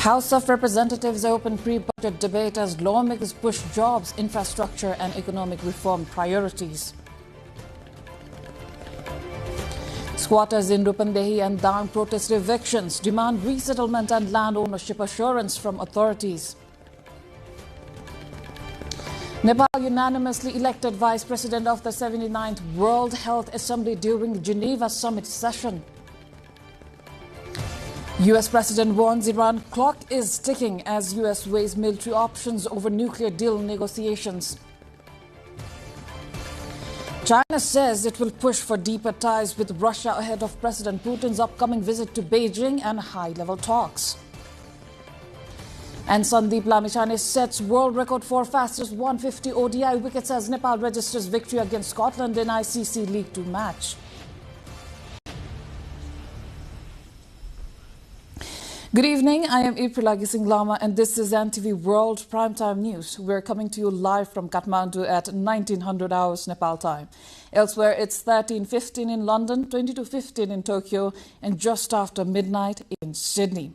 House of Representatives open pre-budget debate as lawmakers push jobs, infrastructure and economic reform priorities. Squatters in Rupandehi and Dang protest evictions, demand resettlement and land ownership assurance from authorities. Nepal unanimously elected Vice President of the 79th World Health Assembly during the Geneva Summit session. U.S. President warns Iran clock is ticking as U.S. weighs military options over nuclear deal negotiations. China says it will push for deeper ties with Russia ahead of President Putin's upcoming visit to Beijing and high-level talks. And Sandeep Lamichhane sets world record for fastest 150 ODI wickets as Nepal registers victory against Scotland in ICC League 2 match. Good evening, I am April Singh Lama and this is NTV World Primetime News. We're coming to you live from Kathmandu at 1900 hours Nepal time. Elsewhere, it's 13:15 in London, 22:15 in Tokyo, and just after midnight in Sydney.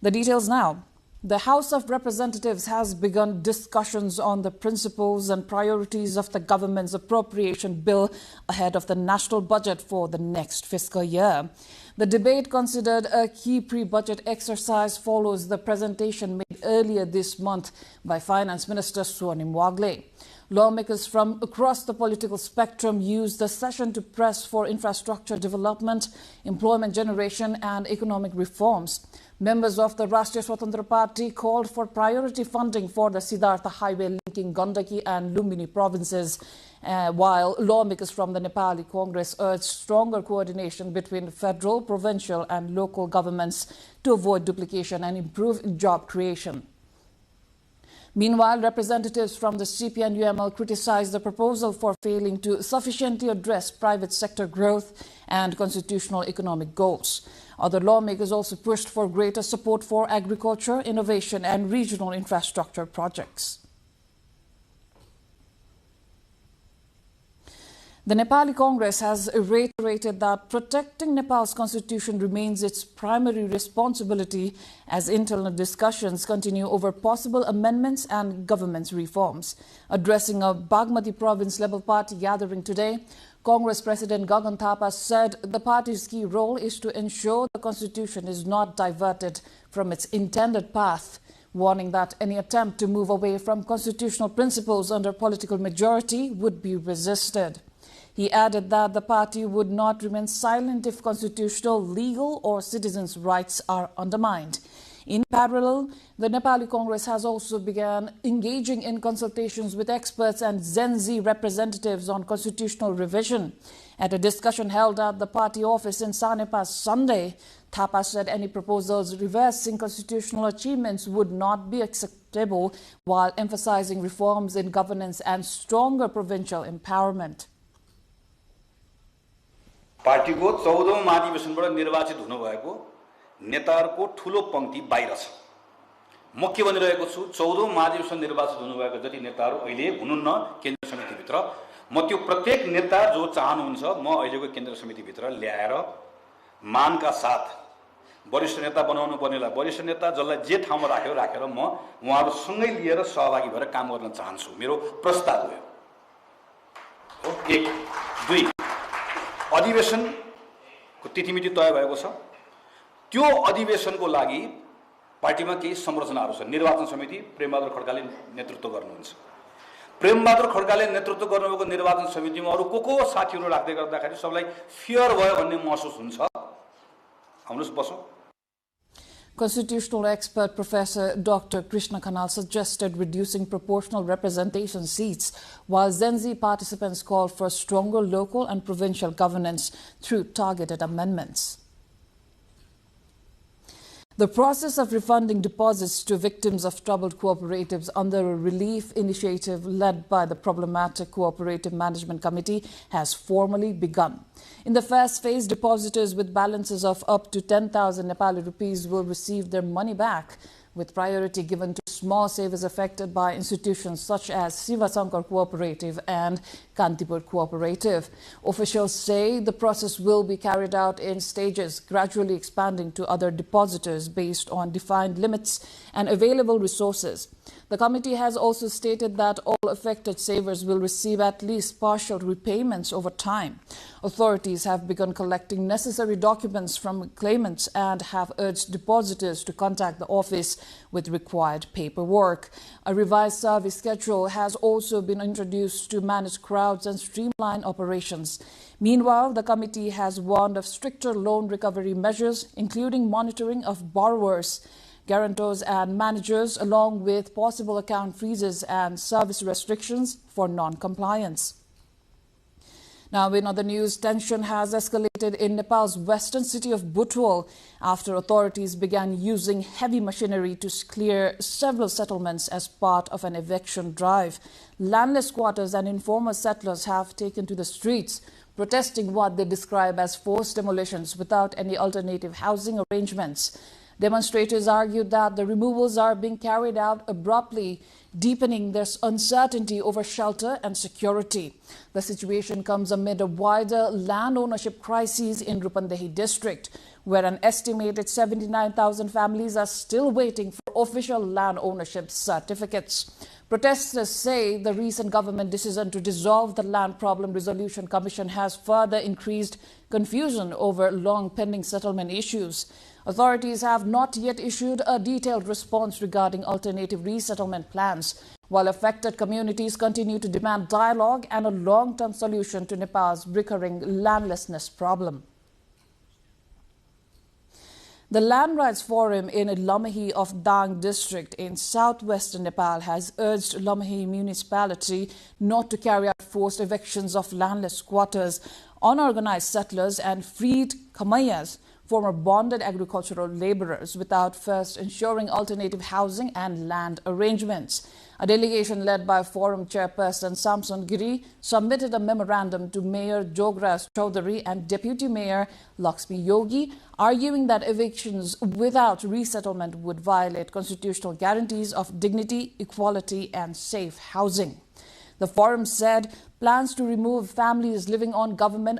The details now. The House of Representatives has begun discussions on the principles and priorities of the government's appropriation bill ahead of the national budget for the next fiscal year. The debate, considered a key pre-budget exercise, follows the presentation made earlier this month by Finance Minister Swarnim Wagle. Lawmakers from across the political spectrum used the session to press for infrastructure development, employment generation and economic reforms. Members of the Rashtriya Swatantra Party called for priority funding for the Siddhartha Highway linking Gandaki and Lumbini provinces, while lawmakers from the Nepali Congress urged stronger coordination between federal, provincial and local governments to avoid duplication and improve job creation. Meanwhile, representatives from the CP and UML criticized the proposal for failing to sufficiently address private sector growth and constitutional economic goals. Other lawmakers also pushed for greater support for agriculture, innovation and regional infrastructure projects. The Nepali Congress has reiterated that protecting Nepal's constitution remains its primary responsibility as internal discussions continue over possible amendments and government reforms. Addressing a Bagmati province-level party gathering today, Congress President Gagan Thapa said the party's key role is to ensure the constitution is not diverted from its intended path, warning that any attempt to move away from constitutional principles under political majority would be resisted. He added that the party would not remain silent if constitutional, legal or citizens' rights are undermined. In parallel, the Nepali Congress has also begun engaging in consultations with experts and Gen Z representatives on constitutional revision. At a discussion held at the party office in Sanepa Sunday, Thapa said any proposals reversing constitutional achievements would not be acceptable, while emphasizing reforms in governance and stronger provincial empowerment. पार्टीको 14औं महाधिवेशनबाट निर्वाचित हुनुभएको नेताहरूको ठूलो पंक्ति बाहिर छ। म के भनिरहेको छु, 14औं महाधिवेशन निर्वाचित हुनुभएको जति नेताहरू अहिले हुनुहुन्न केन्द्रीय समितिभित्र, म त्यो प्रत्येक नेता जो चाहनुहुन्छ म अहिलेको केन्द्रीय समितिभित्र ल्याएर मानका साथ वरिष्ठ नेता बनाउनु पर्नेलाई वरिष्ठ नेता, जसलाई जे ठाउँमा राखेर म उहाँहरू सँगै लिएर सहभागी भएर काम गर्न चाहन्छु। मेरो प्रस्ताव हो। 1 2 अधिवेशनको तिथिमिति तय भएको छ। त्यो अधिवेशनको लागि पार्टीमा केही संरचनाहरू छ। निर्वाचन समिति प्रेमबहादुर खड्काले नेतृत्व गर्नुहुन्छ। प्रेमबहादुर खड्काले नेतृत्व गर्नुभएको निर्वाचन समितिमा अरु को साथीहरू राख्दै गर्दाखेरि सबलाई फियर भयो भन्ने महसुस हुन्छ। आउनुस् बसौं। Constitutional expert Professor Dr. Krishna Khanal suggested reducing proportional representation seats, while Gen Z participants called for stronger local and provincial governance through targeted amendments. The process of refunding deposits to victims of troubled cooperatives under a relief initiative led by the Problematic Cooperative Management Committee has formally begun. In the first phase, depositors with balances of up to 10,000 Nepali rupees will receive their money back, with priority given to small savers affected by institutions such as Siva Sankar Cooperative and Kantipur Cooperative. Officials say the process will be carried out in stages, gradually expanding to other depositors based on defined limits and available resources. The committee has also stated that all affected savers will receive at least partial repayments over time. Authorities have begun collecting necessary documents from claimants and have urged depositors to contact the office with required paperwork. A revised service schedule has also been introduced to manage crowds and streamline operations. Meanwhile, the committee has warned of stricter loan recovery measures, including monitoring of borrowers, guarantors and managers, along with possible account freezes and service restrictions for non-compliance. Now, in other news, tension has escalated in Nepal's western city of Butwal after authorities began using heavy machinery to clear several settlements as part of an eviction drive. Landless squatters and informal settlers have taken to the streets, protesting what they describe as forced demolitions without any alternative housing arrangements. Demonstrators argued that the removals are being carried out abruptly, deepening their uncertainty over shelter and security. The situation comes amid a wider land ownership crisis in Rupandehi district, where an estimated 79,000 families are still waiting for official land ownership certificates. Protesters say the recent government decision to dissolve the Land Problem Resolution Commission has further increased confusion over long pending settlement issues. Authorities have not yet issued a detailed response regarding alternative resettlement plans, while affected communities continue to demand dialogue and a long-term solution to Nepal's recurring landlessness problem. The Land Rights Forum in Lamahi of Dang district in southwestern Nepal has urged Lamahi municipality not to carry out forced evictions of landless squatters, unorganized settlers and freed kamayas, former bonded agricultural laborers, without first ensuring alternative housing and land arrangements. A delegation led by Forum Chairperson Samson Giri submitted a memorandum to Mayor Jogras Chaudhary and Deputy Mayor Lakshmi Yogi, arguing that evictions without resettlement would violate constitutional guarantees of dignity, equality and safe housing. The forum said plans to remove families living on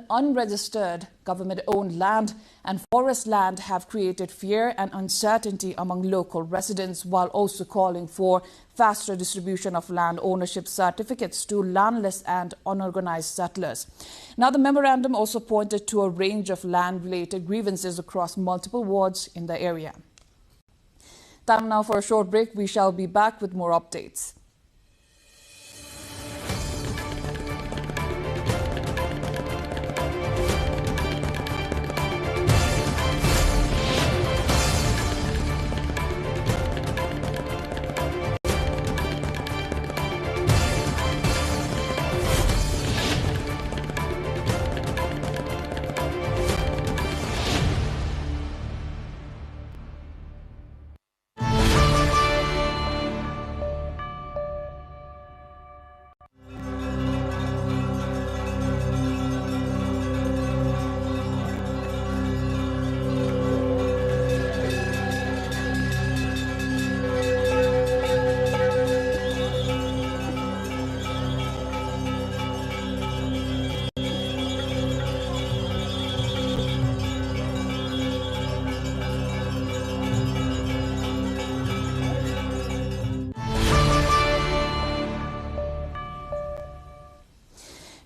unregistered government-owned land and forest land have created fear and uncertainty among local residents, while also calling for faster distribution of land ownership certificates to landless and unorganized settlers. Now, the memorandum also pointed to a range of land-related grievances across multiple wards in the area. Time now for a short break. We shall be back with more updates.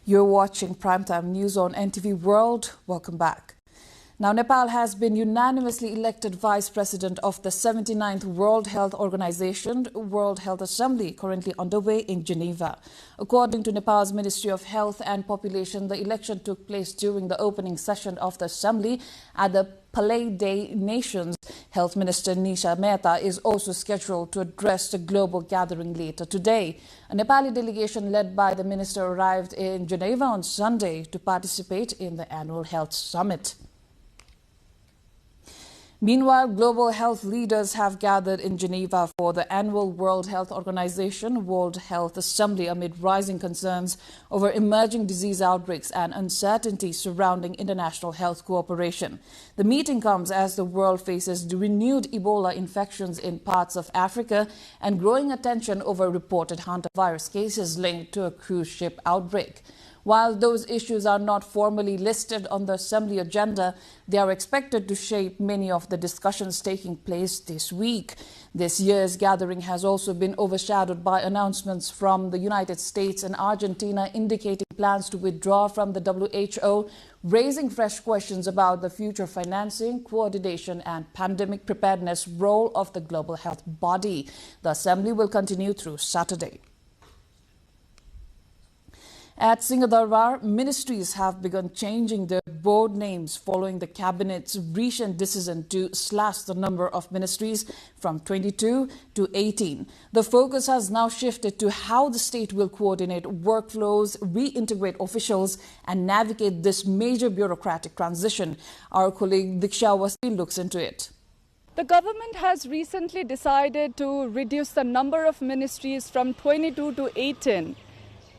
You're watching Primetime News on NTV World. Welcome back. Now, Nepal has been unanimously elected Vice President of the 79th World Health Organization World Health Assembly, currently underway in Geneva. According to Nepal's Ministry of Health and Population, the election took place during the opening session of the assembly at the Palais des Nations. Health Minister Nisha Mehta is also scheduled to address the global gathering later today. A Nepali delegation led by the minister arrived in Geneva on Sunday to participate in the annual health summit. Meanwhile, global health leaders have gathered in Geneva for the annual World Health Organization World Health Assembly amid rising concerns over emerging disease outbreaks and uncertainty surrounding international health cooperation. The meeting comes as the world faces renewed Ebola infections in parts of Africa and growing attention over reported hantavirus cases linked to a cruise ship outbreak. While those issues are not formally listed on the Assembly agenda, they are expected to shape many of the discussions taking place this week. This year's gathering has also been overshadowed by announcements from the United States and Argentina indicating plans to withdraw from the WHO, raising fresh questions about the future financing, coordination and pandemic preparedness role of the global health body. The Assembly will continue through Saturday. At Singhdarbar, ministries have begun changing their board names following the cabinet's recent decision to slash the number of ministries from 22 to 18. The focus has now shifted to how the state will coordinate workflows, reintegrate officials, and navigate this major bureaucratic transition. Our colleague Diksha Wasti looks into it. The government has recently decided to reduce the number of ministries from 22 to 18.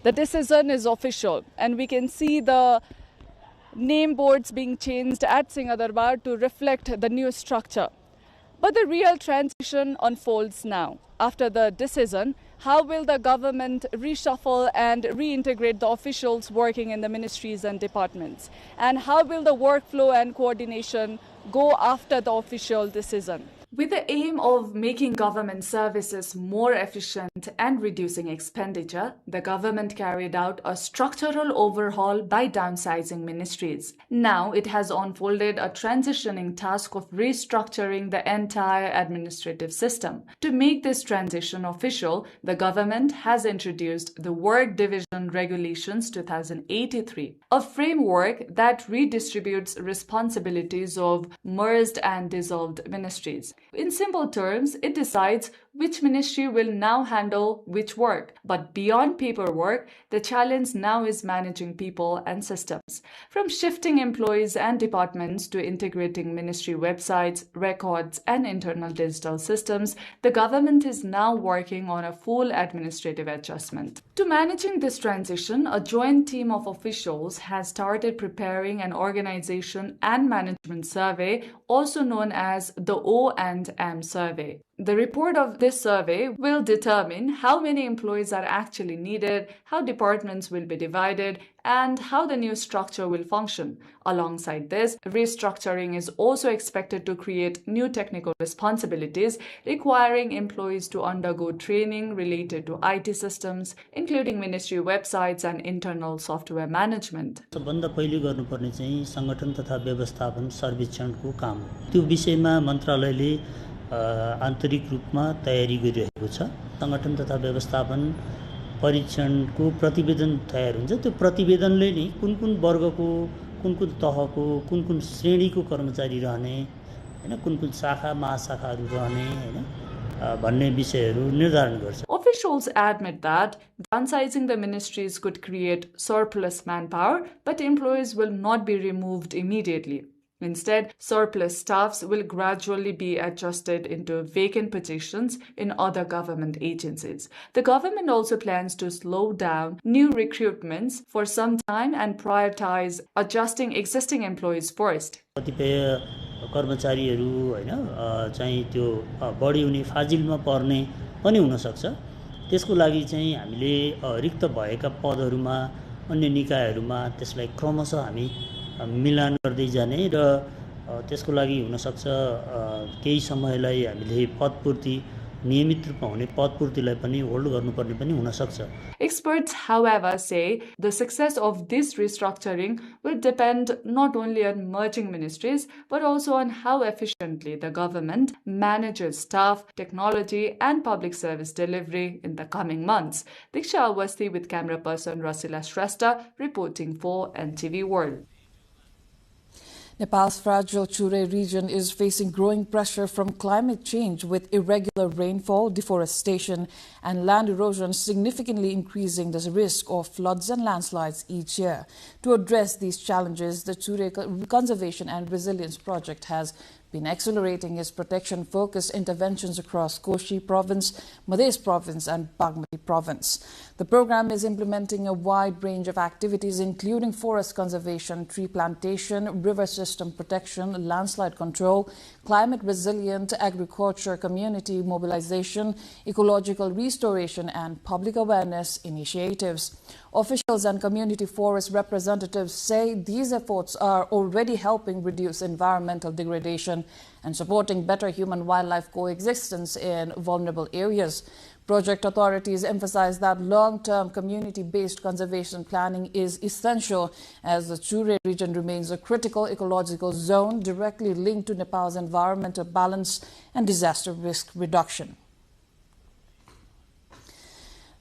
The decision is official, and we can see the name boards being changed at Singhdarbar to reflect the new structure. But the real transition unfolds now. After the decision, how will the government reshuffle and reintegrate the officials working in the ministries and departments? And how will the workflow and coordination go after the official decision? With the aim of making government services more efficient and reducing expenditure, the government carried out a structural overhaul by downsizing ministries. Now it has unfolded a transitioning task of restructuring the entire administrative system. To make this transition official, the government has introduced the Work Division Regulations 2083, a framework that redistributes responsibilities of merged and dissolved ministries. In simple terms, it decides which ministry will now handle which work. But beyond paperwork, the challenge now is managing people and systems. From shifting employees and departments to integrating ministry websites, records, and internal digital systems, the government is now working on a full administrative adjustment. To managing this transition, a joint team of officials has started preparing an organization and management survey, also known as the O&M survey. The report of this survey will determine how many employees are actually needed, how departments will be divided, and how the new structure will function. Alongside this, restructuring is also expected to create new technical responsibilities, requiring employees to undergo training related to IT systems, including ministry websites and internal software management. सबभन्दा पहिले गर्नुपर्ने चाहिँ संगठन तथा व्यवस्थापन सर्वेक्षणको काम हो। त्यो विषयमा मन्त्रालयले आन्तरिक रूपमा तयारी गरिरहेको छ। संगठन तथा व्यवस्थापन परीक्षणको प्रतिवेदन तयार हुन्छ। त्यो प्रतिवेदनले नि कुन वर्गको कुन तहको कुन श्रेणीको कर्मचारी रहने हैन कुन शाखा महाशाखाहरू रहने हैन भन्ने विषयहरू निर्धारण गर्छ। Officials admit that downsizing the ministries could create surplus manpower, but employees will not be removed immediately. Instead, surplus staffs will gradually be adjusted into vacant positions in other government agencies. The government also plans to slow down new recruitments for some time and prioritize adjusting existing employees first. कतिपय कर्मचारीहरू हैन चाहिँ त्यो बढी हुने फाजिलमा पर्ने पनि हुन सक्छ। त्यसको लागि चाहिँ हामीले रिक्त भएका पदहरूमा अन्य निकायहरूमा त्यसलाई क्रमशः हामी मिलान गर्दै जाने र त्यसको लागि हुन सक्छ केही समयलाई हामीले पदपूर्ति नियमित रूपमा हुने पदपूर्तिलाई पनि होल्ड गर्नुपर्ने पनि हुन सक्छ। Experts, however, say the success of this restructuring will depend not only on merging ministries but also on how efficiently the government manages staff, technology and public service delivery in the coming months. Diksha Awasthi with camera person Rasila Shrestha reporting for NTV World. Nepal's fragile Chure region is facing growing pressure from climate change, with irregular rainfall, deforestation and land erosion significantly increasing the risk of floods and landslides each year. To address these challenges, the Chure Conservation and Resilience Project has been accelerating its protection-focused interventions across Koshi Province, Madhya Province and Bagmati Province. The program is implementing a wide range of activities including forest conservation, tree plantation, river system protection, landslide control, climate-resilient agriculture, community mobilization, ecological restoration and public awareness initiatives. Officials and community forest representatives say these efforts are already helping reduce environmental degradation and supporting better human-wildlife coexistence in vulnerable areas. Project authorities emphasize that long-term community-based conservation planning is essential as the Chure region remains a critical ecological zone directly linked to Nepal's environmental balance and disaster risk reduction.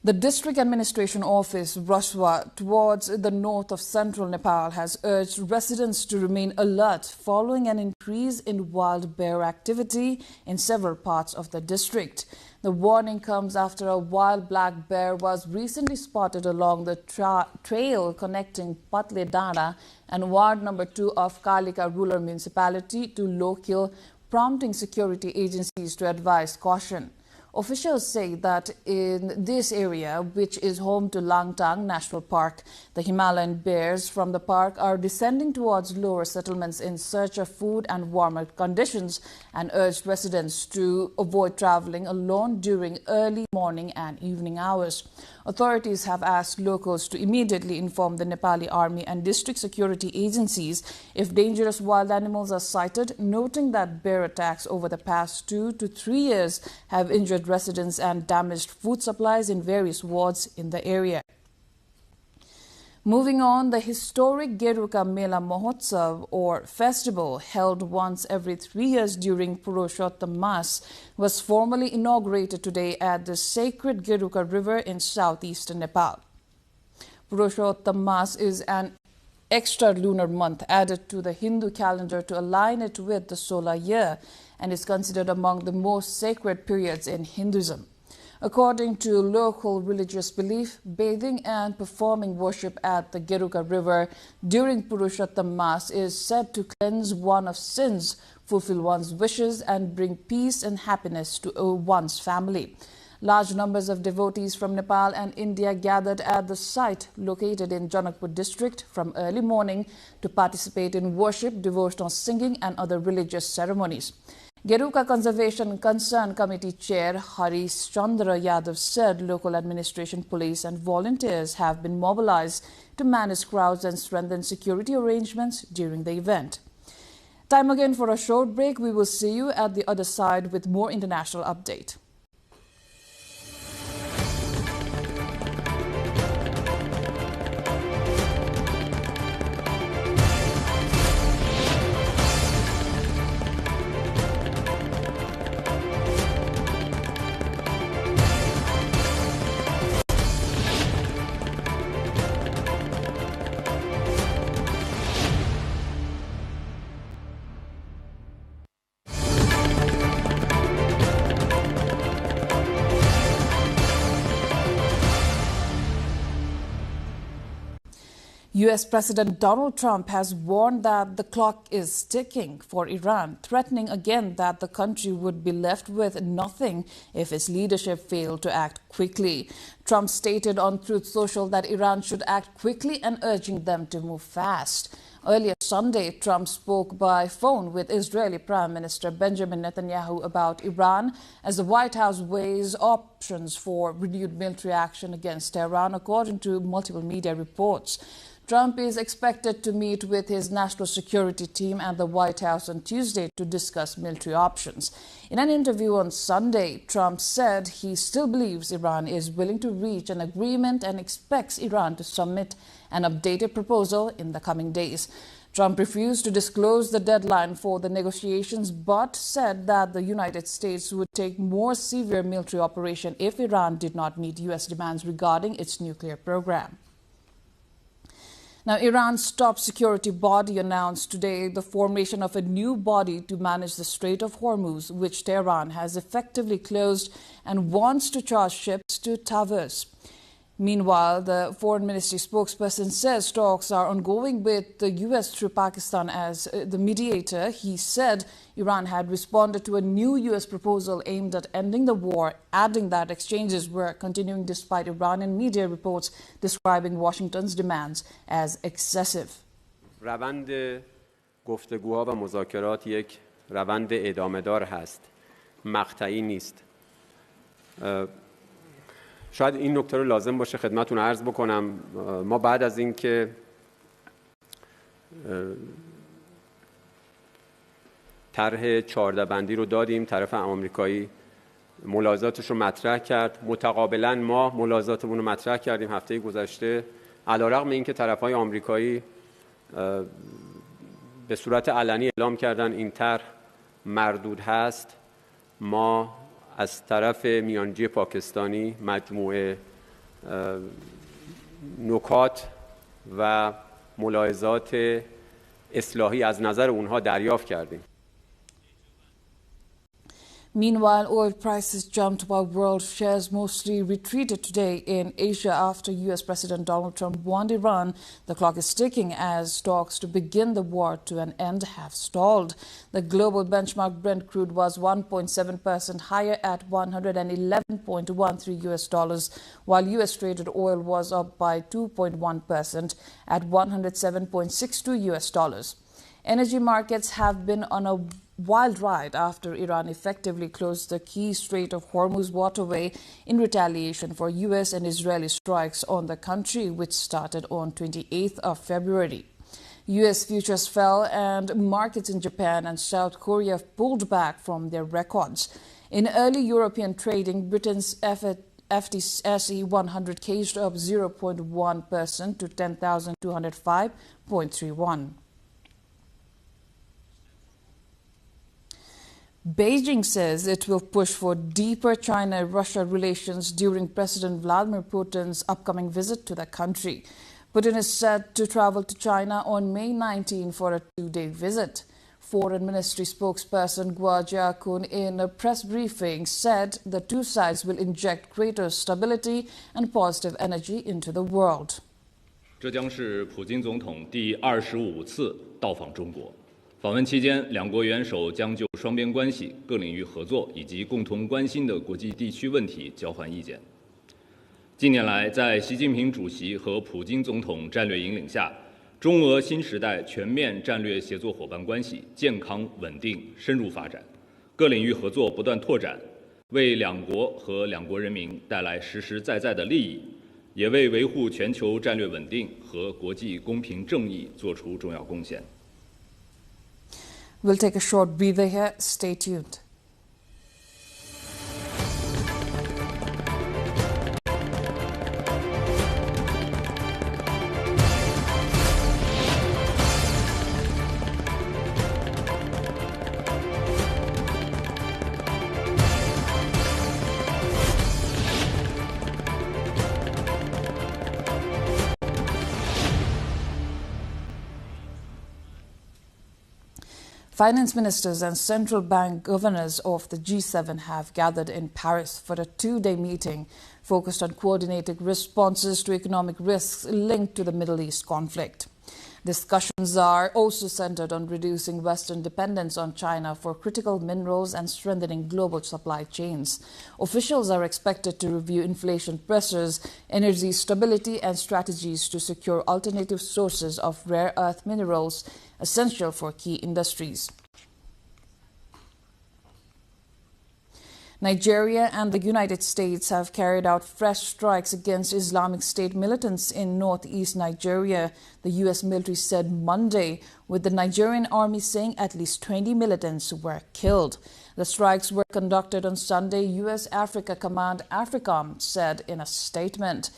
The District Administration Office, Raswa, towards the north of central Nepal, has urged residents to remain alert following an increase in wild bear activity in several parts of the district. The warning comes after a wild black bear was recently spotted along the trail connecting Patle Dana and Ward number 2 of Kalika Rural Municipality to Lokil, prompting security agencies to advise caution. Officials say that in this area, which is home to Langtang National Park, the Himalayan bears from the park are descending towards lower settlements in search of food and warmer conditions and urged residents to avoid traveling alone during early morning and evening hours. Authorities have asked locals to immediately inform the Nepali Army and district security agencies if dangerous wild animals are sighted, noting that bear attacks over the past 2 to 3 years have injured residents and damaged food supplies in various wards in the area. Moving on, the historic Geruka Mela Mahotsav or festival held once every 3 years during Purushottam Mas was formally inaugurated today at the sacred Geruka River in southeastern Nepal. Purushottam Mas is an extra lunar month added to the Hindu calendar to align it with the solar year and is considered among the most sacred periods in Hinduism. According to local religious belief, bathing and performing worship at the Geruka River during Purushottam Mas is said to cleanse one of sins, fulfill one's wishes and bring peace and happiness to one's family. Large numbers of devotees from Nepal and India gathered at the site located in Janakpur district from early morning to participate in worship, devotional singing and other religious ceremonies. Geruka Conservation Concern Committee Chair Harish Chandra Yadav said local administration, police and volunteers have been mobilized to manage crowds and strengthen security arrangements during the event. Time again for a short break. We will see you at the other side with more international update. U.S. President Donald Trump has warned that the clock is ticking for Iran, threatening again that the country would be left with nothing if its leadership failed to act quickly. Trump stated on Truth Social that Iran should act quickly and urging them to move fast. Earlier Sunday, Trump spoke by phone with Israeli Prime Minister Benjamin Netanyahu about Iran as the White House weighs options for renewed military action against Tehran, according to multiple media reports. Trump is expected to meet with his national security team at the White House on Tuesday to discuss military options. In an interview on Sunday, Trump said he still believes Iran is willing to reach an agreement and expects Iran to submit an updated proposal in the coming days. Trump refused to disclose the deadline for the negotiations but said that the United States would take more severe military operation if Iran did not meet U.S. demands regarding its nuclear program. Now, Iran's top security body announced today the formation of a new body to manage the Strait of Hormuz, which Tehran has effectively closed and wants to charge ships to traverse. Meanwhile, the Foreign Ministry spokesperson says talks are ongoing with the U.S. through Pakistan as the mediator. He said Iran had responded to a new U.S. proposal aimed at ending the war, adding that exchanges were continuing despite Iranian media reports describing Washington's demands as excessive. روند گفتگوها و مذاکرات یک روند ادامه‌دار هست. مقطعی نیست. شاید این نکته رو لازم باشه خدمتتون عرض بکنم. ما بعد از اینکه طرح 14 بندی رو دادیم، طرف آمریکایی ملاحظاتش رو مطرح کرد، متقابلا ما ملاحظاتمون رو مطرح کردیم هفته گذشته. علیرغم اینکه طرف‌های آمریکایی به صورت علنی اعلام کردن این طرح مردود هست، ما از طرف میانجی پاکستانی مجموعه نکات و ملاحظات اصلاحی از نظر اونها دریافت کردیم. Meanwhile, oil prices jumped while world shares mostly retreated today in Asia after U.S. President Donald Trump warned Iran the clock is ticking as talks to begin the war to an end have stalled. The global benchmark Brent crude was 1.7% higher at $111.13 US, while U.S. traded oil was up by 2.1% at $107.62 US. Energy markets have been on a wild ride after Iran effectively closed the key Strait of Hormuz waterway in retaliation for U.S. and Israeli strikes on the country, which started on 28th of February. U.S. futures fell and markets in Japan and South Korea pulled back from their records. In early European trading, Britain's FTSE 100 caged up 0.1% to 10,205.31. Beijing says it will push for deeper China-Russia relations during President Vladimir Putin's upcoming visit to the country. Putin is set to travel to China on May 19 for a two-day visit. Foreign Ministry spokesperson Guo Jiakun in a press briefing said the two sides will inject greater stability and positive energy into the world. 这将是普京总统第25次到访中国。 访问期间，两国元首将就双边关系、各领域合作以及共同关心的国际地区问题交换意见。近年来，在习近平主席和普京总统战略引领下，中俄新时代全面战略协作伙伴关系健康、稳定、深入发展，各领域合作不断拓展，为两国和两国人民带来实实在在的利益，也为维护全球战略稳定和国际公平正义做出重要贡献。 We'll take a short breather here. Stay tuned. Finance ministers and central bank governors of the G7 have gathered in Paris for a two-day meeting focused on coordinating responses to economic risks linked to the Middle East conflict. Discussions are also centered on reducing Western dependence on China for critical minerals and strengthening global supply chains. Officials are expected to review inflation pressures, energy stability, and strategies to secure alternative sources of rare earth minerals essential for key industries. Nigeria and the United States have carried out fresh strikes against Islamic State militants in northeast Nigeria, the U.S. military said Monday, with the Nigerian army saying at least 20 militants were killed. The strikes were conducted on Sunday, U.S. Africa Command AFRICOM said in a statement.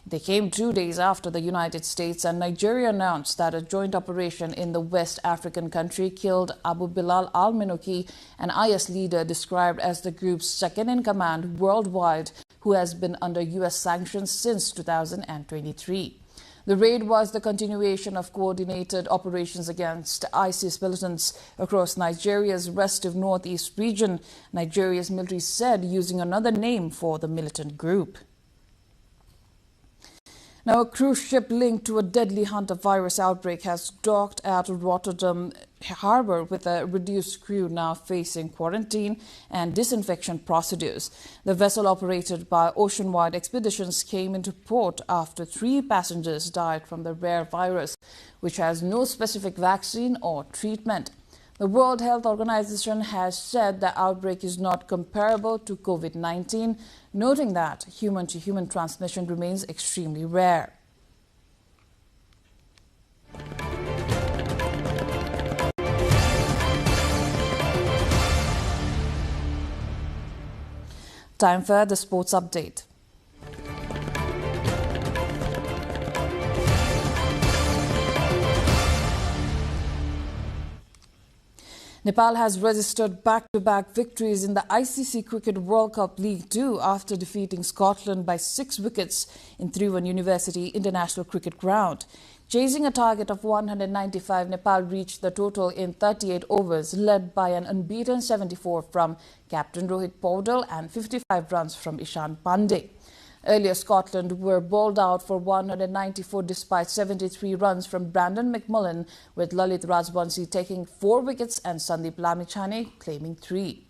They came 2 days after the United States and Nigeria announced that a joint operation in the West African country killed Abu Bilal al-Minoki, an IS leader described as the group's second-in-command worldwide, who has been under U.S. sanctions since 2023. The raid was the continuation of coordinated operations against ISIS militants across Nigeria's restive northeast region, Nigeria's military said, using another name for the militant group. Now, a cruise ship linked to a deadly hantavirus outbreak has docked at Rotterdam harbour with a reduced crew now facing quarantine and disinfection procedures. The vessel, operated by Oceanwide Expeditions, came into port after 3 passengers died from the rare virus, which has no specific vaccine or treatment. The World Health Organization has said the outbreak is not comparable to COVID-19, noting that human-to-human transmission remains extremely rare. Time for the sports update. Nepal has registered back-to-back victories in the ICC Cricket World Cup League 2 after defeating Scotland by 6 wickets in Tribhuvan University International Cricket Ground. Chasing a target of 195, Nepal reached the total in 38 overs, led by an unbeaten 74 from captain Rohit Paudel and 55 runs from Ishan Pandey. Earlier, Scotland were bowled out for 194 despite 73 runs from Brandon McMullen, with Lalit Rajbansi taking 4 wickets and Sandeep Lamichhane claiming 3.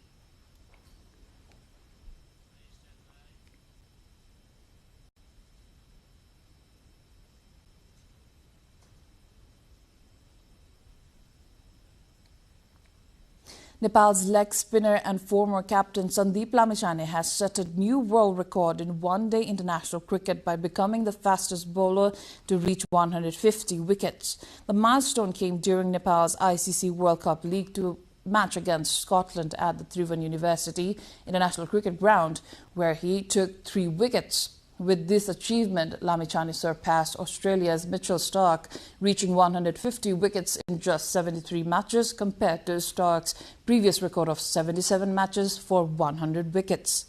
Nepal's leg spinner and former captain Sandeep Lamichhane has set a new world record in one-day international cricket by becoming the fastest bowler to reach 150 wickets. The milestone came during Nepal's ICC World Cup League 2 match against Scotland at the Tribhuvan University International Cricket Ground, where he took 3 wickets. With this achievement, Lamichhane surpassed Australia's Mitchell Starc, reaching 150 wickets in just 73 matches compared to Starc's previous record of 77 matches for 100 wickets.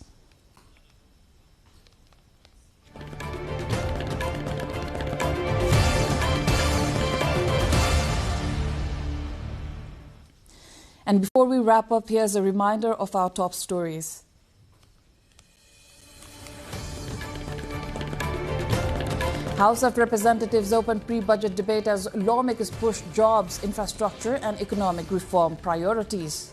And before we wrap up, here's a reminder of our top stories. House of Representatives opened pre-budget debate as lawmakers push jobs, infrastructure and economic reform priorities.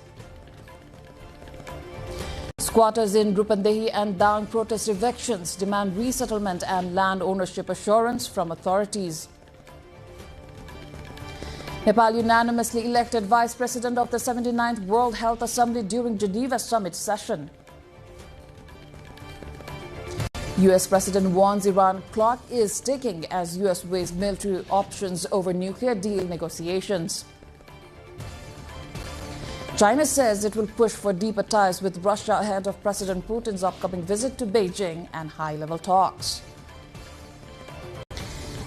Squatters in Rupandehi and Dang protest evictions, demand resettlement and land ownership assurance from authorities. Nepal unanimously elected Vice President of the 79th World Health Assembly during Geneva Summit session. U.S. President warns Iran clock is ticking as U.S. weighs military options over nuclear deal negotiations. China says it will push for deeper ties with Russia ahead of President Putin's upcoming visit to Beijing and high-level talks.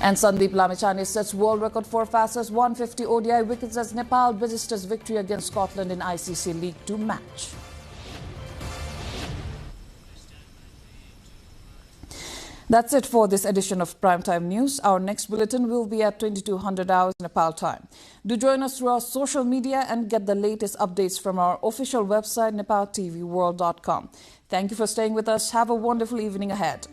And Sandeep Lamichhane sets world record for fastest 150 ODI wickets as Nepal registers victory against Scotland in ICC League 2 match. That's it for this edition of Primetime News. Our next bulletin will be at 2200 hours Nepal time. Do join us through our social media and get the latest updates from our official website, nepaltelevision.com. Thank you for staying with us. Have a wonderful evening ahead.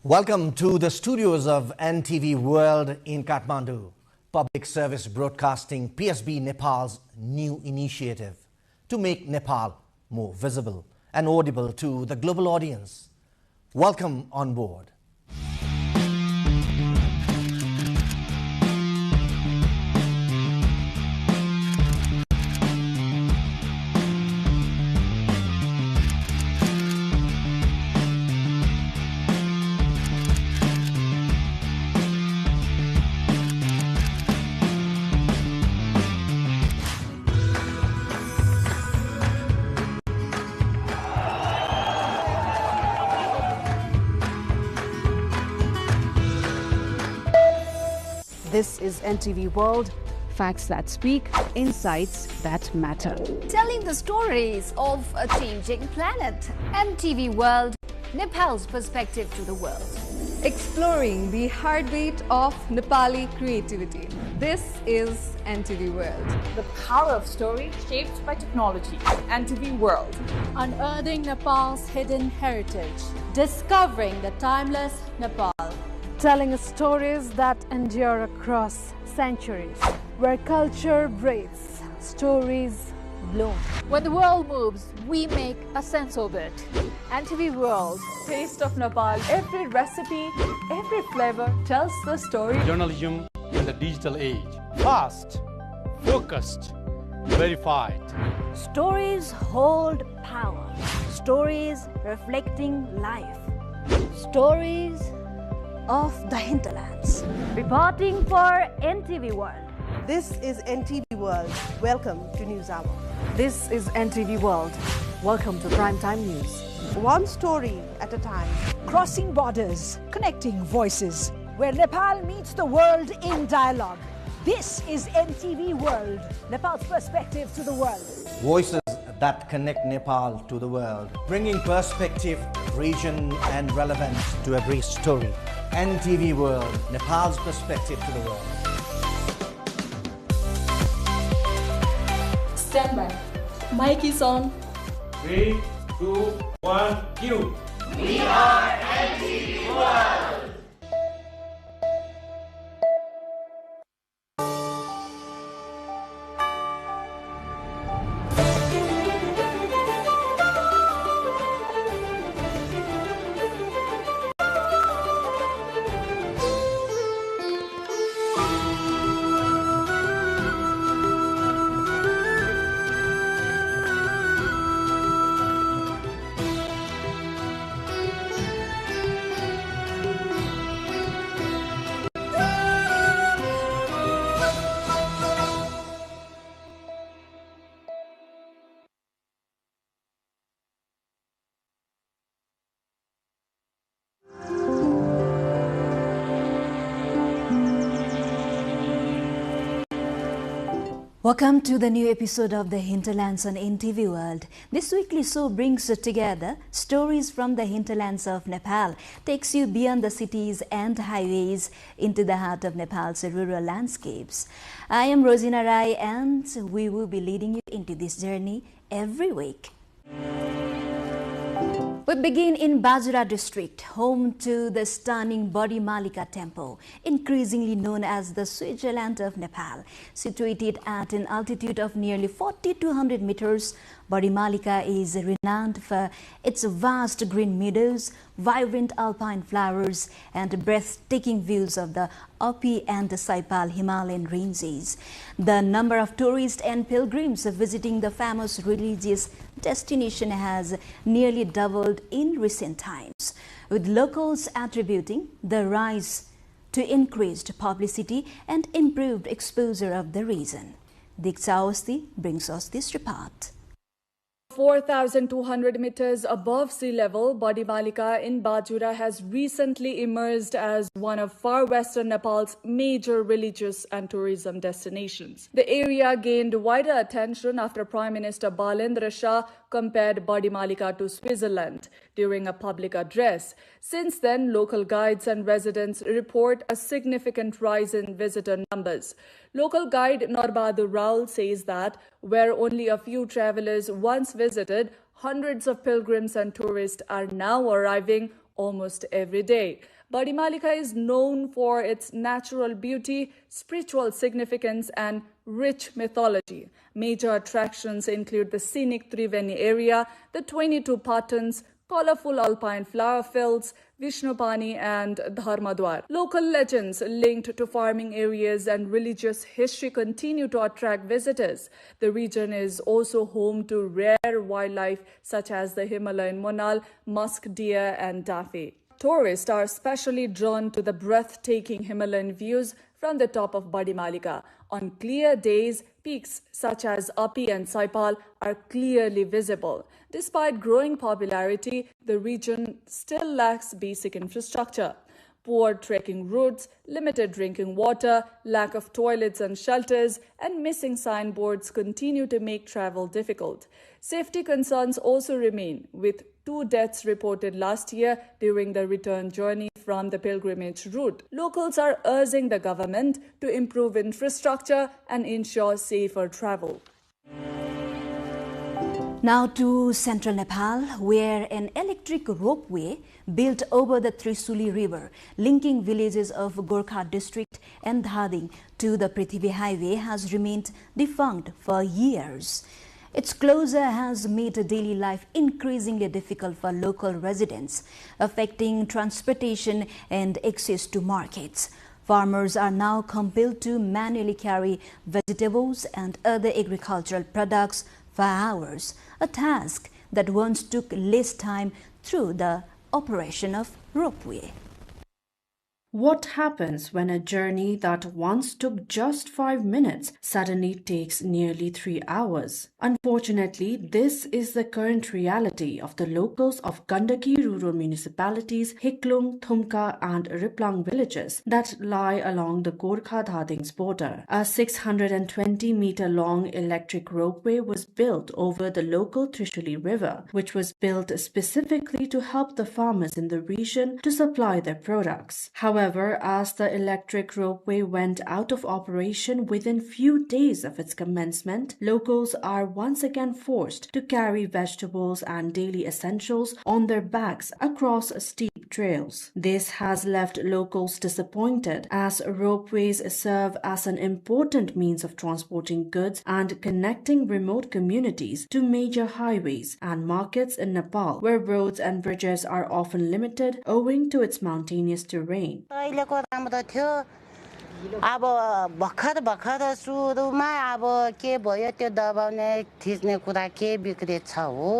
Welcome to the studios of NTV World in Kathmandu, Public Service Broadcasting PSB Nepal's new initiative to make Nepal more visible and audible to the global audience. Welcome on board. This is NTV World. Facts that speak, insights that matter. Telling the stories of a changing planet. NTV World, Nepal's perspective to the world. Exploring the heartbeat of Nepali creativity. This is NTV World. The power of story shaped by technology. NTV World. Unearthing Nepal's hidden heritage. Discovering the timeless Nepal. Telling stories that endure across centuries. Where culture breathes, stories bloom. When the world moves, we make a sense of it. NTV World. Taste of Nepal. Every recipe, every flavor tells the story. Journalism in the digital age. Fast, focused, verified. Stories hold power. Stories reflecting life. Stories of the hinterlands. Reporting for NTV World. This is NTV World. Welcome to News Hour. This is NTV World. Welcome to Primetime News. One story at a time. Crossing borders, connecting voices, where Nepal meets the world in dialogue. This is NTV World, Nepal's perspective to the world. Voices that connect Nepal to the world, bringing perspective, region and relevance to every story. NTV World, Nepal's perspective to the world. Stand by. Mic is on. 3, 2, 1, cue. We are NTV World. Welcome to the new episode of The Hinterlands on NTV World. This weekly show brings together stories from the hinterlands of Nepal, takes you beyond the cities and highways into the heart of Nepal's rural landscapes. I am Rosina Rai and we will be leading you into this journey every week. We begin in Bajura district, home to the stunning Badi Malika temple, increasingly known as the Switzerland of Nepal. Situated at an altitude of nearly 4,200 meters, Badi Malika is renowned for its vast green meadows, vibrant alpine flowers, and breathtaking views of the Api and the Saipal Himalayan ranges. The number of tourists and pilgrims visiting the famous religious destination has nearly doubled in recent times, with locals attributing the rise to increased publicity and improved exposure of the region. Diksha Awasthi brings us this report. 4,200 meters above sea level, Badi Malika in Bajura has recently emerged as one of far western Nepal's major religious and tourism destinations. The area gained wider attention after Prime Minister Balendra Shah compared Badi Malika to Switzerland during a public address. Since then, local guides and residents report a significant rise in visitor numbers. Local guide Norbahadur Raul says that where only a few travelers once visited, hundreds of pilgrims and tourists are now arriving almost every day. Badi Malika is known for its natural beauty, spiritual significance, and rich mythology. Major attractions include the scenic Triveni area, the 22 patans, colorful alpine flower fields, Vishnupani and Dharmadwar. Local legends linked to farming areas and religious history continue to attract visitors. The region is also home to rare wildlife such as the Himalayan monal, musk deer and daffy. Tourists are especially drawn to the breathtaking Himalayan views from the top of Badi Malika. On clear days, peaks such as Api and Saipal are clearly visible. Despite growing popularity, the region still lacks basic infrastructure. poor trekking routes, limited drinking water, lack of toilets and shelters, and missing signboards continue to make travel difficult. Safety concerns also remain, with 2 deaths reported last year during the return journey from the pilgrimage route. Locals are urging the government to improve infrastructure and ensure safer travel. Now to central Nepal, where an electric ropeway built over the Trisuli River, linking villages of Gorkha district and Dhading to the Prithvi Highway, has remained defunct for years. Its closure has made daily life increasingly difficult for local residents, affecting transportation and access to markets. Farmers are now compelled to manually carry vegetables and other agricultural products for hours, a task that once took less time through the operation of ropeway. What happens when a journey that once took just 5 minutes suddenly takes nearly 3 hours? Unfortunately, this is the current reality of the locals of Gandaki rural municipalities, Hiklung, Thumka and Riplang villages that lie along the Gorkha-Dhading's border. A 620-meter long electric ropeway was built over the local Trishuli River, which was built specifically to help the farmers in the region to supply their products. However, as the electric ropeway went out of operation within few days of its commencement, locals are once again forced to carry vegetables and daily essentials on their backs across steep trails. This has left locals disappointed, as ropeways serve as an important means of transporting goods and connecting remote communities to major highways and markets in Nepal, where roads and bridges are often limited owing to its mountainous terrain. अहिलेको राम्रो थियो अब भर्खर सुरुमा अब के भयो त्यो दबाउने थिच्ने कुरा के बिग्रेछ हो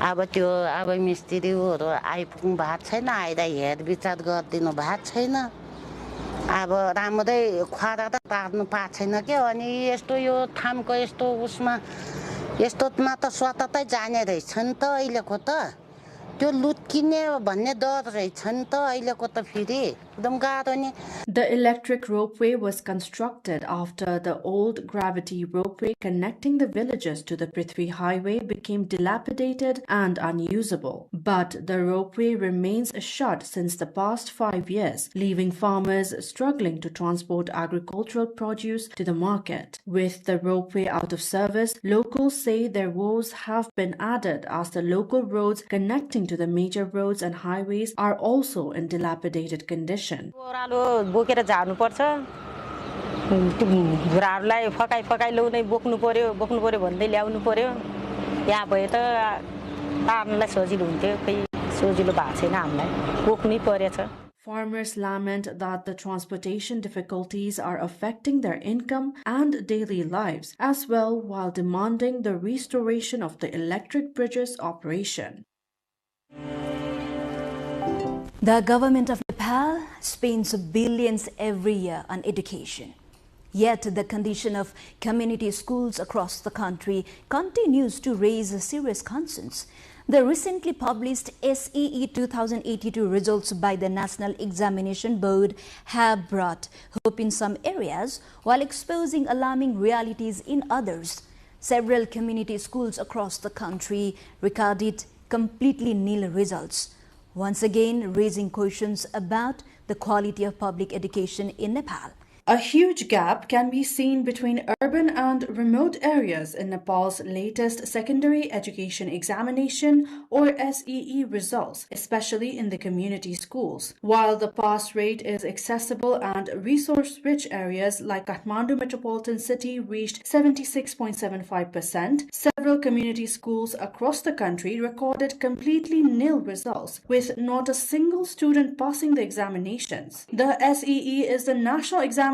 अब त्यो अब मिस्त्रीहरु आइपुग्नु भएको छैन आइदा हेरविचार गर्दिनु भएको छैन अब राम्रै खरा त पार्नु पाएको छैन के अनि यस्तो यो थामको यस्तो उसमा यस्तोमा त स्वततै जाने रहेछ नि त अहिलेको त त्यो लुटकिने भन्ने डर रहेछ नि त अहिलेको त फेरि एकदम गाह्रो नि. The electric ropeway was constructed after the old gravity ropeway connecting the villages to the Prithvi Highway became dilapidated and unusable. But the ropeway remains shut since the past 5 years, leaving farmers struggling to transport agricultural produce to the market. With the ropeway out of service, locals say their woes have been added as the local roads connecting to the major roads and highways are also in dilapidated condition. ओरालो बोकेर जानु पर्छ घुराहरुलाई फकाइ ल्याउनै बोक्नु पर्यो भन्दै ल्याउनु पर्यो यहाँ भए त तार्नलाई सजिलो हुन्थ्यो खै सजिलो भएको छैन हामीलाई बोक्नै परेछ. Farmers lament that the transportation difficulties are affecting their income and daily lives as well, while demanding the restoration of the electric bridges operation. The government of Nepal spends billions every year on education. Yet the condition of community schools across the country continues to raise serious concerns. The recently published SEE 2082 results by the National Examination Board have brought hope in some areas while exposing alarming realities in others. Several community schools across the country recorded completely nil results, once again raising questions about the quality of public education in Nepal. A huge gap can be seen between urban and remote areas in Nepal's latest secondary education examination or SEE results, especially in the community schools. While the pass rate is accessible and resource-rich areas like Kathmandu metropolitan city reached 76.75%, several community schools across the country recorded completely nil results, with not a single student passing the examinations. The SEE is the national examination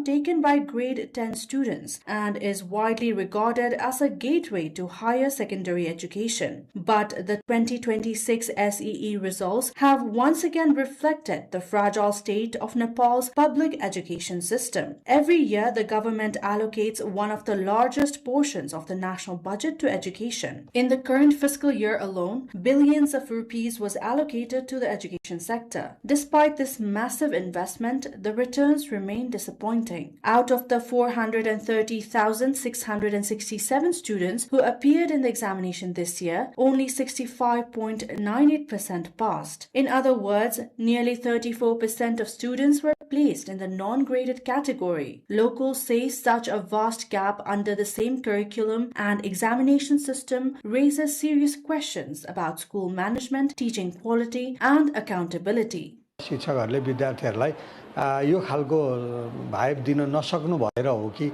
taken by grade 10 students and is widely regarded as a gateway to higher secondary education. But the 2026 SEE results have once again reflected the fragile state of Nepal's public education system. Every year, the government allocates one of the largest portions of the national budget budget to education. In the current fiscal year alone, billions of rupees was allocated to the education sector. Despite this massive investment, the returns remain disappointing. Out of the 430,667 students who appeared in the examination this year, only 65.98% passed. In other words, nearly 34% of students were placed in the non-graded category. Locals say such a vast gap under the same curriculum and examination system raises serious questions about school management, teaching quality, and accountability. शिक्षकहरूले विद्यार्थीहरूलाई यो खालको vibe दिन नसक्नु भएर हो कि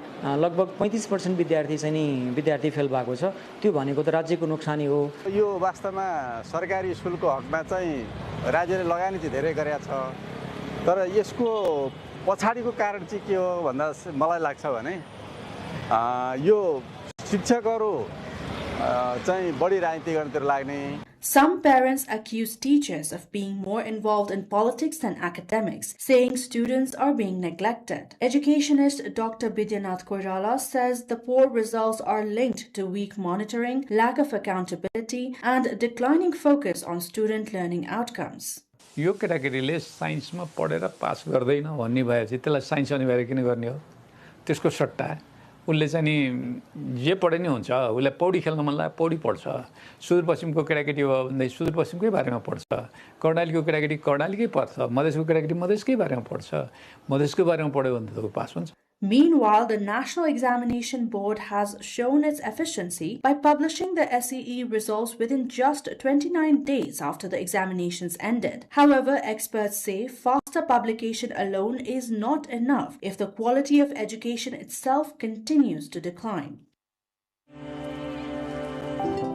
लगभग 35% विद्यार्थी चाहिँ नि विद्यार्थी फेल भएको छ त्यो भनेको त राज्यको नोक्सानी हो यो वास्तवमा सरकारी स्कुलको हकमा चाहिँ राज्यले लगानी चाहिँ धेरै गरेको छ तर यसको पछाडीको कारण चाहिँ के हो भन्दा मलाई लाग्छ भने यो शिक्षकहरू चाहिँ बढी राजनीति गर्नतिर लाग्ने. Some parents accuse teachers of being more involved in politics than academics, saying students are being neglected. Educationist Dr. Bidyanath Koirala says the poor results are linked to weak monitoring, lack of accountability, and declining focus on student learning outcomes. यो केटाकेटीले साइन्समा पढेर पास गर्दैन भन्ने भएपछि त्यसलाई signs अनिवार्य किन गर्ने हो त्यसको सट्टा उनले चाहिँ नि जे पढे नि हुन्छ उसलाई पौडी खेल्न मन लाग्यो पौडी पढ्छ सुदूरपश्चिमको केटाकेटी हो भन्दै सुदूरपश्चिमकै बारेमा पढ्छ कर्णालीको केटाकेटी कर्णालीकै पढ्छ मधेसको केटाकेटी मधेसकै बारेमा पढ्छ मधेसको बारेमा पढ्यो भने त पास हुन्छ. Meanwhile, the National Examination Board has shown its efficiency by publishing the SEE results within just 29 days after the examinations ended. However, experts say faster publication alone is not enough if the quality of education itself continues to decline.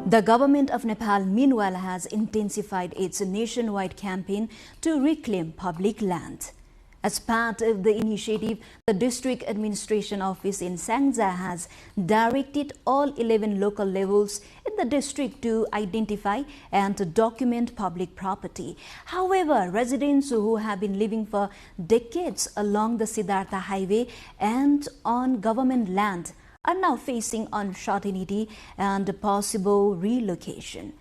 The government of Nepal, meanwhile, has intensified its nationwide campaign to reclaim public land. As part of the initiative, the District Administration Office in Sangja has directed all 11 local levels in the district to identify and to document public property. However, residents who have been living for decades along the Siddhartha Highway and on government land are now facing uncertainty and possible relocation.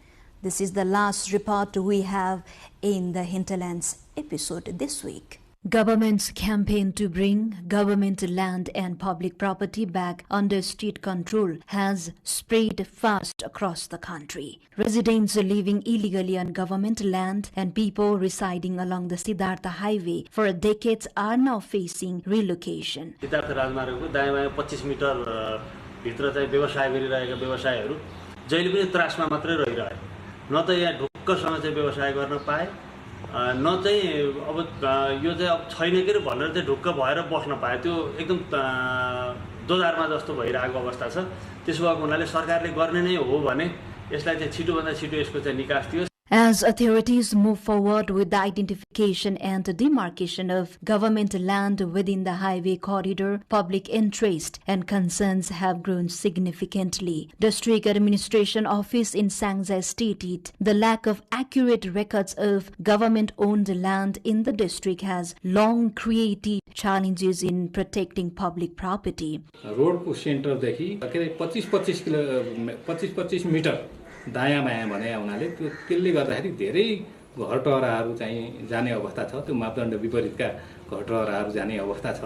This is the last report we have in the Hinterlands episode this week. Government's campaign to bring government land and public property back under state control has spread fast across the country. Residents living illegally on government land and people residing along the Siddhartha Highway for decades are now facing relocation. Siddhartha राजमार्गको दायाँ-बायाँ 25 metre भित्र चाहिँ व्यवसाय गरिरहेका व्यवसायहरू जहिले पनि त्रासमा मात्रै रहिरहे. न त यहाँ ढुक्कसँग चाहिँ व्यवसाय गर्न पाए न चाहिँ अब यो चाहिँ अब छैन के भनेर चाहिँ ढुक्क भएर बस्न पाए त्यो एकदम दोधारमा जस्तो भइरहेको अवस्था छ. त्यसो भएको हुनाले सरकारले गर्ने नै हो भने यसलाई चाहिँ छिटोभन्दा छिटो यसको चाहिँ निकास दियोस्. As authorities move forward with the identification and demarcation of government land within the highway corridor, public interest and concerns have grown significantly. District Administration Office in Sangja stated the lack of accurate records of government-owned land in the district has long created challenges in protecting public property. Road को center देखि 25 metre दायाँ बायाँ भने हुनाले त्यसले गर्दाखेरि धेरै घरटहराहरू चाहिँ जाने अवस्था छ. त्यो मापदण्ड विपरीतका घरटहराहरू जाने अवस्था छ.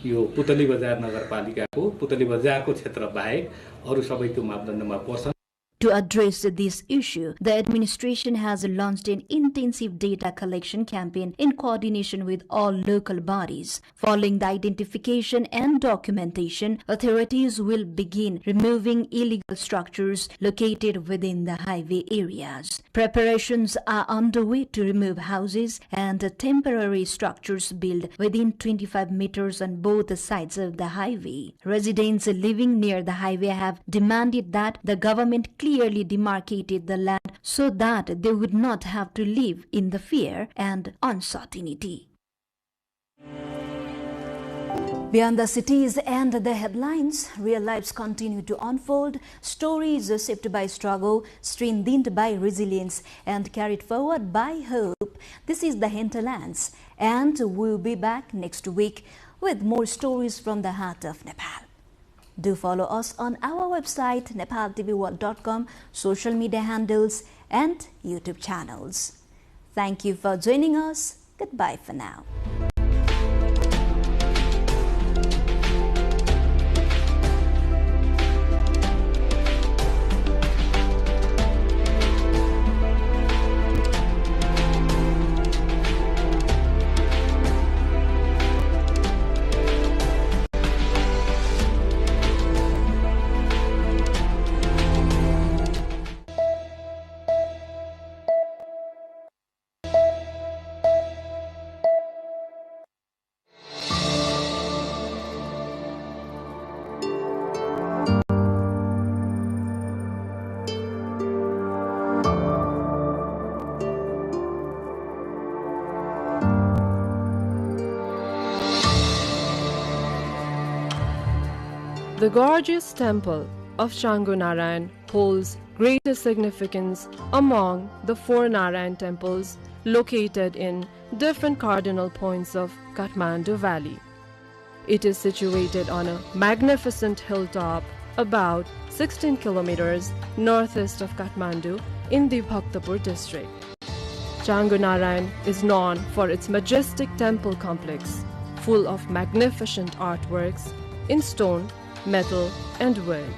यो पुतली बजार नगरपालिकाको पुतली बजारको क्षेत्र बाहेक अरु सबै त्यो मापदण्डमा पर्छ. To address this issue, the administration has launched an intensive data collection campaign in coordination with all local bodies. Following the identification and documentation, authorities will begin removing illegal structures located within the highway areas. Preparations are underway to remove houses and temporary structures built within 25 meters on both sides of the highway. Residents living near the highway have demanded that the government clearly demarcated the land so that they would not have to live in the fear and uncertainty. Beyond the cities and the headlines, real lives continue to unfold, stories shaped by struggle, strengthened by resilience, and carried forward by hope. This is the Hinterlands, and we'll be back next week with more stories from the heart of Nepal. Do follow us on our website nepaltelevision.com, social media handles and YouTube channels. Thank you for joining us. Goodbye for now. The gorgeous temple of Changu Narayan holds greater significance among the 4 Narayan temples located in different cardinal points of Kathmandu Valley. It is situated on a magnificent hilltop about 16 kilometers northeast of Kathmandu in the Bhaktapur district. Changu Narayan is known for its majestic temple complex, full of magnificent artworks in stone, metal and wood.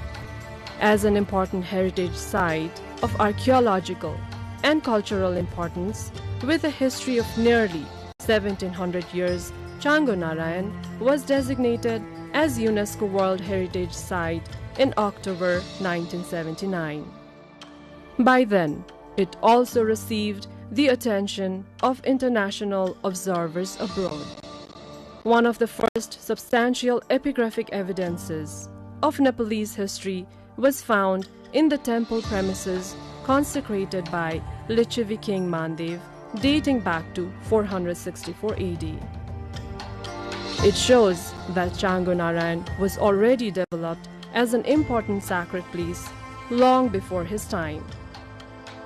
As an important heritage site of archaeological and cultural importance with a history of nearly 1700 years, Changu Narayan was designated as UNESCO World Heritage Site in October 1979. By then, it also received the attention of international observers abroad. One of the first substantial epigraphic evidences of Nepalese history was found in the temple premises consecrated by Lichavi King Mandev, dating back to 464 AD. It shows that Changu Narayan was already developed as an important sacred place long before his time.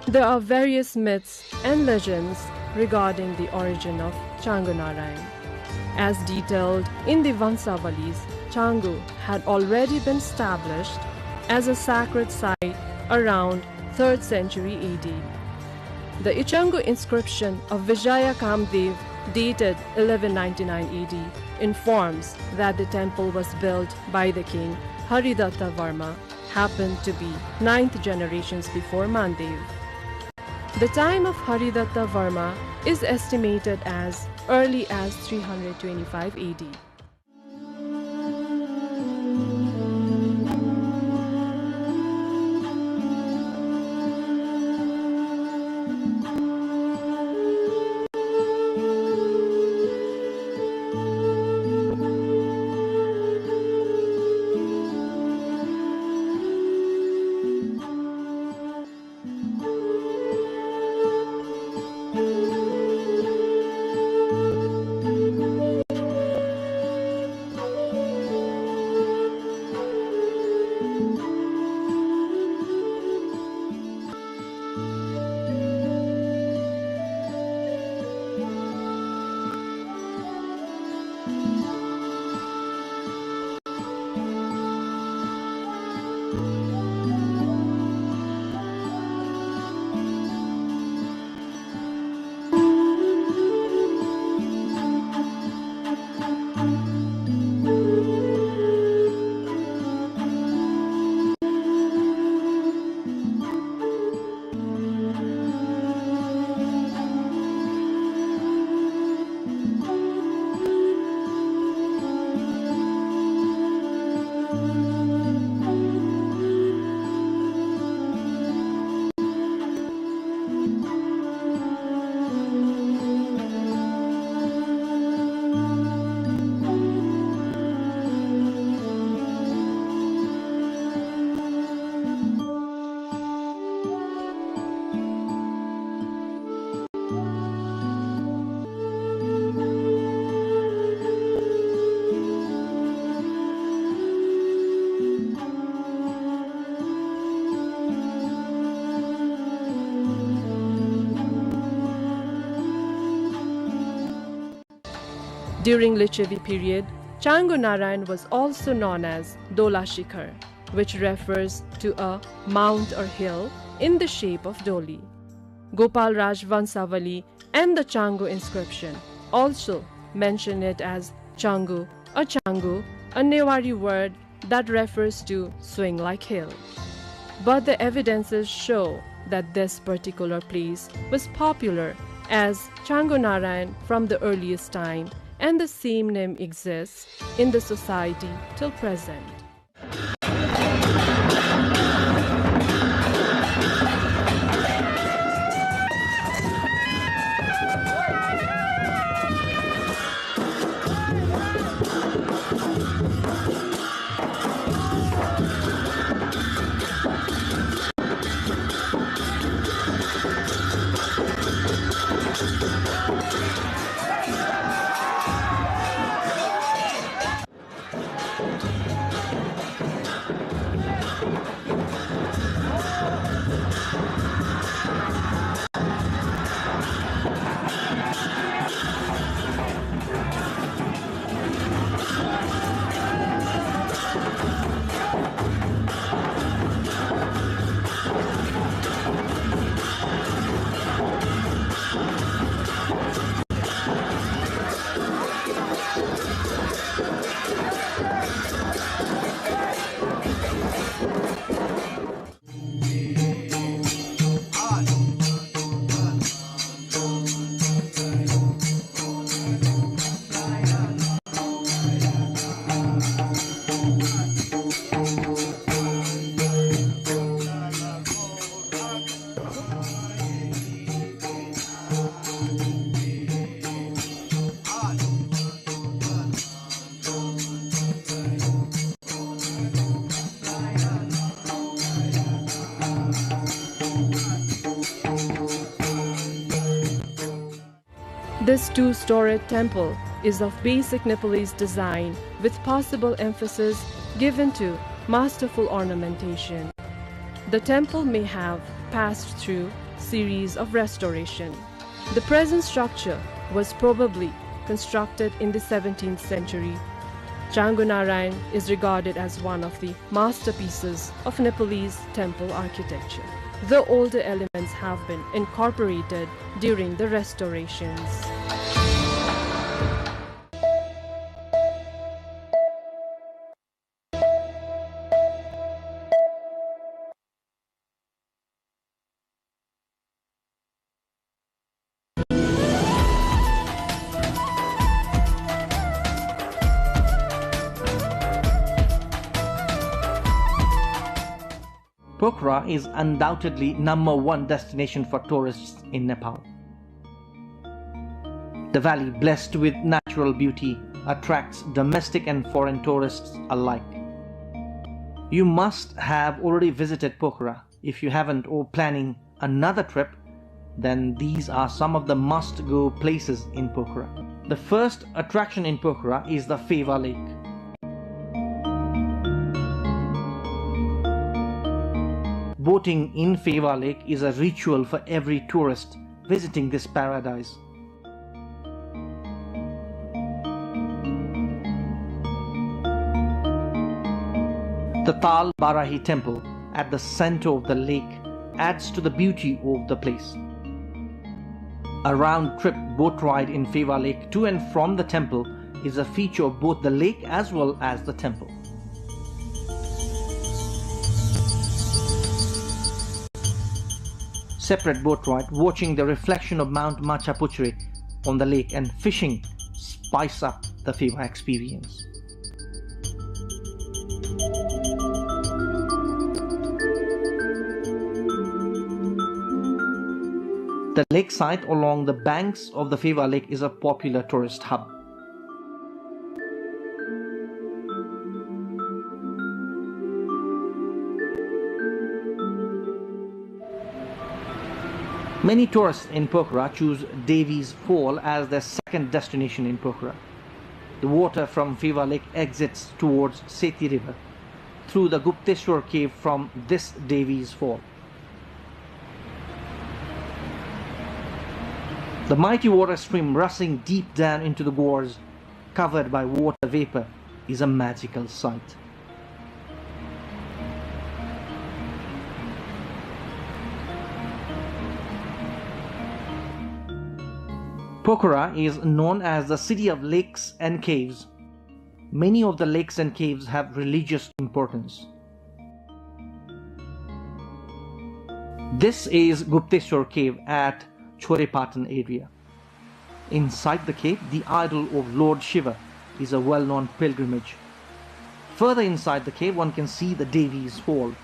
There are various myths and legends regarding the origin of Changu Narayan. As detailed in the Vansavalis, Changu had already been established as a sacred site around 3rd century AD. The Ichangu inscription of Vijaya Kamdev, dated 1199 AD, informs that the temple was built by the king Haridatta Varma, happened to be 9th generations before Mandev. The time of Haridatta Varma is estimated as early as 325 AD. During Lichavi period, Changu Narayan was also known as Dola Shikhar, which refers to a mount or hill in the shape of Doli. Gopal Raj Vansavali and the Changu inscription also mention it as Changu, a Newari word that refers to swing-like hill. But the evidences show that this particular place was popular as Changu Narayan from the earliest time, and the same name exists in the society till present. This two-storied temple is of basic Nepalese design with possible emphasis given to masterful ornamentation. The temple may have passed through series of restoration. The present structure was probably constructed in the 17th century. Changu Narayan is regarded as one of the masterpieces of Nepalese temple architecture. The older elements have been incorporated during the restorations. Pokhara is undoubtedly #1 destination for tourists in Nepal. The valley, blessed with natural beauty, attracts domestic and foreign tourists alike. You must have already visited Pokhara. If you haven't or planning another trip, then these are some of the must-go places in Pokhara. The first attraction in Pokhara is the Feva Lake. Boating in Feva Lake is a ritual for every tourist visiting this paradise. The Tal Barahi temple at the center of the lake adds to the beauty of the place. A round-trip boat ride in Feva Lake to and from the temple is a feature of both the lake as well as the temple. Separate boat ride, watching the reflection of Mount Machapuchri on the lake and fishing spice up the Feva experience. The lakeside along the banks of the Feva Lake is a popular tourist hub. Many tourists in Pokhara choose Devi's Fall as their second destination in Pokhara. The water from Feva Lake exits towards Seti River through the Gupteshwar cave from this Devi's Fall. The mighty water stream rushing deep down into the gorge covered by water vapor is a magical sight. Pokhara is known as the city of lakes and caves. Many of the lakes and caves have religious importance. This is Gupteshwar cave at Chorepatan area. Inside the cave, the idol of Lord Shiva is a well-known pilgrimage. Further inside the cave, one can see the Devi's Fall.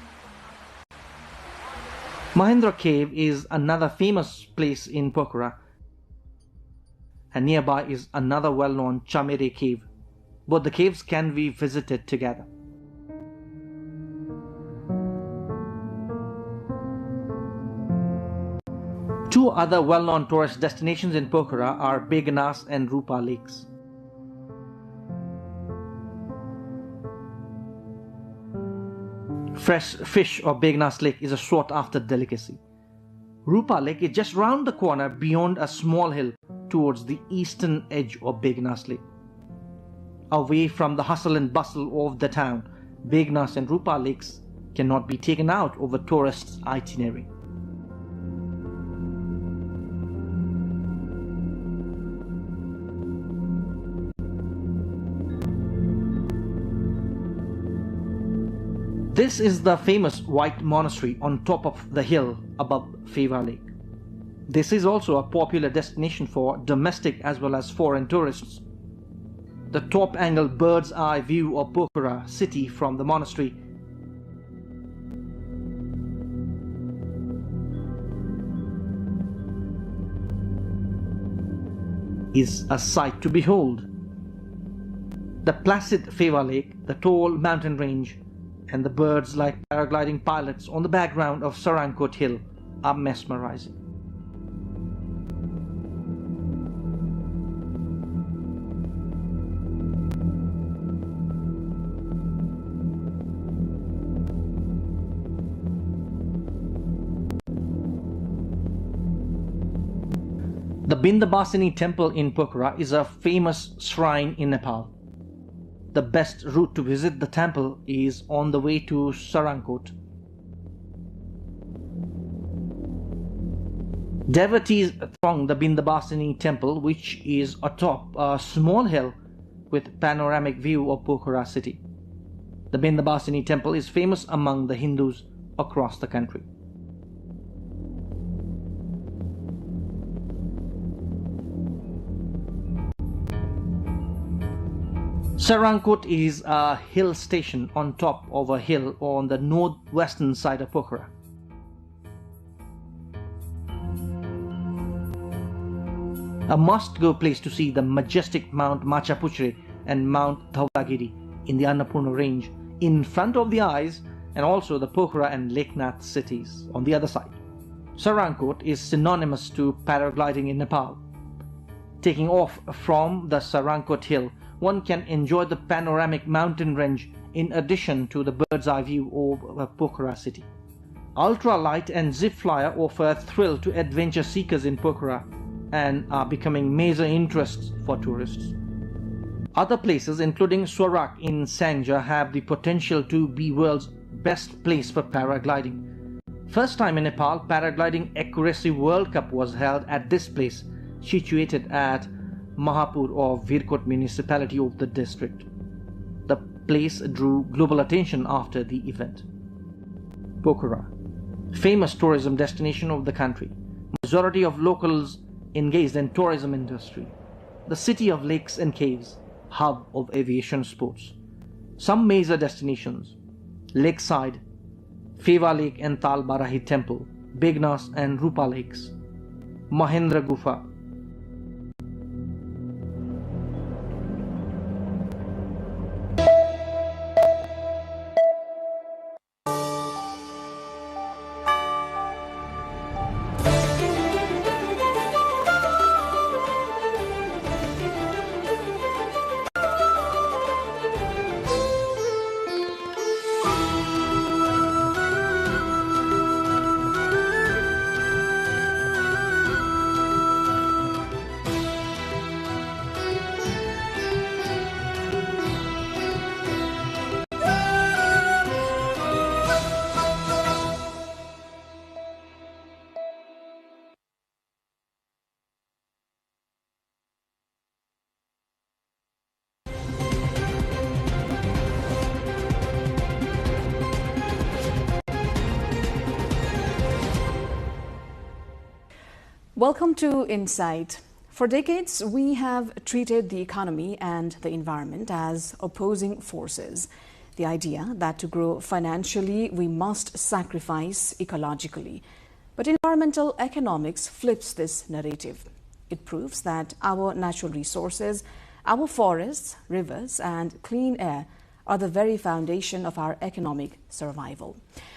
Mahendra Cave is another famous place in Pokhara, and nearby is another well-known Chamere cave. Both the caves can be visited together. Two other well-known tourist destinations in Pokhara are Begnas and Rupa lakes. Fresh fish of Begnas lake is a sought-after delicacy. Rupa lake is just round the corner beyond a small hill towards the eastern edge of Begnas lake. Away from the hustle and bustle of the town, Begnas and Rupa lakes cannot be taken out of a tourist's itinerary. This is the famous white monastery on top of the hill above Feva Lake. This is also a popular destination for domestic as well as foreign tourists. The top-angle bird's-eye view of Pokhara city from the monastery is a sight to behold. The placid Feva Lake, the tall mountain range, and the birds like paragliding pilots on the background of Sarankot Hill are mesmerizing. The Bindabasini temple in Pokhara is a famous shrine in Nepal. The best route to visit the temple is on the way to Sarankot. Devotees throng the Bindabasini temple, which is atop a small hill with panoramic view of Pokhara city. The Bindabasini temple is famous among the Hindus across the country. Sarankot is a hill station on top of a hill on the northwestern side of Pokhara. A must-go place to see the majestic Mount Machapuchre and Mount Dhaulagiri in the Annapurna range in front of the eyes, and also the Pokhara and Leknath cities on the other side. Sarankot is synonymous to paragliding in Nepal. Taking off from the Sarankot hill, one can enjoy the panoramic mountain range in addition to the bird's eye view of Pokhara city. Ultralight and zip flyer offer a thrill to adventure seekers in Pokhara and are becoming major interests for tourists. Other places including Swarak in Sangja have the potential to be world's best place for paragliding. First time in Nepal, Paragliding Accuracy World Cup was held at this place, situated at Mahapur of Virkot municipality of the district. The place drew global attention after the event. Pokhara, famous tourism destination of the country. Majority of locals engaged in tourism industry. The city of lakes and caves, hub of aviation sports. Some major destinations: Lakeside, Feva Lake and Tal Barahi Temple, Begnas and Rupa Lakes, Mahendra Gufa. Welcome to Insight. For decades, we have treated the economy and the environment as opposing forces. The idea that to grow financially, we must sacrifice ecologically. But environmental economics flips this narrative. It proves that our natural resources, our forests, rivers, and clean air are the very foundation of our economic survival.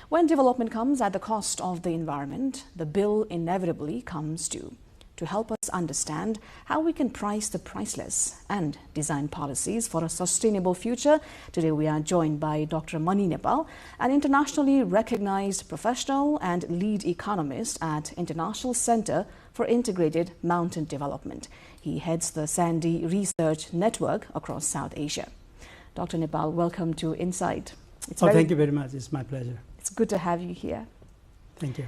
When development comes at the cost of the environment, the bill inevitably comes due. To help us understand how we can price the priceless and design policies for a sustainable future, today we are joined by Dr. Mani Nepal, an internationally recognized professional and lead economist at International Center for Integrated Mountain Development. He heads the Sandy Research Network across South Asia. Dr. Nepal, welcome to Insight. Thank you very much. It's my pleasure. It's good to have you here. Thank you.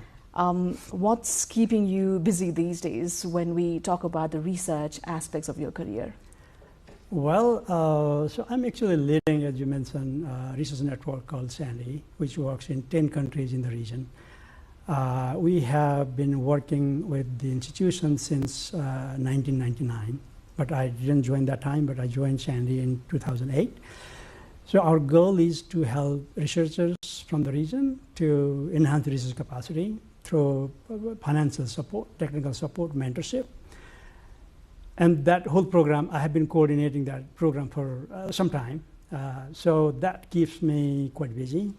What's keeping you busy these days when we talk about the research aspects of your career? Well, so I'm actually leading, as you mentioned, a research network called Sandy, which works in 10 countries in the region. We have been working with the institution since 1999, but I didn't join that time, but I joined Sandy in 2008. So our goal is to help researchers from the region to enhance research capacity through financial support, technical support, mentorship. And that whole program, I have been coordinating that program for some time. So that keeps me quite busy.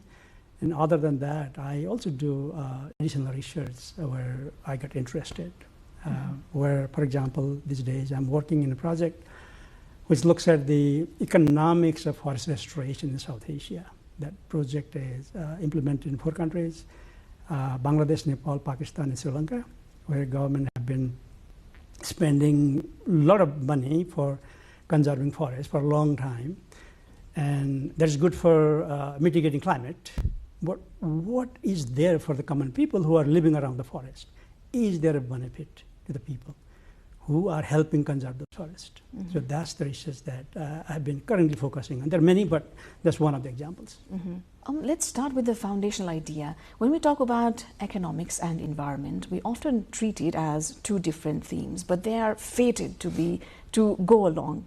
And other than that, I also do additional research where I got interested. Where, for example, these days I'm working in a project which looks at the economics of forest restoration in South Asia. That project is implemented in 4 countries, Bangladesh, Nepal, Pakistan, and Sri Lanka, where government have been spending a lot of money for conserving forests for a long time. And that's good for mitigating climate. But what is there for the common people who are living around the forest? Is there a benefit to the people who are helping conserve the forest? Mm-hmm. So that's the research that I've been currently focusing on. There are many, but that's one of the examples. Mm-hmm. Let's start with the foundational idea. When we talk about economics and environment, we often treat it as 2 different themes, but they are fated to go along.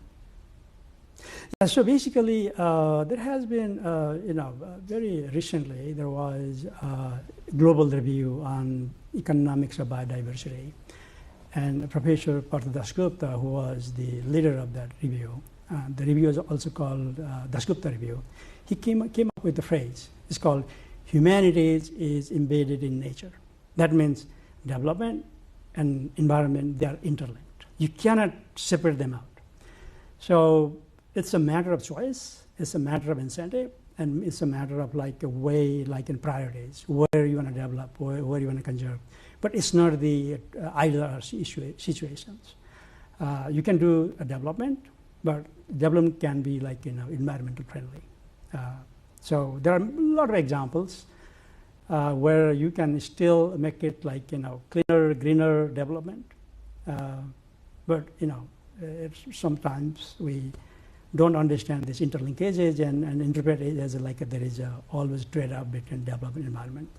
Yeah, so basically, there has been, very recently, there was a global review on economics of biodiversity. And Professor Partha Dasgupta, who was the leader of that review, the review is also called Dasgupta Review, he came up with the phrase, it's called humanity is embedded in nature. That means development and environment, they are interlinked. You cannot separate them out. So it's a matter of choice, it's a matter of incentive, and it's a matter of like a way, like in priorities, where you want to develop, where you want to conserve. But it's not the either situations. You can do a development, but development can be like, environmental friendly. So there are a lot of examples where you can still make it like, cleaner, greener development. But, sometimes we don't understand these interlinkages and interpret it as like there is always trade-off between development and environment,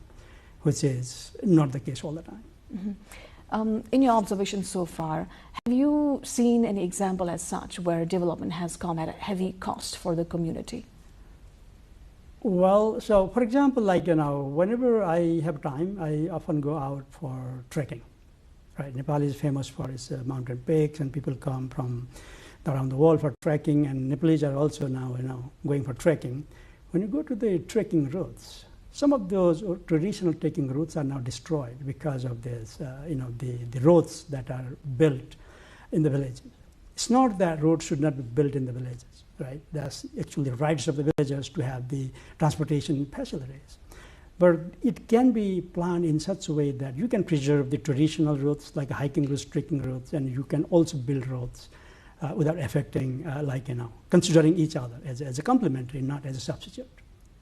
which is not the case all the time. Mm-hmm. In your observations so far, have you seen any example as such where development has come at a heavy cost for the community? Well, so for example, like, whenever I have time, I often go out for trekking. Right? Nepal is famous for its mountain peaks, and people come from around the world for trekking, and Nepalese are also now, going for trekking. When you go to the trekking routes, some of those traditional trekking routes are now destroyed because of this, the roads that are built in the villages. It's not that roads should not be built in the villages, right? That's actually the rights of the villagers to have the transportation facilities. But it can be planned in such a way that you can preserve the traditional routes, like hiking routes, trekking routes, and you can also build roads without affecting, considering each other as a complementary, not as a substitute.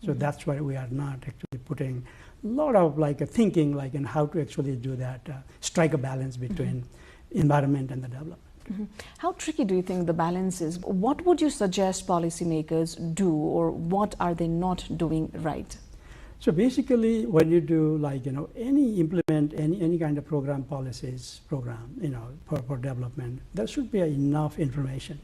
So that's why we are not actually putting a lot of thinking in how to actually do that, strike a balance between environment and the development. Mm-hmm. How tricky do you think the balance is? What would you suggest policymakers do, or what are they not doing right? So basically, when you do implement any kind of program for development, there should be enough information.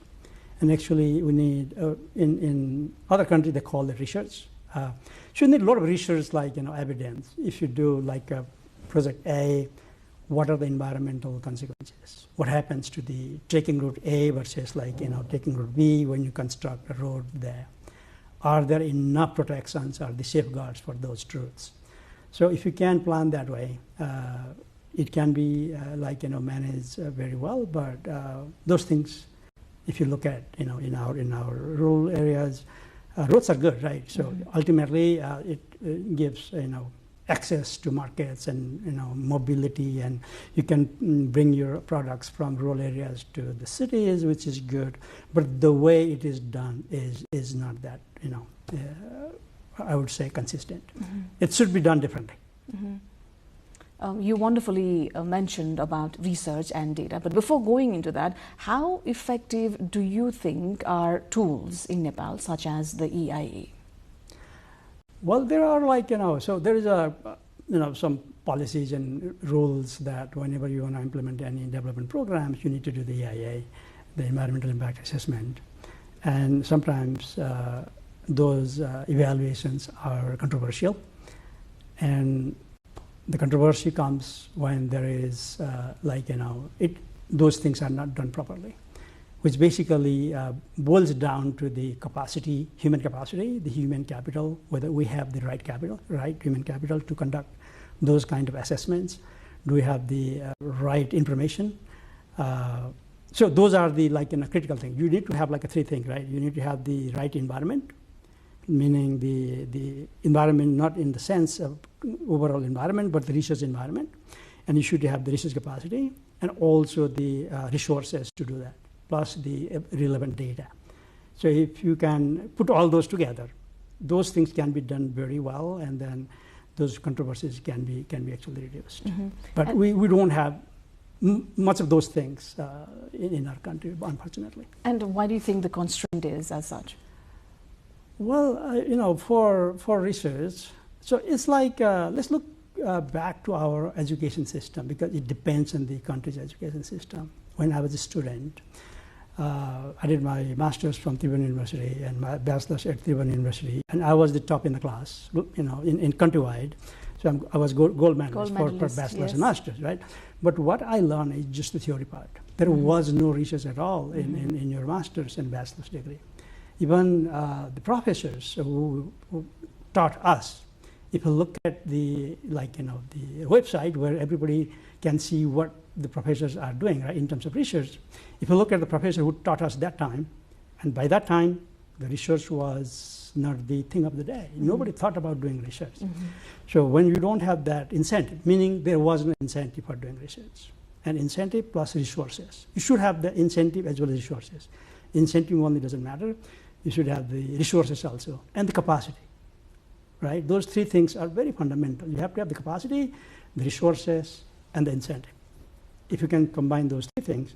And actually, we need in other countries they call it research. So you need a lot of research, evidence. If you do a project A, what are the environmental consequences? What happens to the taking route A versus taking route B when you construct a road there? Are there enough protections or the safeguards for those routes? So if you can plan that way, it can be managed very well. But those things, if you look at in our rural areas, roads are good, right? So ultimately, it gives access to markets and mobility, and you can bring your products from rural areas to the cities, which is good. But the way it is done is not that I would say consistent. It should be done differently. You wonderfully mentioned about research and data, but before going into that, how effective do you think are tools in Nepal, such as the EIA? Well, there are so there is some policies and rules that whenever you want to implement any development programs, you need to do the EIA, the environmental impact assessment, and sometimes those evaluations are controversial, and the controversy comes when there is those things are not done properly, which basically boils down to the capacity, human capacity, the human capital, whether we have the right human capital to conduct those kind of assessments. Do we have the right information? So those are the critical things. You need to have three things, right? You need to have the right environment, meaning the environment not in the sense of overall environment, but the research environment. And you should have the research capacity and also the resources to do that, plus the relevant data. So if you can put all those together, those things can be done very well, and then those controversies can be actually reduced. But we don't have much of those things in our country, unfortunately. And why do you think the constraint is as such? Well, for research, so it's let's look back to our education system, because it depends on the country's education system. When I was a student, I did my master's from Tribhuvan University and my bachelor's at Tribhuvan University, and I was the top in the class, in countrywide. So I was gold medalist for bachelor's and master's, right? But what I learned is just the theory part. There was no research at all in your master's and bachelor's degree. Even the professors who taught us, if you look at the the website where everybody can see what the professors are doing, right, in terms of research. If you look at the professor who taught us that time, and by that time the research was not the thing of the day. Nobody thought about doing research. So when you don't have that incentive, meaning there was no incentive for doing research, and incentive plus resources. You should have the incentive as well as resources. Incentive only doesn't matter. You should have the resources also, and the capacity, right? Those three things are very fundamental. You have to have the capacity, the resources, and the incentive. If you can combine those three things,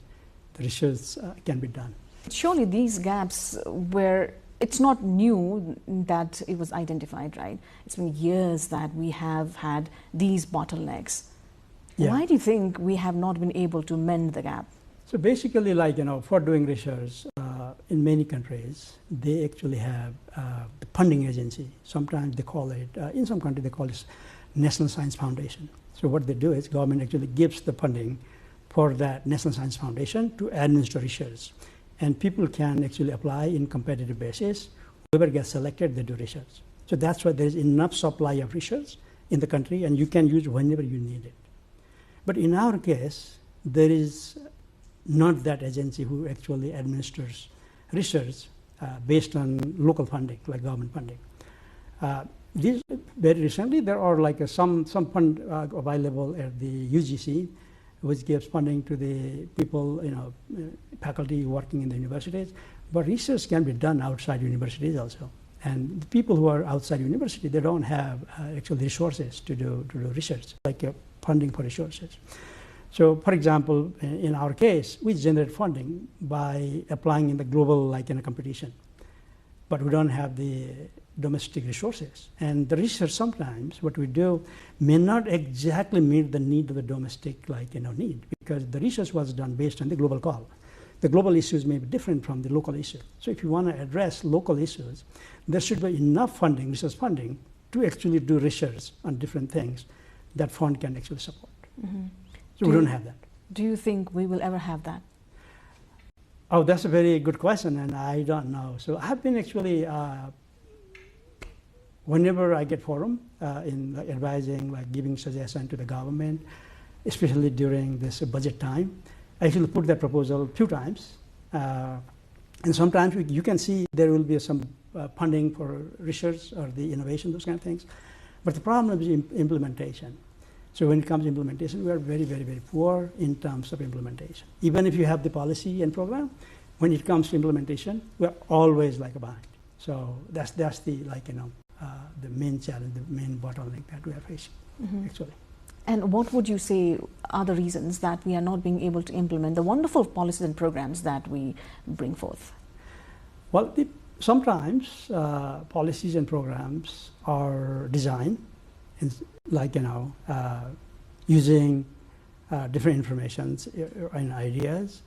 the research can be done. Surely these gaps were, it's not new that it was identified, right? It's been years that we have had these bottlenecks. Yeah. Why do you think we have not been able to mend the gap? So basically, for doing research, in many countries, they actually have the funding agency. Sometimes they call it, in some countries they call it National Science Foundation. So what they do is government actually gives the funding for that National Science Foundation to administer research. And people can actually apply in competitive basis. Whoever gets selected, they do research. So that's why there is enough supply of research in the country, and you can use whenever you need it. But in our case, there is not that agency who actually administers research based on local funding, like government funding. Very recently, there are some fund available at the UGC, which gives funding to the people, faculty working in the universities. But research can be done outside universities also. And the people who are outside university, they don't have actually resources to do research, funding for resources. So, for example, in our case, we generate funding by applying in the global, in a competition. But we don't have the domestic resources. And the research sometimes, what we do, may not exactly meet the need of the domestic need, because the research was done based on the global call. The global issues may be different from the local issue. So if you want to address local issues, there should be enough funding, research funding, to actually do research on different things that fund can actually support. So we don't have that. Do you think we will ever have that? Oh, that's a very good question, and I don't know. So I've been actually, whenever I get forum in advising, giving suggestion to the government, especially during this budget time, I actually put that proposal a few times. And sometimes you can see there will be some funding for research or the innovation, those kind of things. But the problem is implementation. So when it comes to implementation, we are very, very, very poor in terms of implementation. Even if you have the policy and program, when it comes to implementation, we're always behind. So that's the the main challenge, the main bottleneck that we are facing, actually. And what would you say are the reasons that we are not being able to implement the wonderful policies and programs that we bring forth? Well, sometimes policies and programs are designed in, using different informations and ideas,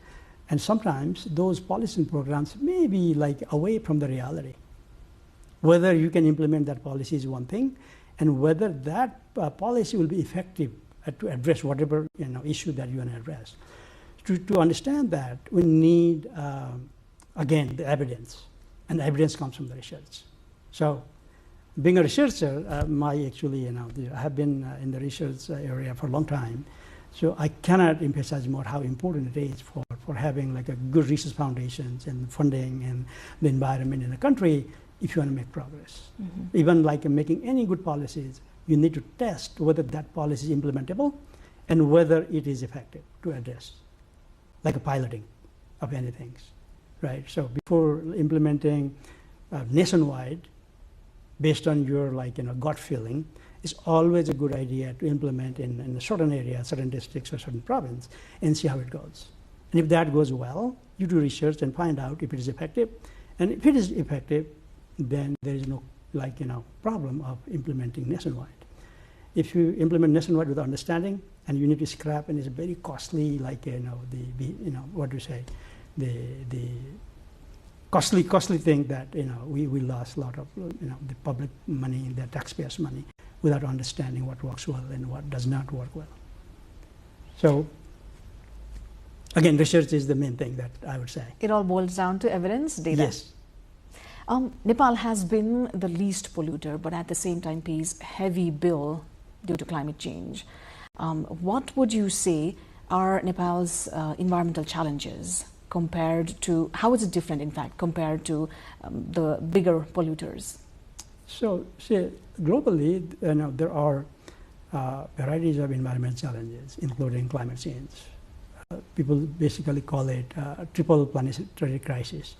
and sometimes those policies and programs may be away from the reality. Whether you can implement that policy is one thing, and whether that policy will be effective to address whatever issue that you want to address. To understand that, we need again the evidence, and the evidence comes from the research. So, being a researcher, I have been in the research area for a long time, so I cannot emphasize more how important it is for having a good research foundations and funding and the environment in the country if you want to make progress. Even making any good policies, you need to test whether that policy is implementable and whether it is effective to address, like a piloting of any things, right? So before implementing nationwide, based on your gut feeling, it's always a good idea to implement in a certain area, certain districts or certain province, and see how it goes. And if that goes well, you do research and find out if it is effective. And if it is effective, then there is no problem of implementing nationwide. If you implement nationwide with understanding, and you need to scrap, and it's very costly, what do you say, the costly thing that we lost a lot of the public money, the taxpayers' money, without understanding what works well and what does not work well. So again, research is the main thing that I would say. It all boils down to evidence, data. Yes. Nepal has been the least polluter, but at the same time pays heavy bill due to climate change. What would you say are Nepal's environmental challenges compared to, how is it different, in fact, compared to the bigger polluters? So, globally, there are varieties of environmental challenges, including climate change. People basically call it triple planetary crisis.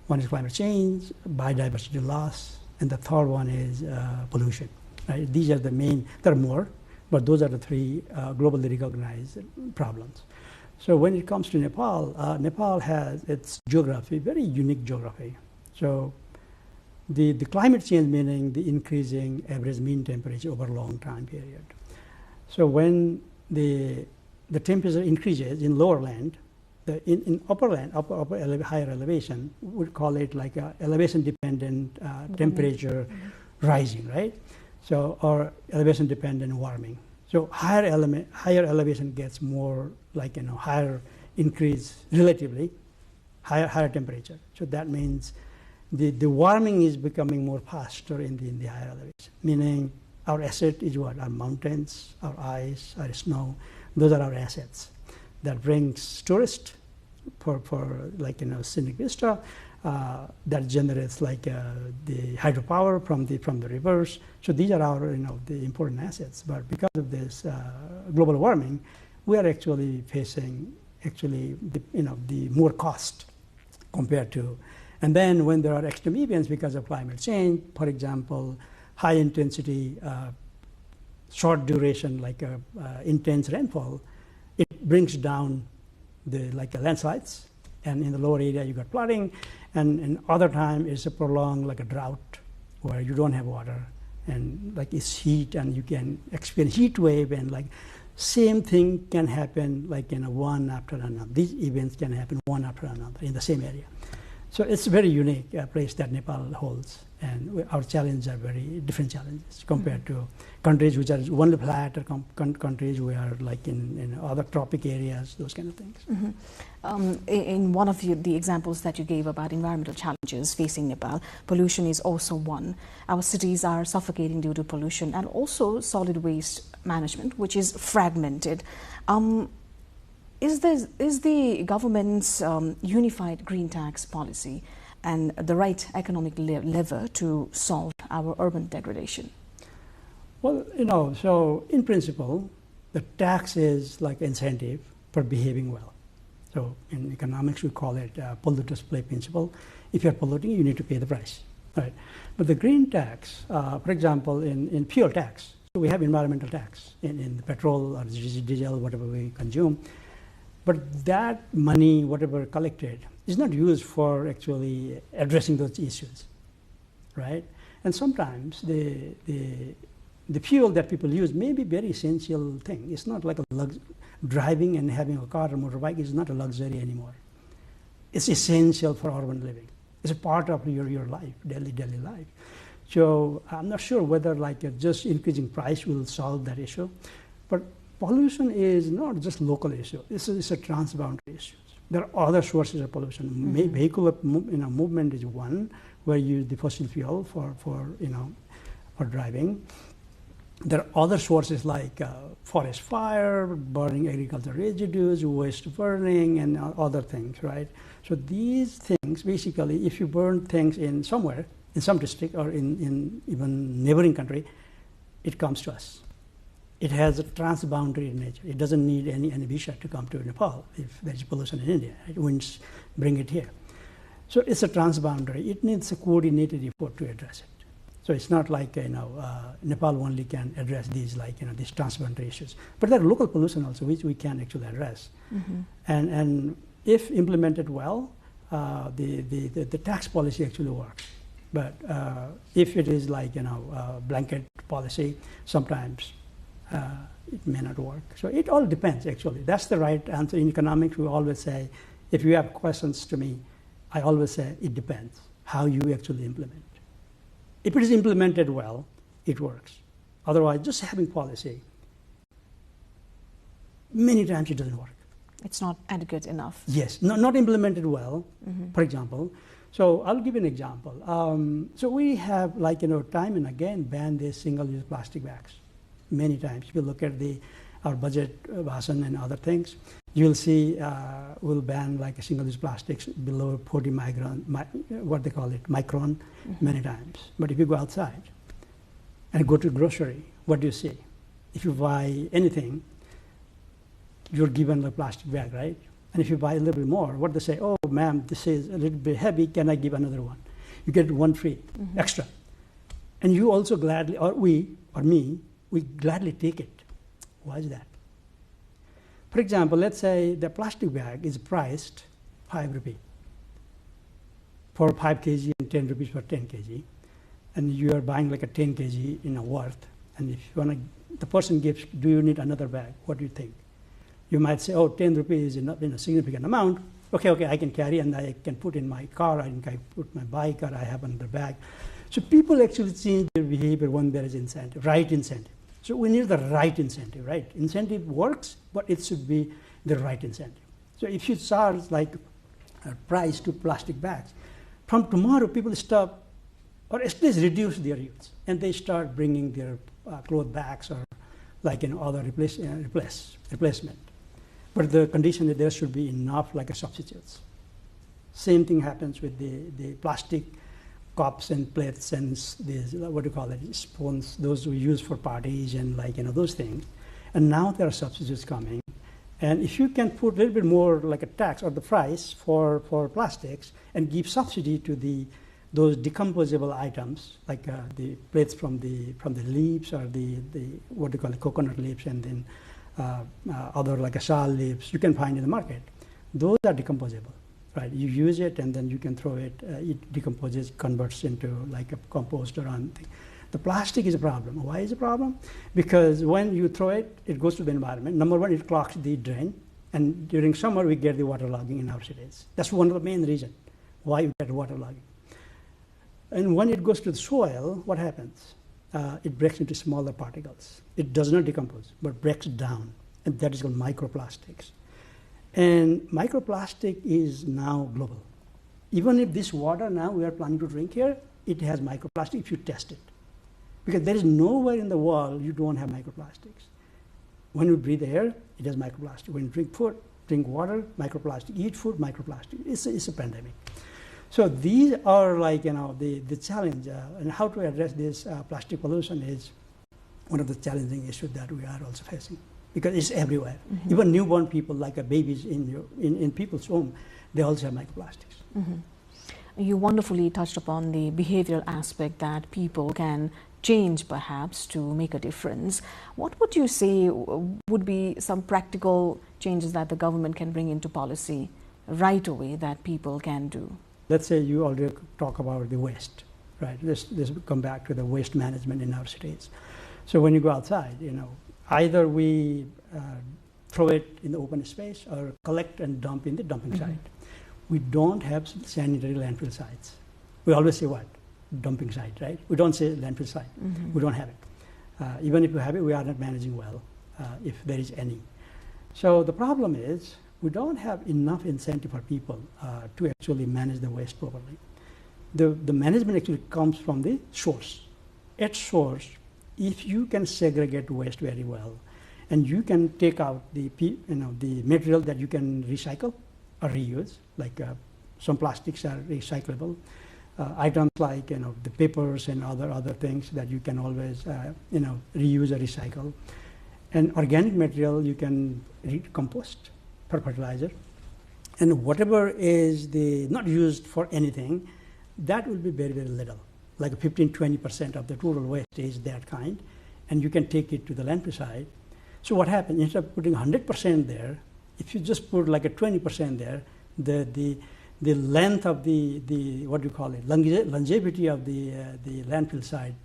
One is climate change, biodiversity loss, and the third one is pollution. Right? These are the main, there are more, but those are the three globally recognized problems. So when it comes to Nepal, Nepal has its geography, very unique geography. So the climate change, meaning the increasing average mean temperature over a long time period. So when the temperature increases in lower land, in upper land, higher elevation, we would call it elevation-dependent temperature rising, right? So, or elevation-dependent warming. So higher elevation gets more higher increase relatively, higher temperature. So that means the warming is becoming more faster in the higher elevation, meaning our asset is what? Our mountains, our ice, our snow, those are our assets. That brings tourists for scenic vista, that generates the hydropower from the rivers. So these are our the important assets. But because of this global warming, we are actually facing the more cost compared to. And then when there are extreme events because of climate change, for example, high intensity, short duration intense rainfall, it brings down the landslides, and in the lower area you got flooding, and other time is a prolonged a drought where you don't have water and like it's heat and you can experience heat wave, and like same thing can happen like in a one after another. These events can happen one after another in the same area. So it's a very unique place that Nepal holds, and our challenges are very different challenges compared to countries which are only flat, or countries who are like in other tropic areas, those kind of things. In one of the examples that you gave about environmental challenges facing Nepal, pollution is also one. Our cities are suffocating due to pollution, and also solid waste management, which is fragmented. Is the government's unified green tax policy and the right economic lever to solve our urban degradation? Well, so in principle, the tax is like incentive for behaving well. So in economics, we call it polluters pay principle. If you're polluting, you need to pay the price, right? But the green tax, for example, in fuel tax, so we have environmental tax in the petrol or diesel, whatever we consume. But that money, whatever collected, is not used for actually addressing those issues, right? And sometimes the fuel that people use may be very essential thing. It's not like driving and having a car or motorbike is not a luxury anymore. It's essential for urban living. It's a part of your life, daily life. So I'm not sure whether like just increasing price will solve that issue, but pollution is not just local issue. It's a transboundary issue. There are other sources of pollution. Vehicular movement is one, where you use the fossil fuel for driving. There are other sources like forest fire, burning agricultural residues, waste burning, and other things, right? So these things, basically, if you burn things in somewhere, in some district or in even neighboring country, it comes to us. It has a transboundary nature. It doesn't need any visa to come to Nepal if there's pollution in India. It wouldn't bring it here. So it's a transboundary. It needs a coordinated effort to address it. So it's not like Nepal only can address these these transboundary issues. But there are local pollution also which we can actually address. And if implemented well, the tax policy actually works. But if it is like blanket policy, sometimes it may not work. So it all depends, actually. That's the right answer. In economics, we always say, if you have questions to me, I always say it depends how you actually implement. If it is implemented well, it works. Otherwise, just having policy, many times it doesn't work. It's not adequate enough. Yes, not implemented well, for example. So I'll give you an example. So we have, time and again banned these single-use plastic bags. Many times. If you look at our budget bhasan and other things, you'll see we'll ban like single-use plastics below 40 micron, what they call it, micron, many times. But if you go outside and go to grocery, what do you see? If you buy anything, you're given a plastic bag, right? And if you buy a little bit more, what they say, oh, ma'am, this is a little bit heavy, can I give another one? You get one free, extra. And you also gladly, or we gladly take it. Why is that? For example, let's say the plastic bag is priced 5 rupees for 5 kg and 10 rupees for 10 kg. And you are buying like a 10 kg in a worth. And if you want to, the person gives, do you need another bag? What do you think? You might say, oh, 10 rupees is not in a significant amount. Okay, I can carry and I can put in my car, I can put my bike, or I have another bag. So people actually change their behavior when there is incentive, right incentive. So we need the right incentive, right? Incentive works, but it should be the right incentive. So if you charge like a price to plastic bags, from tomorrow people stop, or at least reduce their use, and they start bringing their cloth bags or other replacement. But the condition that there should be enough substitutes. Same thing happens with the plastic cups and plates and these, what do you call it, spoons, those we use for parties and those things. And now there are substitutes coming. And if you can put a little bit more like a tax or the price for plastics and give subsidy to those decomposable items, like the plates from the leaves or the what do you call it, coconut leaves, and then other like a shal leaves you can find in the market. Those are decomposable. right? You use it and then you can throw it, it decomposes, converts into like a compost or anything. The plastic is a problem. Why is it a problem? Because when you throw it, it goes to the environment. Number one, it clogs the drain. And during summer, we get the waterlogging in our cities. That's one of the main reasons why you get waterlogging. And when it goes to the soil, what happens? It breaks into smaller particles. It does not decompose, but breaks down. And that is called microplastics. And microplastic is now global. Even if this water now we are planning to drink here, it has microplastic if you test it. Because there is nowhere in the world you don't have microplastics. When you breathe air, it has microplastic. When you drink food, drink water, microplastic. Eat food, microplastic. It's a pandemic. So these are like, the challenge. And how to address this plastic pollution is one of the challenging issues that we are also facing. Because it's everywhere. Mm-hmm. Even newborn people, like babies in people's home, they also have microplastics. Mm-hmm. You wonderfully touched upon the behavioral aspect that people can change perhaps to make a difference. What would you say would be some practical changes that the government can bring into policy right away that people can do? Let's say you already talk about the waste, right? Let's come back to the waste management in our cities. So when you go outside, either we throw it in the open space or collect and dump in the dumping site. We don't have sanitary landfill sites. We always say what? Dumping site, right? We don't say landfill site. We don't have it. Even if we have it, we are not managing well, if there is any. So the problem is we don't have enough incentive for people to actually manage the waste properly. The management actually comes from the source. At source, if you can segregate waste very well, and you can take out the material that you can recycle or reuse, like some plastics are recyclable. Items like the papers and other things that you can always reuse or recycle, and organic material you can compost for fertilizer, and whatever is not used for anything, that will be very, very little, like 15-20% of the total waste is that kind, and you can take it to the landfill site. So what happens, instead of putting 100% there, if you just put like a 20% there, the length of the what do you call it, longevity of the landfill site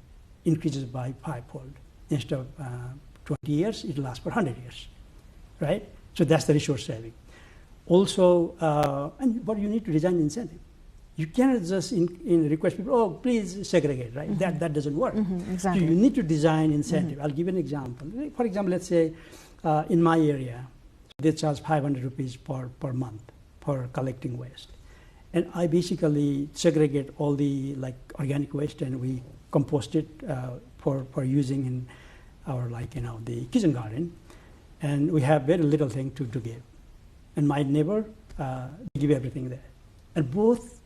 increases by 5-fold. Instead of 20 years, it lasts for 100 years, right? So that's the resource saving. Also, but you need to design incentive. You cannot just request people, oh, please segregate, right? That doesn't work. Exactly. So you need to design incentive. I'll give you an example. For example, let's say in my area, they charge 500 rupees per month for collecting waste. And I basically segregate all the organic waste and we compost it for using in our the kitchen garden. And we have very little thing to give. And my neighbor, they give everything there. And both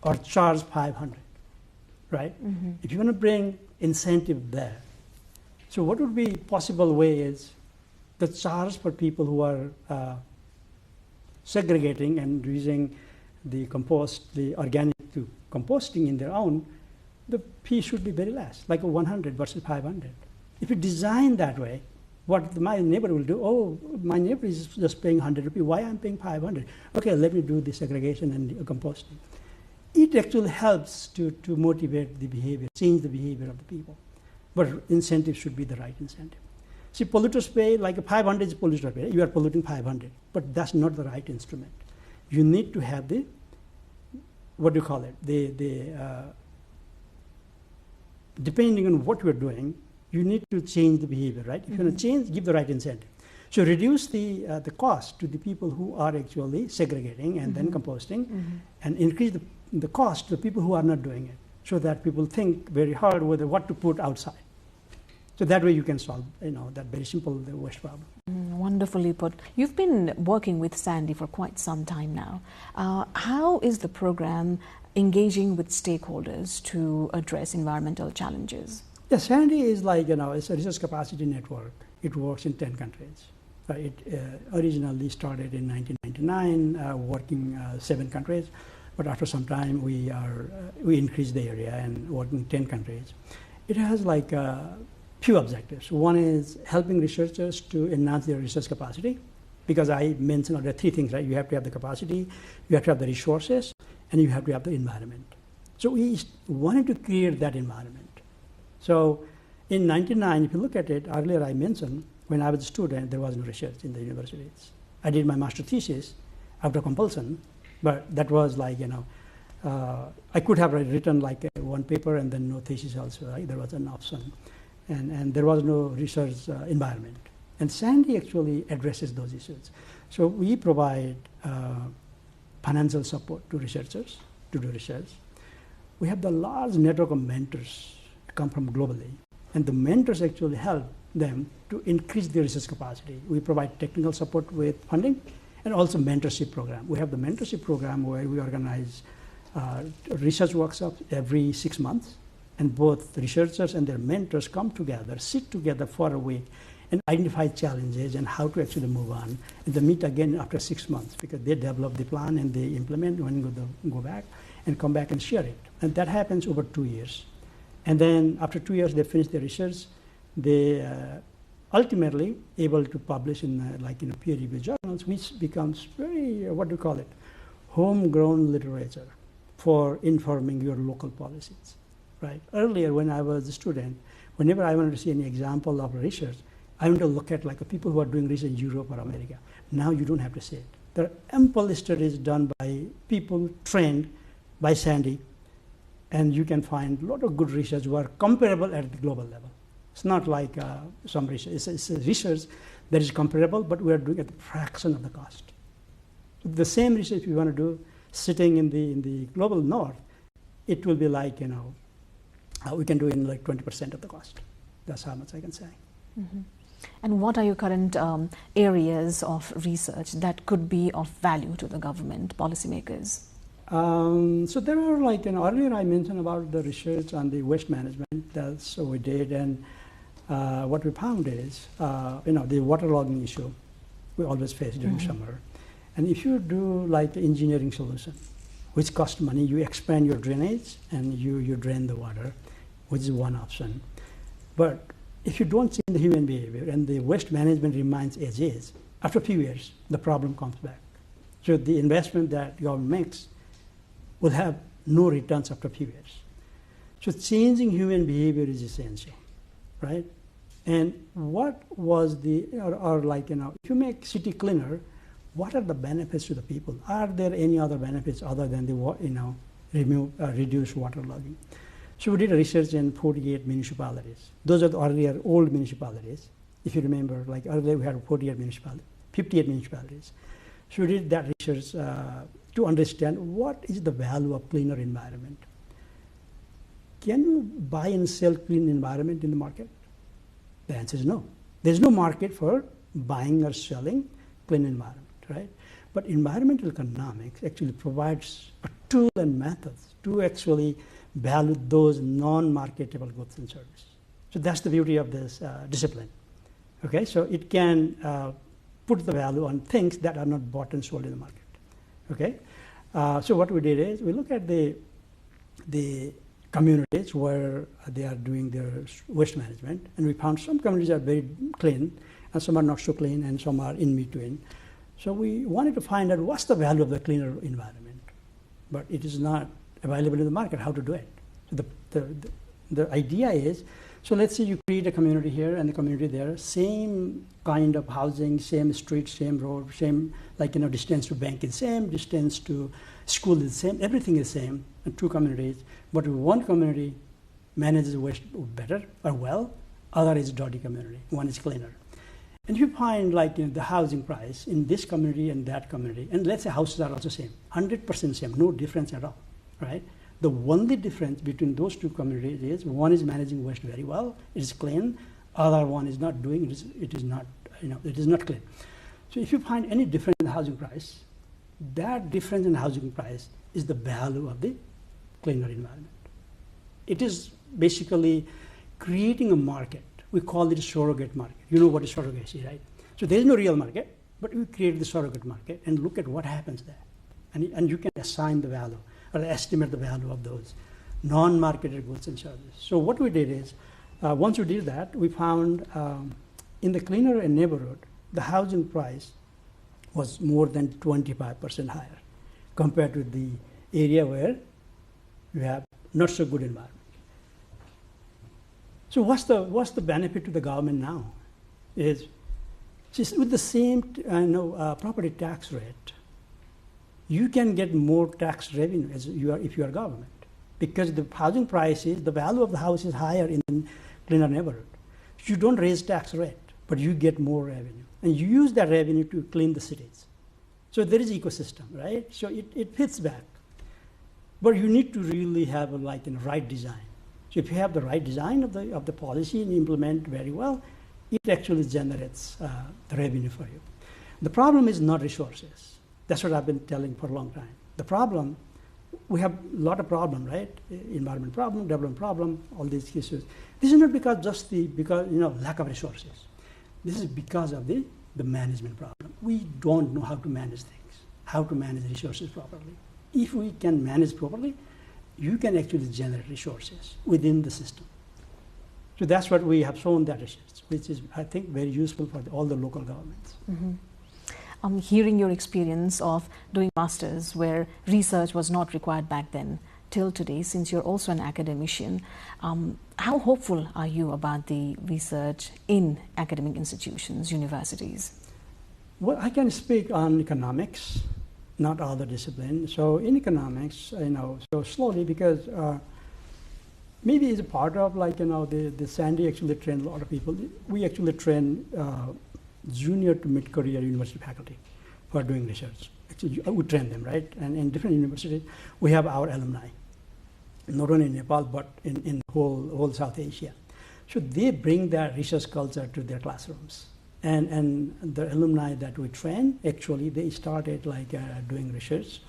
are charged 500, right? If you want to bring incentive there, so what would be possible way is the charge for people who are segregating and using the organic to composting in their own, the fee should be very less, like 100 versus 500. If you design that way, what my neighbor will do, oh, my neighbor is just paying 100 rupees, why I'm paying 500? Okay, let me do the segregation and the composting. It actually helps to motivate the behavior, change the behavior of the people. But incentives should be the right incentive. See, polluters pay, like 500 is polluter pay, you are polluting 500, but that's not the right instrument. You need to have depending on what you're doing, you need to change the behavior, right? If you're going to change, give the right incentive. So reduce the cost to the people who are actually segregating and then composting, and increase the cost to the people who are not doing it, so that people think very hard whether what to put outside. So that way you can solve, that very simple waste problem. Wonderfully put. You've been working with Sandy for quite some time now. How is the program engaging with stakeholders to address environmental challenges? Yeah, Sandy is it's a research capacity network. It works in 10 countries. It originally started in 1999, working 7 countries, but after some time we increased the area and working in 10 countries. It has few objectives. One is helping researchers to enhance their research capacity. Because I mentioned there are three things, right? You have to have the capacity, you have to have the resources, and you have to have the environment. So we wanted to create that environment. So in 1999, if you look at it, earlier I mentioned when I was a student, there was no research in the universities. I did my master thesis after compulsion, but that was like, I could have written like one paper and then no thesis also, right? There was an option. And there was no research environment. And Sandy actually addresses those issues. So we provide financial support to researchers to do research. We have the large network of mentors come from globally. And the mentors actually help them to increase their research capacity. We provide technical support with funding and also mentorship program. We have the mentorship program where we organize research workshops every 6 months. And both researchers and their mentors come together, sit together for a week, and identify challenges and how to actually move on. And they meet again after 6 months because they develop the plan and they implement and go back and come back and share it. And that happens over 2 years. And then after 2 years, they finish their research. They ultimately able to publish in peer-reviewed journals, which becomes very, homegrown literature for informing your local policies. Right. Earlier, when I was a student, whenever I wanted to see any example of research, I wanted to look at people who are doing research in Europe or America. Now you don't have to see it. There are ample studies done by people trained by Sandy, and you can find a lot of good research who are comparable at the global level. It's not like some research. It's a research that is comparable, but we are doing at a fraction of the cost. The same research we want to do sitting in the global north, it will be like, we can do in like 20% of the cost. That's how much I can say. Mm-hmm. And what are your current areas of research that could be of value to the government, policymakers? So there are earlier I mentioned about the research on the waste management. That's what we did. And what we found is, the waterlogging issue we always face during summer. And if you do like engineering solution, which costs money, you expand your drainage and you drain the water, which is one option. But if you don't change the human behavior and the waste management remains as is, after a few years, the problem comes back. So the investment that government makes will have no returns after a few years. So changing human behavior is essential, right? And what was if you make city cleaner, what are the benefits to the people? Are there any other benefits other than the reduce waterlogging? So we did a research in 48 municipalities. Those are the earlier old municipalities. If you remember, like earlier we had 58 municipalities. So we did that research to understand what is the value of cleaner environment. Can you buy and sell clean environment in the market? The answer is no. There's no market for buying or selling clean environment, right? But environmental economics actually provides a tool and methods to actually value those non-marketable goods and services. So that's the beauty of this discipline. Okay, so it can put the value on things that are not bought and sold in the market. Okay, so what we did is we look at the communities where they are doing their waste management, and we found some communities are very clean, and some are not so clean, and some are in between. So we wanted to find out what's the value of the cleaner environment, but it is not available in the market, how to do it. So the idea is, so let's say you create a community here and the community there, same kind of housing, same street, same road, same distance to bank is same, distance to school is same, everything is same in two communities, but one community manages waste better or well, other is dirty community, one is cleaner. And you find the housing price in this community and that community, and let's say houses are also same, 100% same, no difference at all, right? The only difference between those two communities is one is managing waste very well, it is clean, other one is not doing it, it is not clean. So if you find any difference in the housing price, that difference in housing price is the value of the cleaner environment. It is basically creating a market. We call it a surrogate market. You know what is surrogacy, right? So there is no real market, but we create the surrogate market and look at what happens there. And you can assign the value or estimate the value of those non-marketed goods and services. So what we did is, once we did that, we found in the cleaner neighborhood, the housing price was more than 25% higher compared to the area where you have not so good environment. So what's the benefit to the government now? Is just with the same property tax rate, you can get more tax revenue as if you are government, because the housing prices, the value of the house is higher in the cleaner neighborhood. You don't raise tax rate, but you get more revenue, and you use that revenue to clean the cities. So there is ecosystem, right? So it fits back, but you need to really have a right design. So if you have the right design of the policy and implement very well, it actually generates the revenue for you. The problem is not resources. That's what I've been telling for a long time. The problem, we have a lot of problem, right? Environment problem, development problem, all these issues. This is not because lack of resources. This is because of the management problem. We don't know how to manage things, how to manage resources properly. If we can manage properly, you can actually generate resources within the system. So that's what we have shown that research, which is, I think, very useful for all the local governments. Mm-hmm. Hearing your experience of doing masters where research was not required back then till today, since you're also an academician, how hopeful are you about the research in academic institutions, universities? Well, I can speak on economics, not other disciplines. So in economics, so slowly, because maybe it's a part of the Sandy actually trained a lot of people. We actually train junior to mid-career university faculty who are doing research. Actually, we train them, right? And in different universities, we have our alumni, not only in Nepal, but in whole South Asia. So they bring their research culture to their classrooms. And the alumni that we train, actually, they started doing research.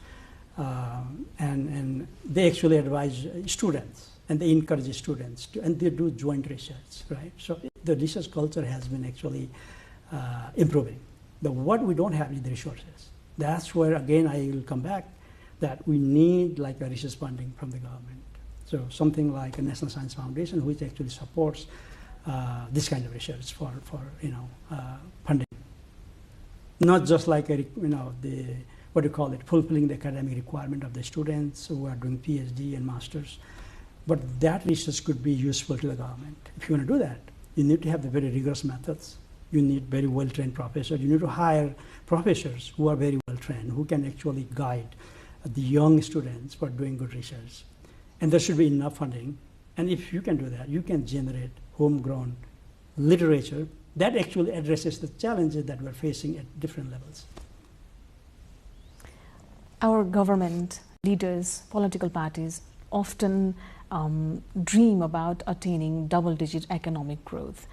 And they actually advise students, and they encourage students and they do joint research, right? So the research culture has been actually improving. What we don't have is the resources. That's where, again, I will come back, that we need a research funding from the government. So something like a National Science Foundation, which actually supports this kind of research for funding. Not just fulfilling the academic requirement of the students who are doing PhD and masters, but that research could be useful to the government. If you want to do that, you need to have the very rigorous methods. You need very well-trained professors. You need to hire professors who are very well-trained, who can actually guide the young students for doing good research. And there should be enough funding. And if you can do that, you can generate homegrown literature that actually addresses the challenges that we're facing at different levels. Our government leaders, political parties, often dream about attaining double-digit economic growth.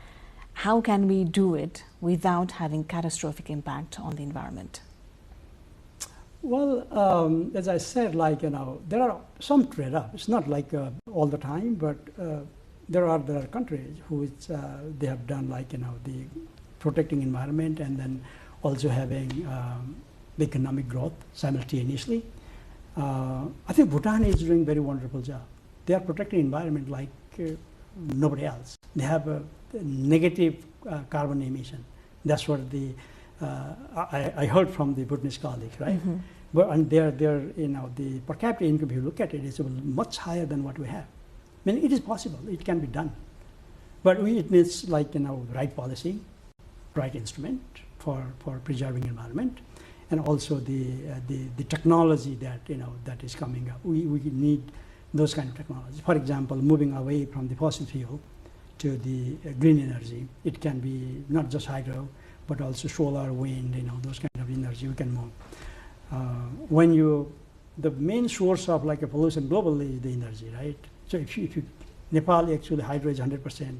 How can we do it without having catastrophic impact on the environment? Well, as I said, there are some trade-offs. It's not all the time, but there are countries who they have done the protecting environment and then also having the economic growth simultaneously. I think Bhutan is doing a very wonderful job. They are protecting environment like nobody else. They have a negative carbon emission. That's what I heard from the Bhutanese colleagues, right? Mm-hmm. But and they're the per capita income, if you look at it, is much higher than what we have. I mean, it is possible. It can be done, but it needs right policy, right instrument for preserving environment, and also the technology that is coming up. We need those kind of technologies. For example, moving away from the fossil fuel to the green energy. It can be not just hydro, but also solar, wind, those kind of energy we can move. The main source of a pollution globally is the energy, right? So if Nepal actually hydro is 100%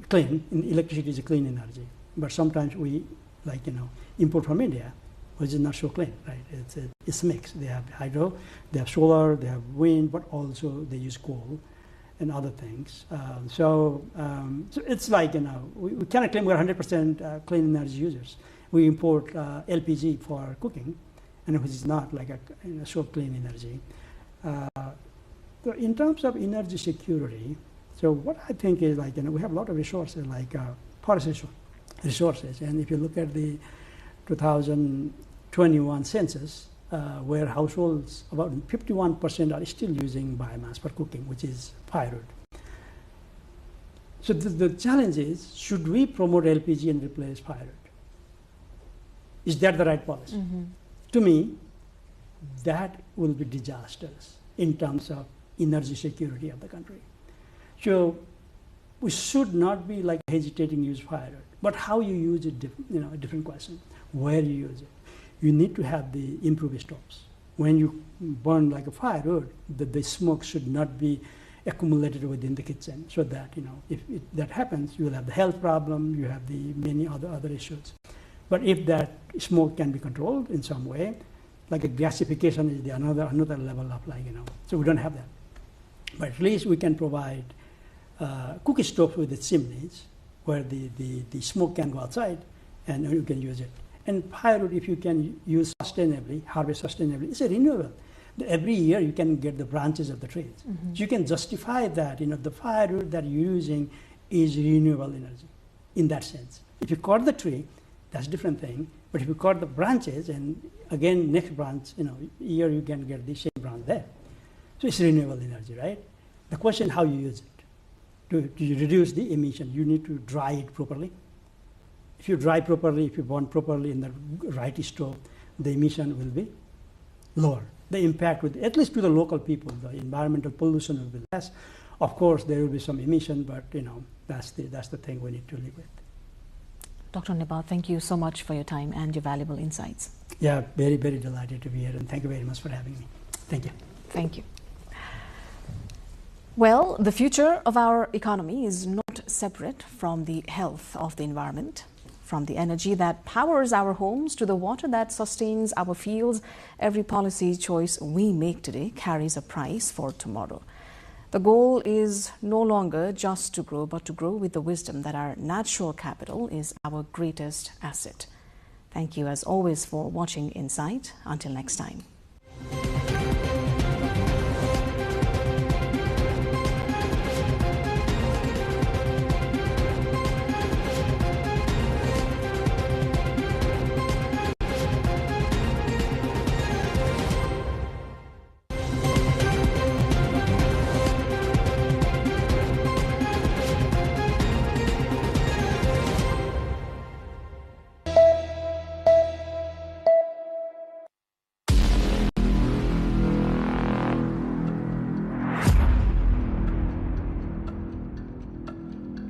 clean, electricity is a clean energy. But sometimes we import from India, which is not so clean, right? It's mixed. They have hydro, they have solar, they have wind, but also they use coal and other things. So it's we cannot claim we're 100% clean energy users. We import LPG for cooking, and which is not so clean energy. So in terms of energy security, so what I think is we have a lot of resources forest resources, and if you look at the 2021 census, where households, about 51% are still using biomass for cooking, which is firewood. So the challenge is, should we promote LPG and replace firewood? Is that the right policy? To me, that will be disastrous in terms of energy security of the country. So we should not be like hesitating to use firewood, but how you use it, a different question. Where you use it. You need to have the improved stoves. When you burn like a firewood, the smoke should not be accumulated within the kitchen, so that if that happens, you will have the health problem, you have the many other issues. But if that smoke can be controlled in some way, like a gasification is another level of so we don't have that. But at least we can provide cooking stoves with the chimneys where the smoke can go outside and you can use it. And firewood, if you can use sustainably, harvest sustainably, it's a renewable. Every year you can get the branches of the trees. So you can justify that, the firewood that you're using is renewable energy in that sense. If you cut the tree, that's a different thing. But if you cut the branches and again next branch, year you can get the same branch there. So it's renewable energy, right? The question how you use it. To reduce the emission, you need to dry it properly. If you dry properly, if you burn properly in the right stove, the emission will be lower. The impact with, at least to the local people, the environmental pollution will be less. Of course, there will be some emission, but that's the thing we need to live with. Dr. Nepal, thank you so much for your time and your valuable insights. Yeah, very, very delighted to be here, and thank you very much for having me. Thank you. Thank you. Well, the future of our economy is not separate from the health of the environment. From the energy that powers our homes to the water that sustains our fields, every policy choice we make today carries a price for tomorrow. The goal is no longer just to grow, but to grow with the wisdom that our natural capital is our greatest asset. Thank you as always for watching Insight. Until next time.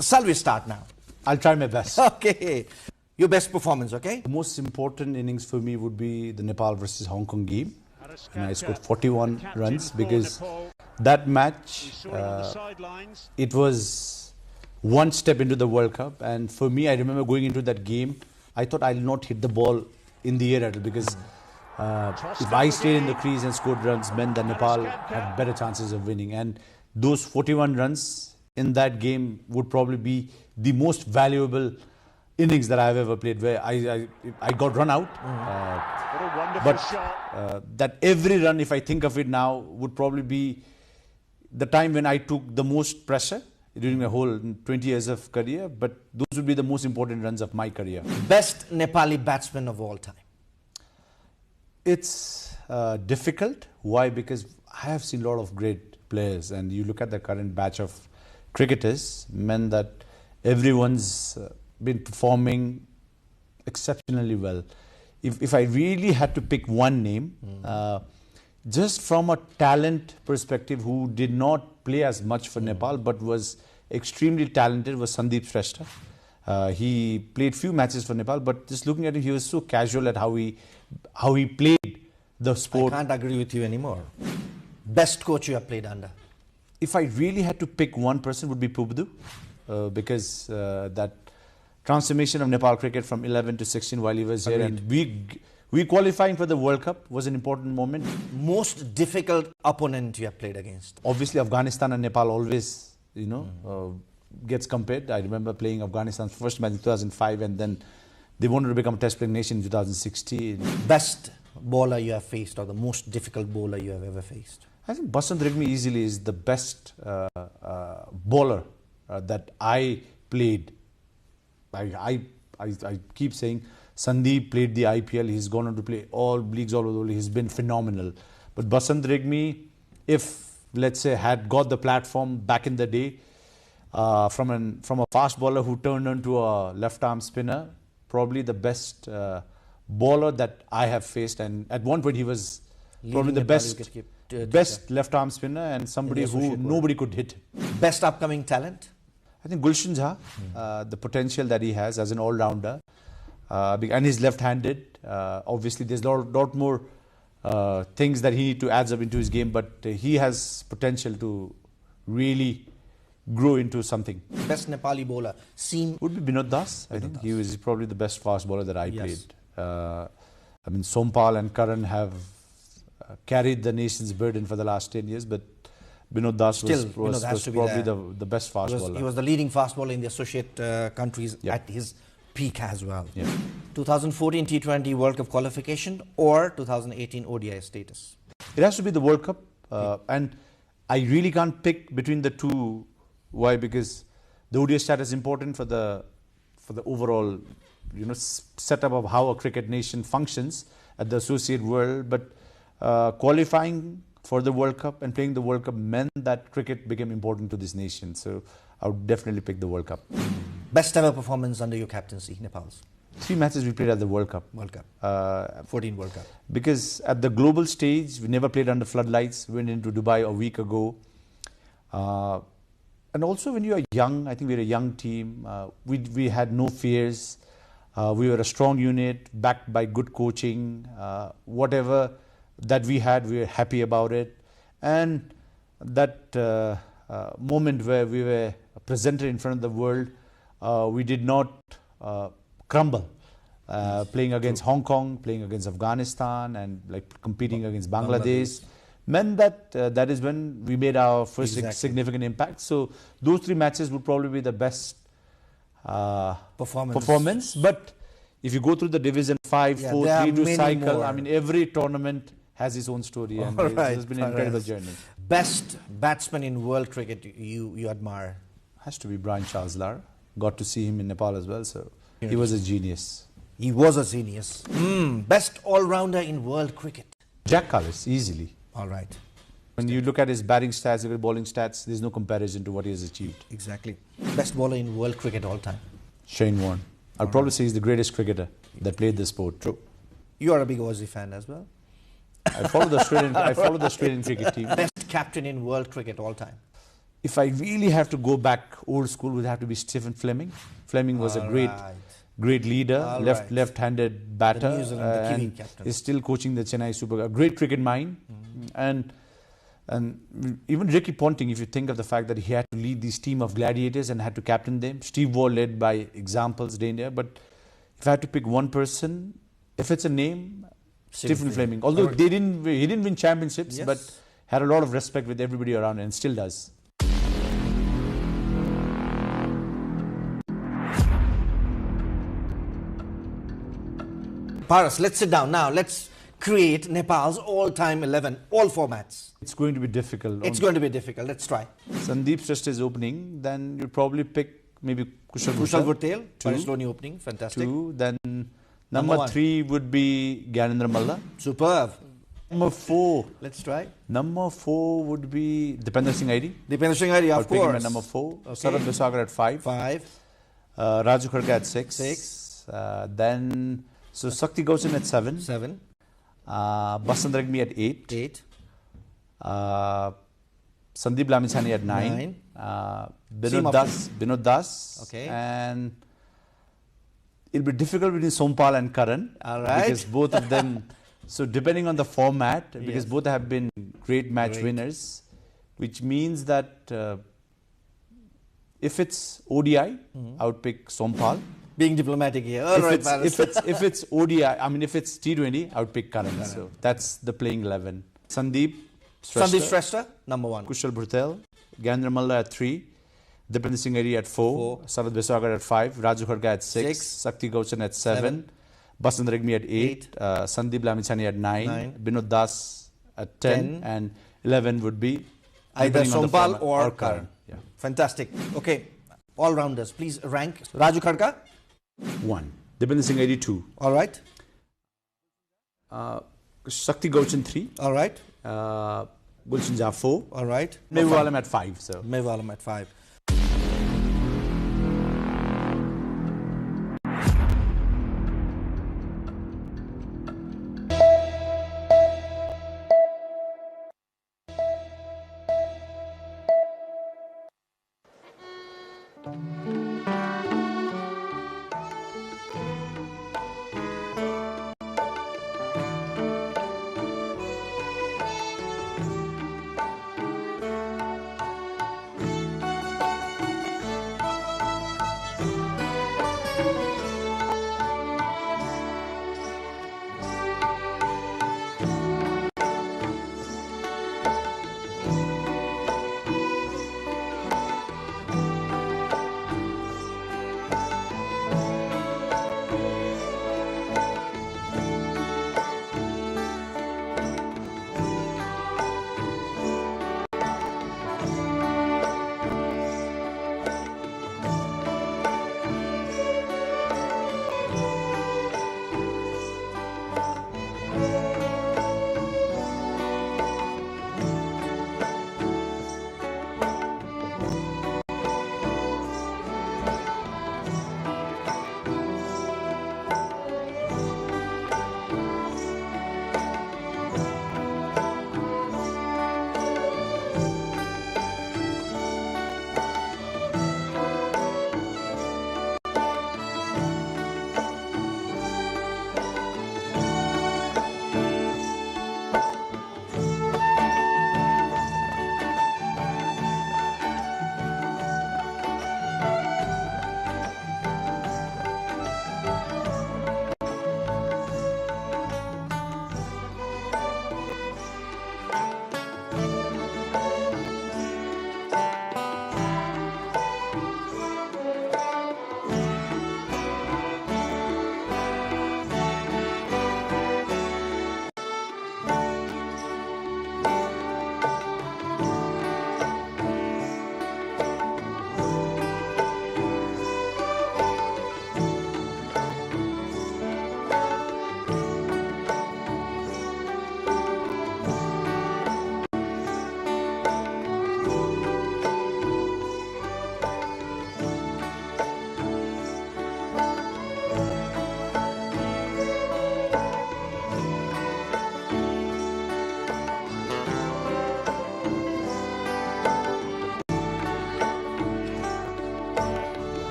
Shall we start now? I'll try my best. Okay. Your best performance, okay? The most important innings for me would be the Nepal versus Hong Kong game. And I scored 41 runs because that match, it was one step into the World Cup. And for me, I remember going into that game, I thought I'll not hit the ball in the air at all because if I stayed in the crease and scored runs, meant that Nepal had better chances of winning. And those 41 runs in that game would probably be the most valuable innings that I've ever played, where I got run out. But that every run, if I think of it now, would probably be the time when I took the most pressure during my whole 20 years of career. But those would be the most important runs of my career. Best Nepali batsman of all time? It's difficult. Why? Because I have seen a lot of great players, and you look at the current batch of cricketers, meant that everyone's been performing exceptionally well. If I really had to pick one name, just from a talent perspective, who did not play as much for Nepal but was extremely talented, was Sandeep Shrestha. He played few matches for Nepal, but just looking at him, he was so casual at how he played the sport. I can't agree with you anymore. Best coach you have played under? If I really had to pick one person, would be Pubdu, because that transformation of Nepal cricket from 11 to 16 while he was here, and we qualifying for the World Cup was an important moment. Most difficult opponent you have played against? Obviously, Afghanistan and Nepal always, gets compared. I remember playing Afghanistan's first match in 2005, and then they wanted to become a test playing nation in 2016. Best bowler you have faced, or the most difficult bowler you have ever faced? I think Basant Rigmi easily is the best bowler that I played. I keep saying Sandeep played the IPL. He's gone on to play all leagues all over the world. He's been phenomenal. But Basant Regmi, if, let's say, had got the platform back in the day, from a fast bowler who turned into a left-arm spinner, probably the best bowler that I have faced. And at one point, he was probably the best left-arm spinner and somebody who nobody could hit. Best upcoming talent? I think Gulshan Jha, the potential that he has as an all-rounder, and he's left-handed. Obviously, there's a lot more things that he needs to add up into his game, but he has potential to really grow into something. Best Nepali bowler? Would be Binod Das. I think he was probably the best fast bowler that I played. I mean, Sompal and Karan have carried the nation's burden for the last 10 years, but Binod Das was probably the best fast bowler. He was the leading fast bowler in the associate countries at his peak as well. 2014 T20 World Cup qualification or 2018 ODI status? It has to be the World Cup, and I really can't pick between the two. Why? Because the ODI status is important for the overall, setup of how a cricket nation functions at the associate world. But qualifying for the World Cup and playing the World Cup meant that cricket became important to this nation. So I would definitely pick the World Cup. Best ever performance under your captaincy, Nepal's? 3 matches we played at the World Cup. 14 World Cup. Because at the global stage, we never played under floodlights. We went into Dubai a week ago. And also when you are young, I think we were a young team. We had no fears. We were a strong unit, backed by good coaching. Whatever that we had, we were happy about it. And that moment where we were presented in front of the world, we did not crumble. Playing against Hong Kong, playing against Afghanistan, and competing against Bangladesh, meant that that is when we made our first significant impact. So those 3 matches would probably be the best performance. But if you go through the Division 5, 4, 3-2 cycle, more. I mean, every tournament has its own story, and it has been an incredible journey. Best batsman in world cricket you admire? Has to be Brian Charles Lara. Got to see him in Nepal as well, so he was a genius. He was a genius. Best all-rounder in world cricket? Jack Callis, easily. All right. When you look at his batting stats, his bowling stats, there's no comparison to what he has achieved. Exactly. Best bowler in world cricket all time? Shane Warne. I'll probably say he's the greatest cricketer that played the sport. True. You are a big Aussie fan as well? I follow the Australian cricket team. Best captain in world cricket all time? If I really have to go back old school, it would have to be Stephen Fleming. Fleming was a great leader, left-handed batter, and is still coaching the Chennai Super. A great cricket mind, and even Ricky Ponting. If you think of the fact that he had to lead this team of gladiators and had to captain them, Steve Waugh led by examples day and day. But if I had to pick one person, if it's a name, Stephen Fleming. Although he didn't win championships, but had a lot of respect with everybody around and still does. Paras, let's sit down now. Let's create Nepal's all-time 11, all formats. It's going to be difficult. It's going to be difficult. Let's try. Sandeep Shrestha is opening. Then you'll probably pick maybe Kushal Bhutel. Paris opening. Fantastic. 2. Then number 3 would be Gyanendra Malla. Superb. Number 4. Let's try. Number 4 would be Dipender Singh Airi. Dipender Singh Airi, of course. At number 4. Okay. Sarat Besagar at 5. 5. Raju Kharka at 6. Then... So Sakti Gauchan at 7. 7. Basant Regmi at 8. 8. Sandeep Lamichhane at 9. Binod Das. Okay. And it'll be difficult between Sompal and Karan. All right. Because both of them, so depending on the format, because both have been great match winners, which means that if it's ODI, I would pick Sompal. Being diplomatic here. If it's ODI, I mean, if it's T20, I would pick Karan. So that's the playing 11. Sandeep Shrestha, number 1. Kushal Bhutel, Gyanendra Malla at 3. Dipender Singh Airi at 4. Sarat Besagar at 5. Raju Kharka at 6. Sakti Gauchan at 7. Basant Regmi at 8. Sandeep Lamichhane at 9. Binod Das at 10. And 11 would be either Sompal or Karan. Fantastic. Okay. All-rounders, please rank. Raju Kharka? 1. Dipendra Singh 82. All right. Shakti Gauchan 3. All right. Gulshan Jha 4. All right. Mehboob Alam at 5. So. Mehboob Alam at 5.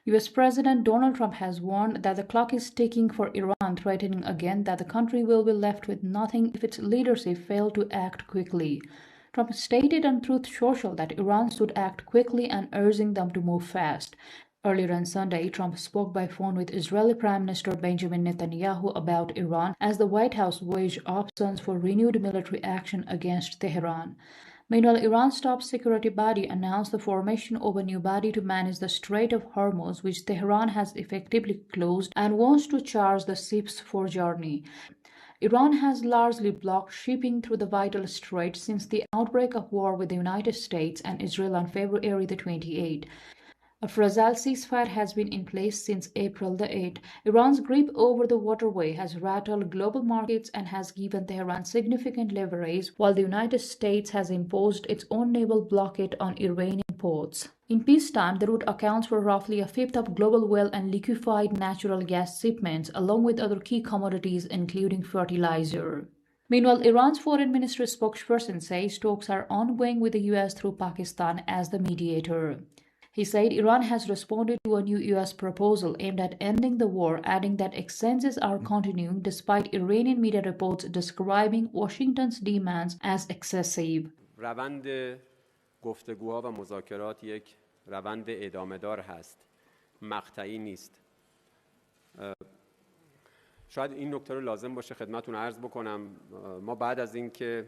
US President Donald Trump has warned that the clock is ticking for Iran, threatening again that the country will be left with nothing if its leadership fail to act quickly. Trump stated on Truth Social that Iran should act quickly and urging them to move fast. Earlier on Sunday, Trump spoke by phone with Israeli Prime Minister Benjamin Netanyahu about Iran as the White House weighed options for renewed military action against Tehran. Meanwhile, Iran's top security body announced the formation of a new body to manage the Strait of Hormuz, which Tehran has effectively closed and wants to charge the ships for journey. Iran has largely blocked shipping through the vital strait since the outbreak of war with the United States and Israel on February the 28th. A fragile ceasefire has been in place since April the 8th. Iran's grip over the waterway has rattled global markets and has given Tehran significant leverage, while the United States has imposed its own naval blockade on Iranian ports. In peacetime, the route accounts for roughly a fifth of global oil and liquefied natural gas shipments, along with other key commodities including fertilizer. Meanwhile, Iran's foreign ministry spokesperson says talks are ongoing with the US through Pakistan as the mediator. He said Iran has responded to a new US proposal aimed at ending the war, adding that exchanges are continuing despite Iranian media reports describing Washington's demands as excessive. روند گفتگوها و مذاکرات یک روند ادامه‌دار هست. مقطعی نیست. شاید این نکته رو لازم باشه خدمتتون عرض بکنم. ما بعد از اینکه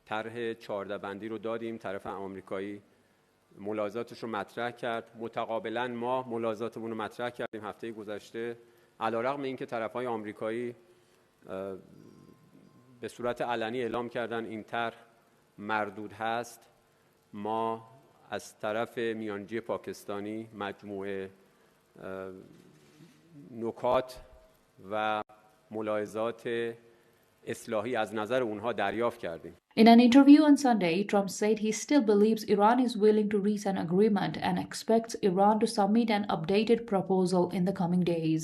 طرح 14 بندی رو دادیم، طرف آمریکایی ملاحظاتش رو مطرح کرد، متقابلا ما ملاحظاتمون رو مطرح کردیم هفته گذشته. علیرغم اینکه طرف‌های آمریکایی به صورت علنی اعلام کردن این طرح مردود هست، ما از طرف میانجی پاکستانی مجموعه نکات و ملاحظات اصلاحی از نظر اونها دریافت کردیم. In an interview on Sunday, Trump said he still believes Iran is willing to reach an agreement and expects Iran to submit an updated proposal in the coming days.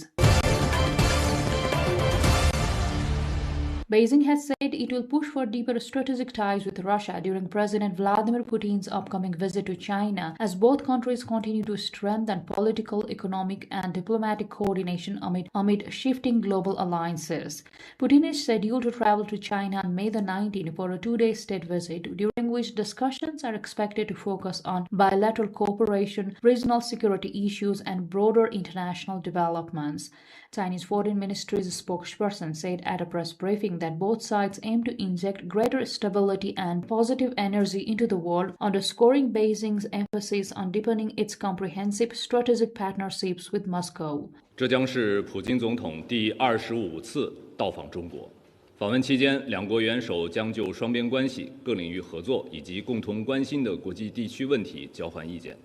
Beijing has said it will push for deeper strategic ties with Russia during President Vladimir Putin's upcoming visit to China, as both countries continue to strengthen political, economic, and diplomatic coordination amid shifting global alliances. Putin is scheduled to travel to China on May the 19th for a two-day state visit, during which discussions are expected to focus on bilateral cooperation, regional security issues, and broader international developments. Chinese Foreign Ministry's spokesperson said at a press briefing that both sides aim to inject greater stability and positive energy into the world, underscoring Beijing's emphasis on deepening its comprehensive strategic partnerships with Moscow. 这将是普京总统第25次到访中国。访问期间，两国元首将就双边关系、各领域合作以及共同关心的国际地区问题交换意见。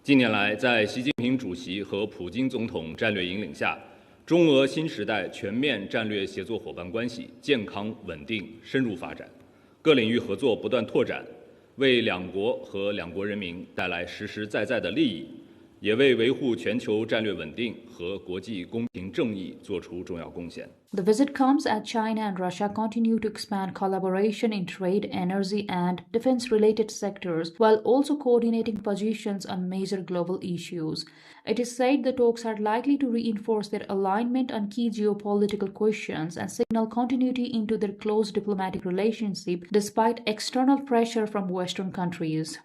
近年来，在习近平主席和普京总统战略引领下，中俄新时代全面战略协作伙伴关系健康、稳定、深入发展，各领域合作不断拓展，为两国和两国人民带来实实在在的利益，也为维护全球战略稳定和国际公平正义做出重要贡献。The visit comes as China and Russia continue to expand collaboration in trade, energy, and defense-related sectors, while also coordinating positions on major global issues. It is said the talks are likely to reinforce their alignment on key geopolitical questions and signal continuity into their close diplomatic relationship despite external pressure from Western countries.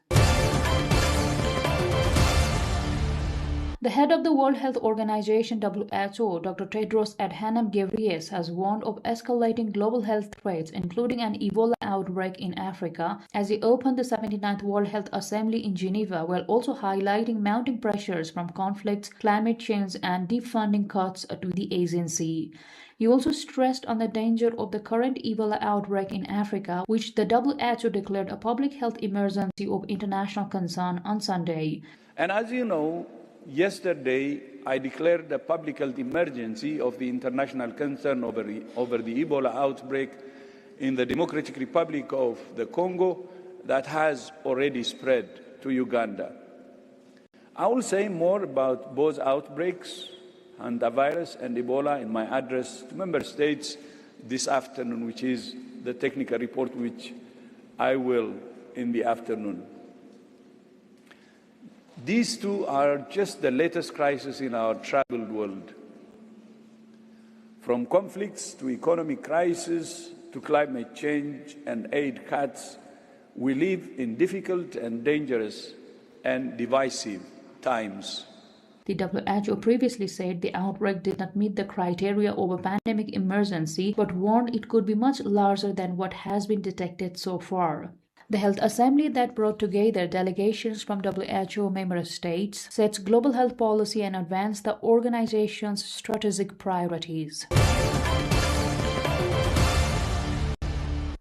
The head of the World Health Organization WHO, Dr. Tedros Adhanom Ghebreyesus, has warned of escalating global health threats, including an Ebola outbreak in Africa, as he opened the 79th World Health Assembly in Geneva, while also highlighting mounting pressures from conflicts, climate change, and deep funding cuts to the agency. He also stressed on the danger of the current Ebola outbreak in Africa, which the WHO declared a public health emergency of international concern on Sunday. And as you know, yesterday, I declared a public health emergency of the international concern over the Ebola outbreak in the Democratic Republic of the Congo that has already spread to Uganda. I will say more about both outbreaks and the virus and Ebola in my address to member states this afternoon, which is the technical report which I will in the afternoon. These two are just the latest crises in our troubled world. From conflicts to economic crisis to climate change and aid cuts, we live in difficult and dangerous and divisive times. The WHO previously said the outbreak did not meet the criteria of a pandemic emergency, but warned it could be much larger than what has been detected so far. The Health Assembly that brought together delegations from WHO member states sets global health policy and advances the organization's strategic priorities.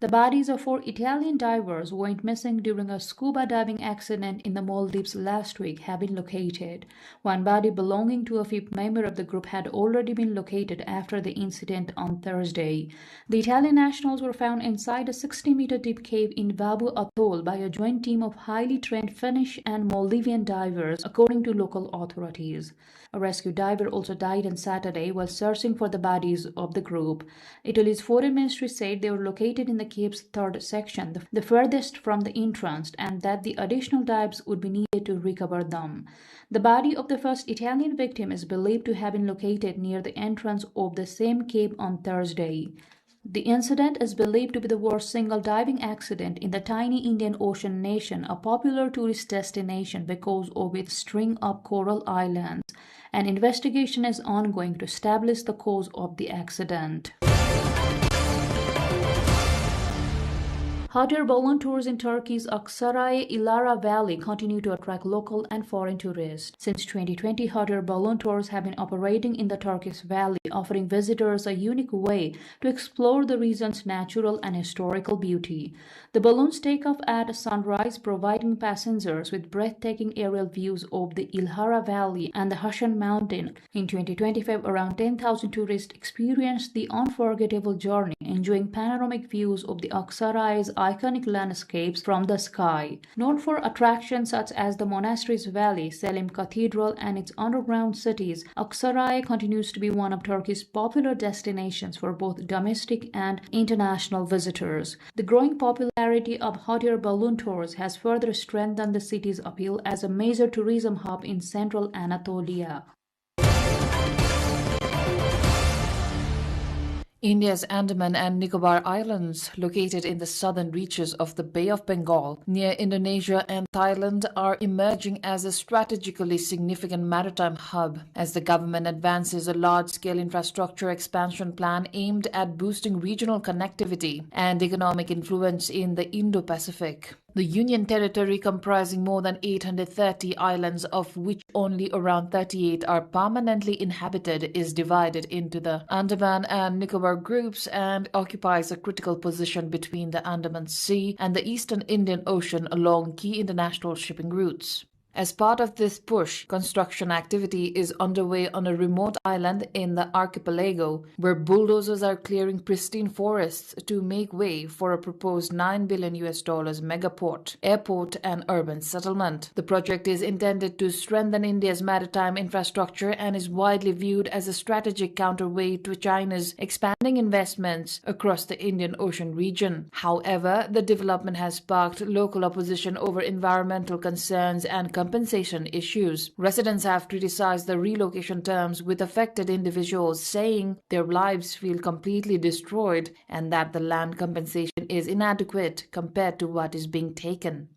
The bodies of 4 Italian divers who went missing during a scuba diving accident in the Maldives last week have been located. One body belonging to a fifth member of the group had already been located after the incident on Thursday. The Italian nationals were found inside a 60-meter deep cave in Vabu Atoll by a joint team of highly trained Finnish and Maldivian divers, according to local authorities. A rescue diver also died on Saturday while searching for the bodies of the group. Italy's foreign ministry said they were located in the cave's third section, the furthest from the entrance, and that the additional dives would be needed to recover them. The body of the first Italian victim is believed to have been located near the entrance of the same cave on Thursday. The incident is believed to be the worst single diving accident in the tiny Indian Ocean nation, a popular tourist destination because of its string of coral islands. An investigation is ongoing to establish the cause of the accident. Hot air balloon tours in Turkey's Aksaray-Ilara Valley continue to attract local and foreign tourists. Since 2020, hot air balloon tours have been operating in the Turkish valley, offering visitors a unique way to explore the region's natural and historical beauty. The balloons take off at sunrise, providing passengers with breathtaking aerial views of the Ilhara Valley and the Hashan Mountain. In 2025, around 10,000 tourists experienced the unforgettable journey, enjoying panoramic views of the Aksaray's iconic landscapes from the sky. Known for attractions such as the monastery's valley, Selim Cathedral, and its underground cities, Aksaray continues to be one of Turkey's popular destinations for both domestic and international visitors. The growing popularity of hot air balloon tours has further strengthened the city's appeal as a major tourism hub in central Anatolia. India's Andaman and Nicobar Islands, located in the southern reaches of the Bay of Bengal near Indonesia and Thailand, are emerging as a strategically significant maritime hub as the government advances a large-scale infrastructure expansion plan aimed at boosting regional connectivity and economic influence in the Indo-Pacific. The Union territory, comprising more than 830 islands, of which only around 38 are permanently inhabited, is divided into the Andaman and Nicobar groups and occupies a critical position between the Andaman Sea and the Eastern Indian Ocean along key international shipping routes. As part of this push, construction activity is underway on a remote island in the archipelago, where bulldozers are clearing pristine forests to make way for a proposed $9 billion megaport, airport and urban settlement. The project is intended to strengthen India's maritime infrastructure and is widely viewed as a strategic counterweight to China's expanding investments across the Indian Ocean region. However, the development has sparked local opposition over environmental concerns and compensation issues. Residents have criticized the relocation terms with affected individuals, saying their lives feel completely destroyed and that the land compensation is inadequate compared to what is being taken.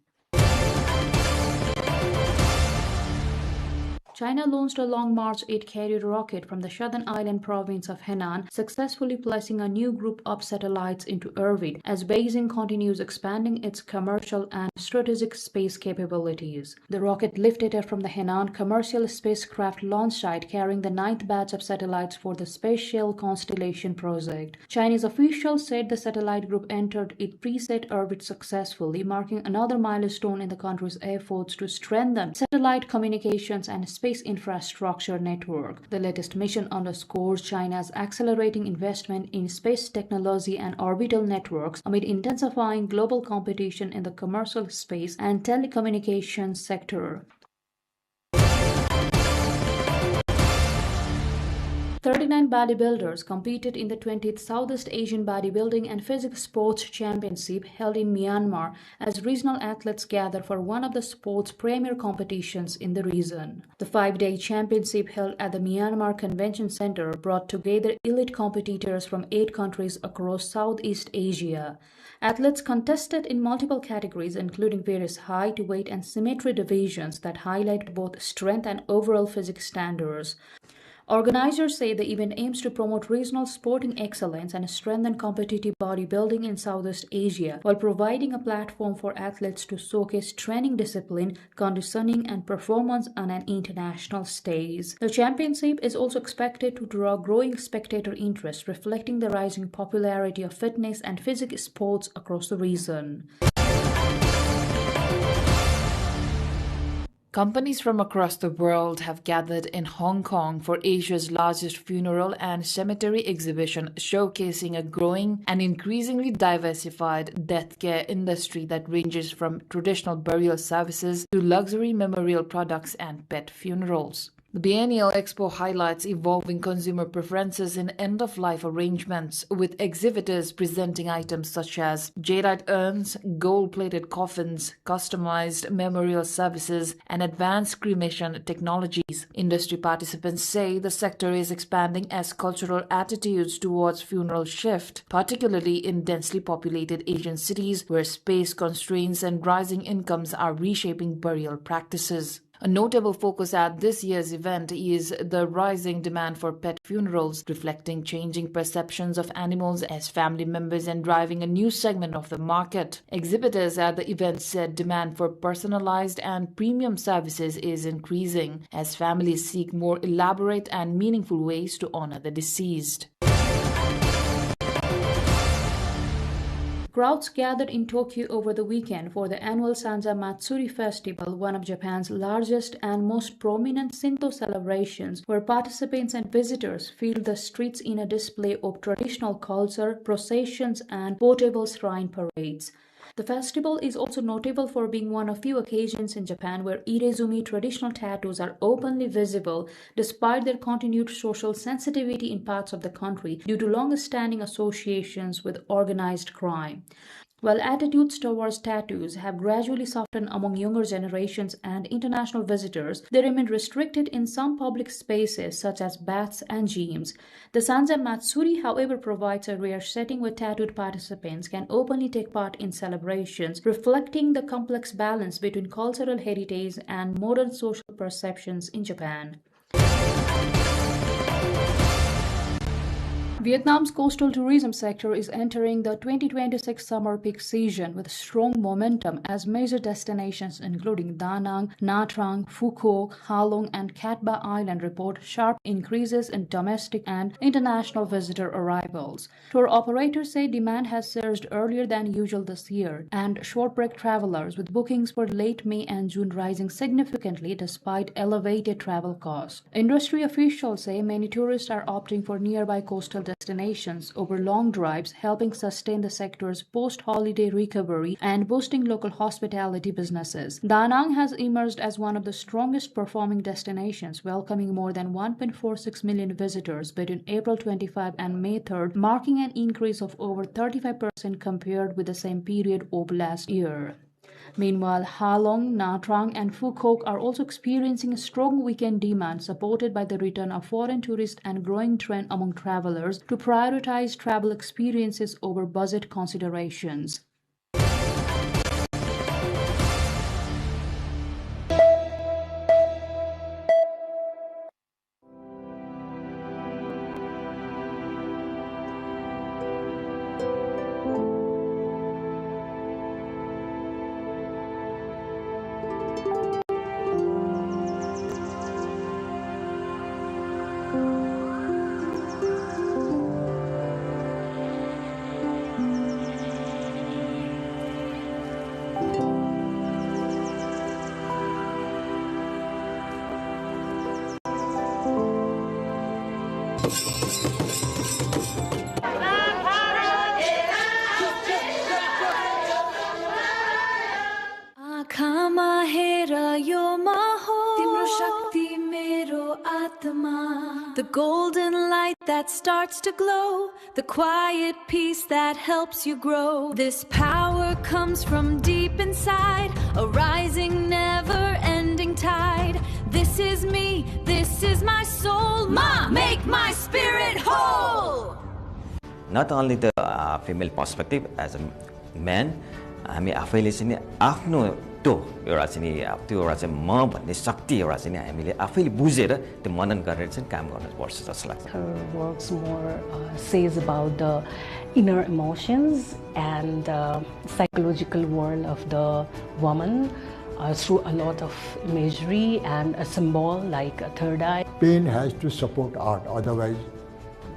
China launched a Long March 8 carrier rocket from the southern island province of Henan, successfully placing a new group of satellites into orbit as Beijing continues expanding its commercial and strategic space capabilities. The rocket lifted from the Henan commercial spacecraft launch site, carrying the 9th batch of satellites for the Spatial Constellation project. Chinese officials said the satellite group entered its preset orbit successfully, marking another milestone in the country's efforts to strengthen satellite communications and space infrastructure network. The latest mission underscores China's accelerating investment in space technology and orbital networks amid intensifying global competition in the commercial space and telecommunications sector. 39 bodybuilders competed in the 20th Southeast Asian Bodybuilding and Physique Sports Championship held in Myanmar as regional athletes gather for one of the sport's premier competitions in the region. The 5-day championship held at the Myanmar Convention Center brought together elite competitors from 8 countries across Southeast Asia. Athletes contested in multiple categories, including various height, weight, and symmetry divisions that highlight both strength and overall physique standards. Organizers say the event aims to promote regional sporting excellence and strengthen competitive bodybuilding in Southeast Asia, while providing a platform for athletes to showcase training discipline, conditioning, and performance on an international stage. The championship is also expected to draw growing spectator interest, reflecting the rising popularity of fitness and physique sports across the region. Companies from across the world have gathered in Hong Kong for Asia's largest funeral and cemetery exhibition, showcasing a growing and increasingly diversified death care industry that ranges from traditional burial services to luxury memorial products and pet funerals. The biennial expo highlights evolving consumer preferences in end-of-life arrangements, with exhibitors presenting items such as jadeite urns, gold-plated coffins, customized memorial services, and advanced cremation technologies. Industry participants say the sector is expanding as cultural attitudes towards funeral shift, particularly in densely populated Asian cities where space constraints and rising incomes are reshaping burial practices. A notable focus at this year's event is the rising demand for pet funerals, reflecting changing perceptions of animals as family members and driving a new segment of the market. Exhibitors at the event said demand for personalized and premium services is increasing as families seek more elaborate and meaningful ways to honor the deceased. Crowds gathered in Tokyo over the weekend for the annual Sanza Matsuri Festival, one of Japan's largest and most prominent Shinto celebrations, where participants and visitors filled the streets in a display of traditional culture, processions, and portable shrine parades. The festival is also notable for being one of few occasions in Japan where irezumi traditional tattoos are openly visible despite their continued social sensitivity in parts of the country due to long-standing associations with organized crime. While attitudes towards tattoos have gradually softened among younger generations and international visitors, they remain restricted in some public spaces such as baths and gyms. The Sanza Matsuri, however, provides a rare setting where tattooed participants can openly take part in celebrations, reflecting the complex balance between cultural heritage and modern social perceptions in Japan. Vietnam's coastal tourism sector is entering the 2026 summer peak season with strong momentum as major destinations including Da Nang, Nha Trang, Phu Quoc, Ha Long, and Cat Ba Island report sharp increases in domestic and international visitor arrivals. Tour operators say demand has surged earlier than usual this year, and short break travelers with bookings for late May and June rising significantly despite elevated travel costs. Industry officials say many tourists are opting for nearby coastal destinations over long drives, helping sustain the sector's post-holiday recovery and boosting local hospitality businesses. Da Nang has emerged as one of the strongest performing destinations, welcoming more than 1.46 million visitors between April 25 and May 3rd, marking an increase of over 35% compared with the same period of last year. Meanwhile, Ha Long, Nha Trang, and Phu Quoc are also experiencing strong weekend demand supported by the return of foreign tourists and growing trend among travelers to prioritize travel experiences over budget considerations. The golden light that starts to glow, the quiet peace that helps you grow. This power comes from deep inside, a rising, never-ending tide. This is me, this is my soul. Ma, make my spirit whole. Not only the female perspective as a man, हामी आफैले चाहिँ आफ्नो त्यो एउटा चाहिँ त्यो एउटा चाहिँ म भन्ने शक्ति एउटा चाहिँ हामीले आफैले बुझेर त्यो मनन गरेर चाहिँ काम गर्नुपर्छ जस्तो लाग्छ. Her works more says about the inner emotions and psychological world of the woman through a lot of imagery and a symbol like a third eye. Pain has to support art, otherwise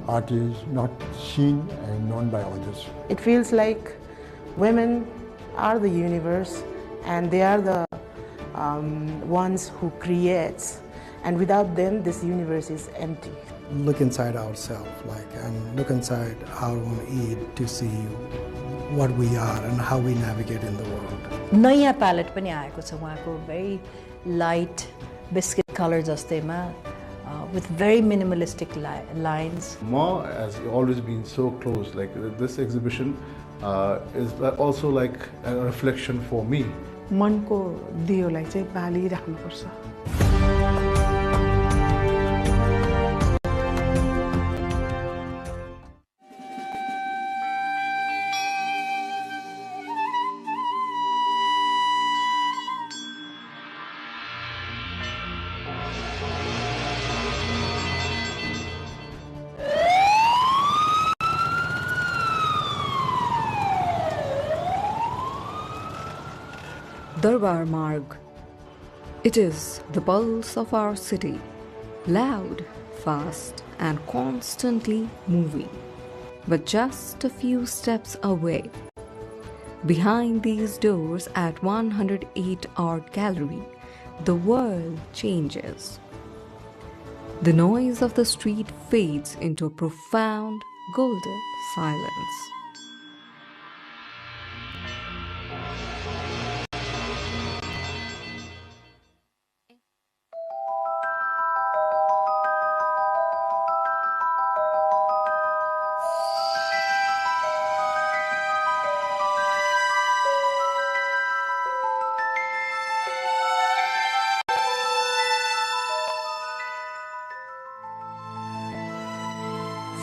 art is not seen and known by others. It feels like women are the universe and they are the ones who create, and without them this universe is empty. Look inside ourselves, and look inside our own id to see what we are and how we navigate in the world. नयाँ palette पनि आएको छ उहाँको, very light biscuit color जस्तैमा with very minimalistic lines. Ma has always been so close. Like this exhibition is also like a reflection for me. मनको दियोलाई चाहिँ बालिराख्नुपर्छ. Darbar Marg. It is the pulse of our city, loud, fast, and constantly moving. But just a few steps away, behind these doors at 108 Art Gallery, the world changes. The noise of the street fades into a profound golden silence.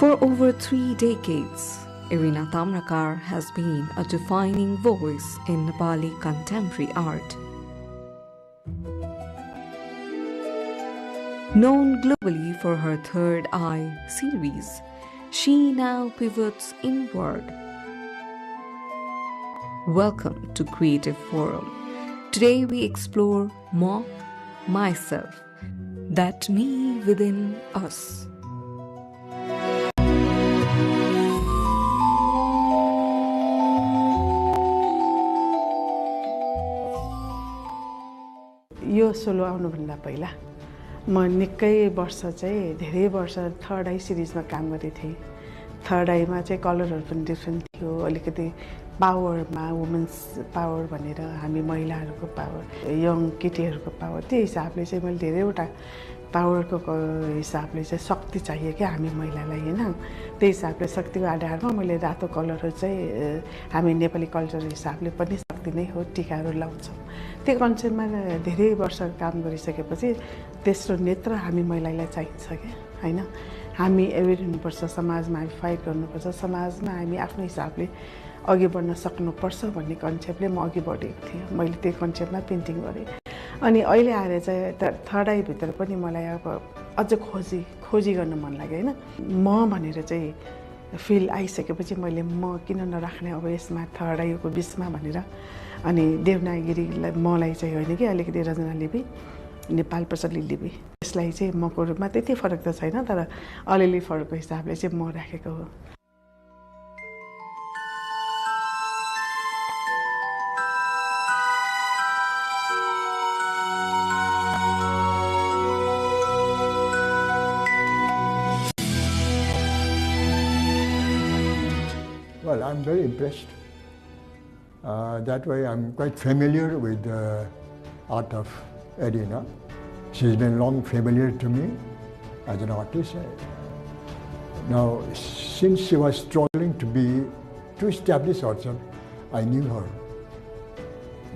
For over 3 decades, Irina Tamrakar has been a defining voice in Nepali contemporary art. Known globally for her Third Eye series, she now pivots inward. Welcome to Creative Forum. Today we explore Ma, myself, that me within us. Yo solo आउनुभन्दा पहिला म निकै वर्ष चाहिँ धेरै वर्ष third आई सिरिजमा काम गरेको थिएँ। थर्ड आईमा चाहिँ कलरहरू पनि डिफ्रेन्ट थियो, अलिकति पावरमा वुमेन्स पावर भनेर हामी महिलाहरूको पावर, यङ केटीहरूको पावर, त्यो हिसाबले चाहिँ मैले धेरैवटा पावरको हिसाबले चाहिँ शक्ति चाहियो क्या हामी महिलालाई, होइन? त्यही हिसाबले शक्तिको आधारमा मैले रातो कलरहरू चाहिँ हामी नेपाली कल्चर हिसाबले पनि शक्ति नै हो, टिकाहरू लाउँछौँ। त्यो कन्सेप्टमा धेरै वर्ष काम गरिसकेपछि तेस्रो नेत्र हामी महिलालाई चाहिन्छ क्या, होइन? हामी एवेर हुनुपर्छ, समाजमा हामी फाइट गर्नुपर्छ, समाजमा हामी आफ्नो हिसाबले अघि बढ्न सक्नुपर्छ भन्ने कन्सेप्टले म अघि बढेको थिएँ। मैले त्यो कन्सेप्टमा पेन्टिङ गरेँ। अनि अहिले आएर चाहिँ थर्ड आईभित्र पनि मलाई अब अझ खोजी गर्न मन लाग्यो, होइन? म भनेर चाहिँ फिल आइसकेपछि मैले म किन नराख्ने अब यसमा थर्ड आईको बिचमा भनेर अनि देवनागरीलाई मलाई चाहिँ होइन कि अलिकति रचना लिपि, नेपाल प्रचलित लिपि, यसलाई चाहिँ मको रूपमा त्यति फरक त छैन, तर अलिअलि फरकको हिसाबले चाहिँ म राखेको हो। Well, I'm very impressed. That way I'm quite familiar with the art of Irina. She's been long familiar to me as an artist. Now, since she was struggling to establish herself, I knew her.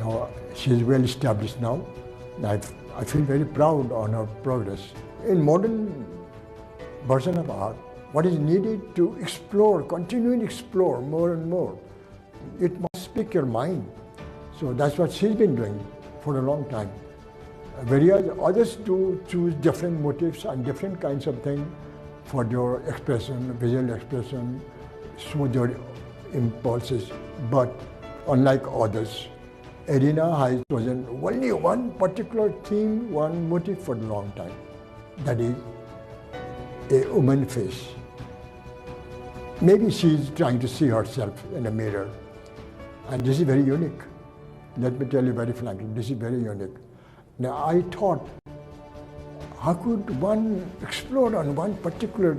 Now, she's well established now. I feel very proud on her progress. In modern version of art, what is needed to explore, continuing to explore more and more. It must speak your mind. So that's what she's been doing for a long time. Whereas others do choose different motifs and different kinds of things for their expression, visual expression, smooth their impulses. But unlike others, Irina has chosen only one particular theme, one motif for a long time. That is a woman face. Maybe she's trying to see herself in a mirror. And this is very unique. Let me tell you very frankly, this is very unique. Now I thought, how could one explore on one particular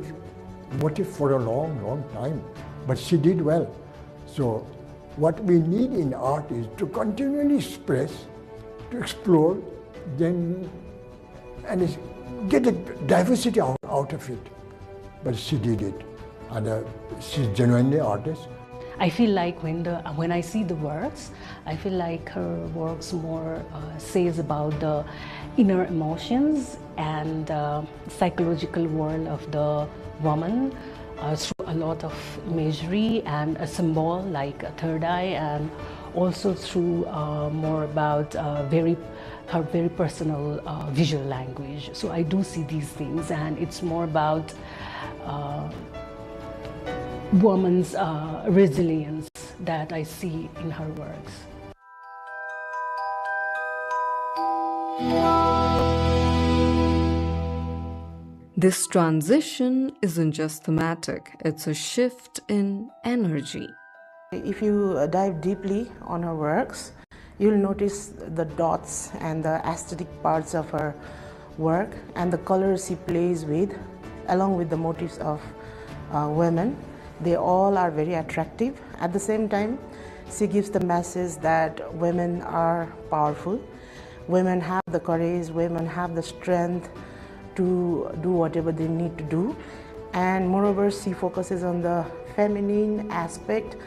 motif for a long, long time? But she did well. So what we need in art is to continually express, to explore, then and get a diversity out of it. But she did it. And she's genuinely an artist. I feel like when I see the works, I feel like her works more says about the inner emotions and psychological world of the woman through a lot of imagery and a symbol like a third eye, and also through more about her very personal visual language. So I do see these things, and it's more about woman's resilience that I see in her works. This transition isn't just thematic, it's a shift in energy. If you dive deeply on her works, you'll notice the dots and the aesthetic parts of her work and the colors she plays with, along with the motifs of women. They all are very attractive. At the same time, she gives the message that women are powerful. Women have the courage, women have the strength to do whatever they need to do. And moreover, she focuses on the feminine aspect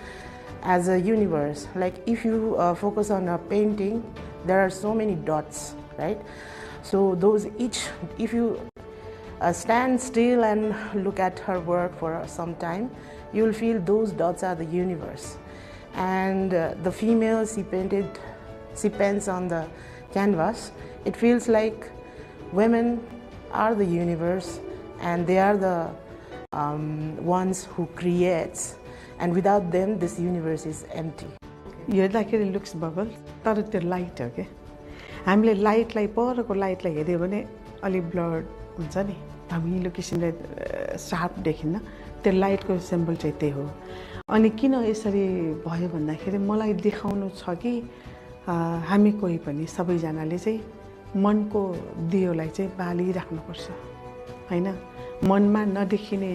as a universe. Like if you focus on a painting, there are so many dots, right? So those each, if you stand still and look at her work for some time, you will feel those dots are the universe. And the female she paints on the canvas, it feels like women are the universe and they are the ones who creates, and without them this universe is empty. हेर्दाखेरि looks bubble तर त्यो light हो के हामीले लाइटलाई परको लाइटलाई हेर्यो भने अलि blood हुन्छ नि धमिलो किसिमले शार्प देखिन्न त्यो लाइटको सिम्बल चाहिँ त्यही हो अनि किन यसरी भयो भन्दाखेरि मलाई देखाउनु छ कि हामी कोही पनि सबैजनाले चाहिँ मनको दियोलाई चाहिँ बालिराख्नुपर्छ हैन मनमा नदेखिने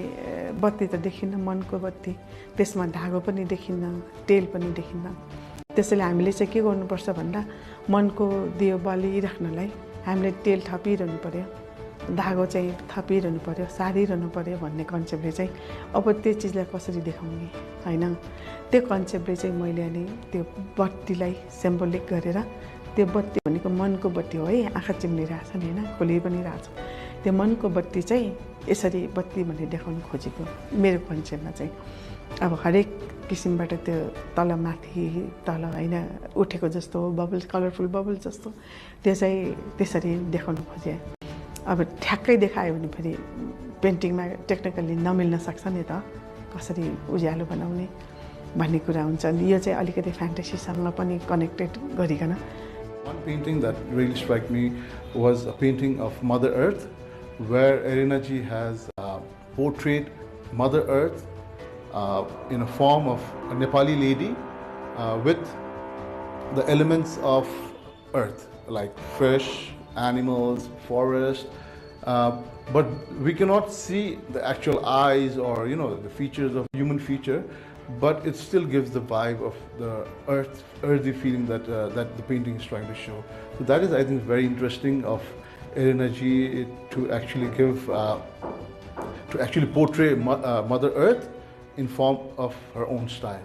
बत्ती त देखिन्न मनको बत्ती त्यसमा धागो पनि देखिन्न तेल पनि देखिन्न त्यसैले हामीले चाहिँ के गर्नुपर्छ भन्दा मनको दियो बालिराख्नलाई हामीले तेल थपिरहनु पर्यो धागो चाहिँ थपिरहनु पर्यो सारिरहनु पर्यो भन्ने कन्सेप्टले चाहिँ अब त्यो चिजलाई कसरी देखाउने हैन त्यो कन्सेप्टले चाहिँ मैले अनि त्यो बत्तीलाई सिम्बोलिक गरेर त्यो बत्ती भनेको मनको बत्ती हो है आँखा चिम्लिरहेछ नि हैन खोलि पनि रहेछ त्यो मनको बत्ती चाहिँ यसरी बत्ती भनेर देखाउन खोजेको मेरो कन्सेप्टमा चाहिँ अब हरेक किसिमबाट त्यो तल माथि तल हैन उठेको जस्तो बबल कलरफुल बबल जस्तो त्यो चाहिँ त्यसरी देखाउन खोजे अब ठ्याक्कै देखायो भने फेरि पेन्टिङमा टेक्निकली नमिल्न सक्छ नि त कसरी उज्यालो बनाउने भन्ने कुरा हुन्छ यो चाहिँ अलिकति फ्यान्टेसीसँग पनि कनेक्टेड गरिकन One painting that really struck me was a painting of Mother Earth, where Erina ji has portrayed Mother Earth in a form of a Nepali lady with the elements of earth, like fish, animals, forest, but we cannot see the actual eyes or the features of human feature, but it still gives the vibe of the earthy feeling that that the painting is trying to show. So that is, I think, very interesting of Erina ji to actually give to actually portray Mother Earth in form of her own style.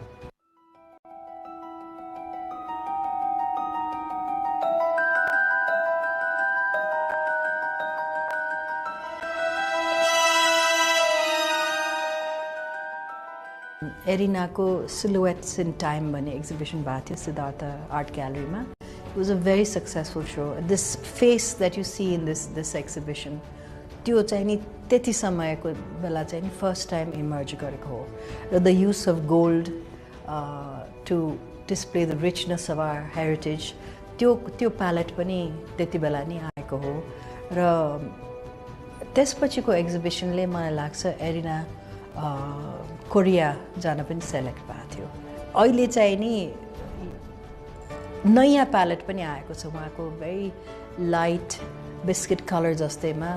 Erinaको Silhouettes in Time भन्ने exhibition भएको थियो Siddharth Art Gallery मा. It was a very successful show. This face that you see in this exhibition, त्यो चाहिँ नि त्यति समयको बेला चाहिँ नि first time emerge गरेको हो. र the use of gold to display the richness of our heritage, त्यो palette पनि त्यति बेला नि आएको हो. र त्यसपछिको exhibitionले मलाई लाग्छ एरिना कोरिया जान पनि सेलेक्ट भएको थियो. अहिले चाहिँ नि नयाँ प्यालेट पनि आएको छ उहाँको very light biscuit color जस्तैमा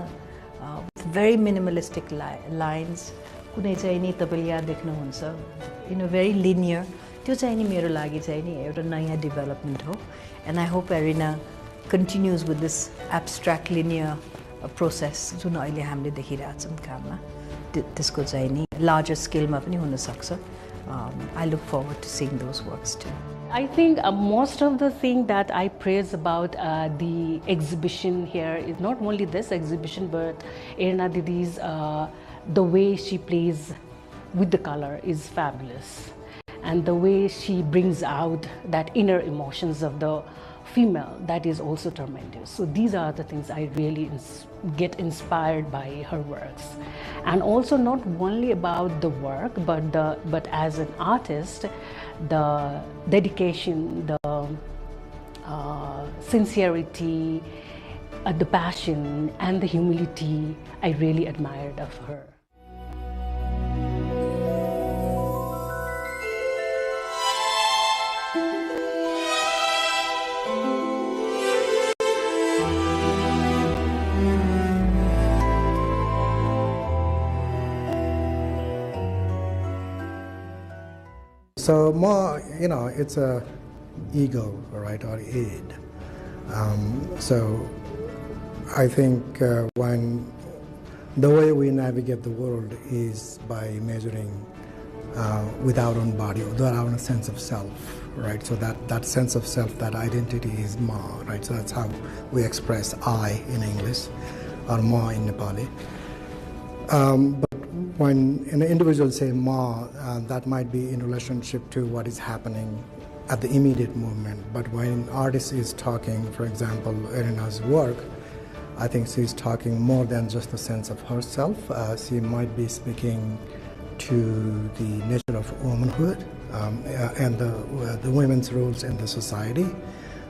very minimalistic lines. कुनै चाहिँ नि तपाईले यहाँ देख्नुहुन्छ in a very linear. त्यो चाहिँ नि मेरो लागि चाहिँ नि एउटा नयाँ development हो. And I hope Erina continues with this abstract linear process जुन अहिले हामीले देखिरहेछौँ काममा. त्यसको चाहिँ नि larger scale मा पनि हुन सक्छ. I look forward to seeing those works too. I think most of the thing that I praise about the exhibition here is not only this exhibition, but Erina Didi's the way she plays with the color is fabulous, and the way she brings out that inner emotions of the female, that is also tremendous. So these are the things I really get inspired by her works, and also not only about the work, but as an artist, the dedication, the sincerity, the passion, and the humility I really admired of her. So more, it's a ego, right, or id. So I think when the way we navigate the world is by measuring with our own body, with our own sense of self, right? So that sense of self, that identity is ma, right? So that's how we express I in English or ma in Nepali. But when an individual say ma, that might be in relationship to what is happening at the immediate moment. But when an artist is talking, for example, Irina's work, I think she's talking more than just the sense of herself. She might be speaking to the nature of womanhood and the women's roles in the society.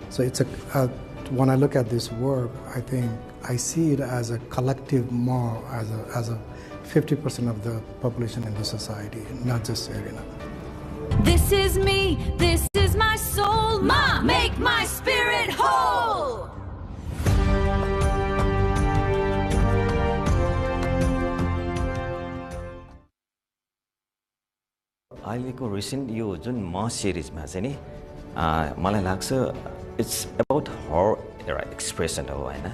So it's when I look at this work, I think I see it as a collective ma, as a 50% of the population in the society, not just Irina. This is me, this is my soul. Ma, make my spirit whole. अहिलेको recent यो जुन म सिरिजमा चाहिँ नि मलाई लाग्छ it's about her एउटा expression हो होइन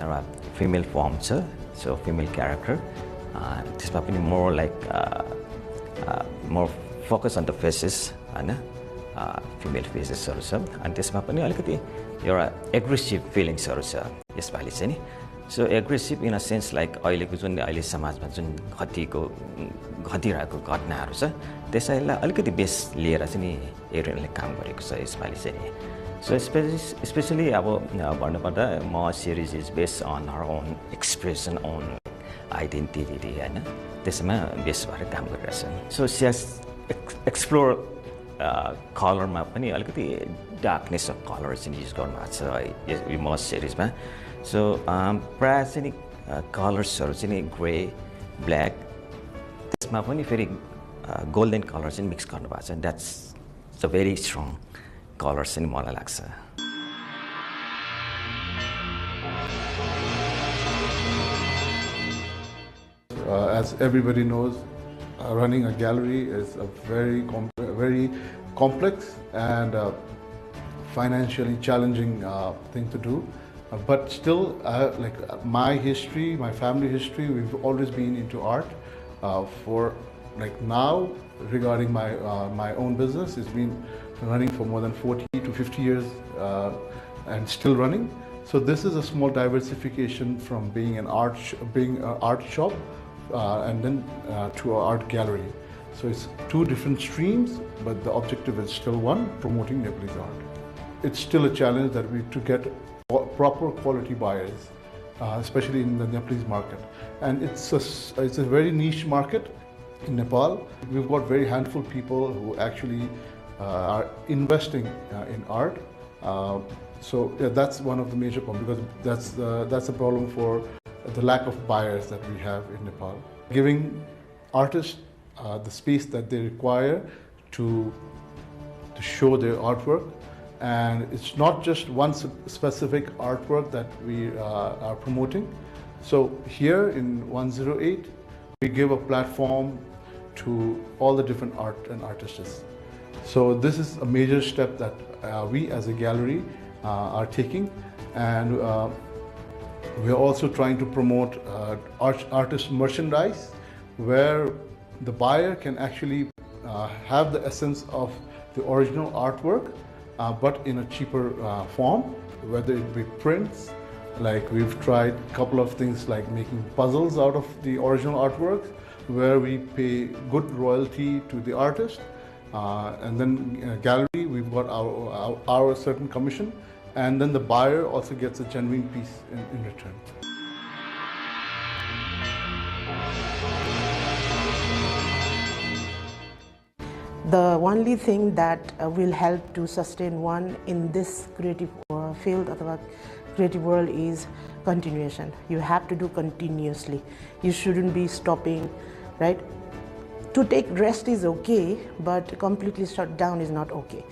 एउटा फिमेल फर्म छ सो फिमेल क्यारेक्टर त्यसमा पनि more like more focus on the faces होइन फिमेल फेसेसहरू छ अनि त्यसमा पनि अलिकति एउटा एग्रेसिभ फिलिङ्सहरू छ यसपालि चाहिँ नि so aggressive in a sense like अहिलेको जुन अहिले समाजमा जुन घटिरहेको घटनाहरू छ त्यसैलाई अलिकति बेस लिएर चाहिँ नि हेरोइनले काम गरेको छ यसपालि चाहिँ नि सो स्पेसली अब भन्नुपर्दा म series is based on her own expression own identity होइन त्यसमा बेस भएर काम गरिरहेछ सो सियास एक्सप्लोर कलरमा पनि अलिकति डार्कनेस अफ कलर चाहिँ युज गर्नुभएको छ यो म सिरिजमा सो प्रायः चाहिँ नि कलर्सहरू चाहिँ नि ग्रे ब्ल्याक त्यसमा पनि फेरि गोल्डन कलर चाहिँ मिक्स गर्नुभएको छ that's a very strong colour चाहिँ मलाई लाग्छ As everybody knows, running a gallery is a very complex and financially challenging thing to do. But still, like my history, my family history, we've always been into art. For like now, regarding my own business, it's been running for more than 40 to 50 years and still running. So this is a small diversification from being an art shop and then to an art gallery. So it's two different streams, but the objective is still one: promoting Nepalese art. It's still a challenge that we to get proper quality buyers, especially in the Nepalese market. And it's a very niche market in Nepal. We've got very handful people who actually are investing in art. So yeah, that's one of the major problems because that's a problem for the lack of buyers that we have in Nepal. Giving artists the space that they require to show their artwork. And it's not just one specific artwork that we are promoting. So here in 108, we give a platform to all the different art and artists. So this is a major step that we as a gallery are taking. And we are also trying to promote artist merchandise where the buyer can actually have the essence of the original artwork but in a cheaper form, whether it be prints, like we've tried a couple of things like making puzzles out of the original artwork, where we pay good royalty to the artist, and then gallery, we've got our certain commission, and then the buyer also gets a genuine piece in return. The only thing that will help to sustain one in this creative field of the creative world is continuation. You have to do continuously. You shouldn't be stopping, right? To take rest is okay, but completely shut down is not okay.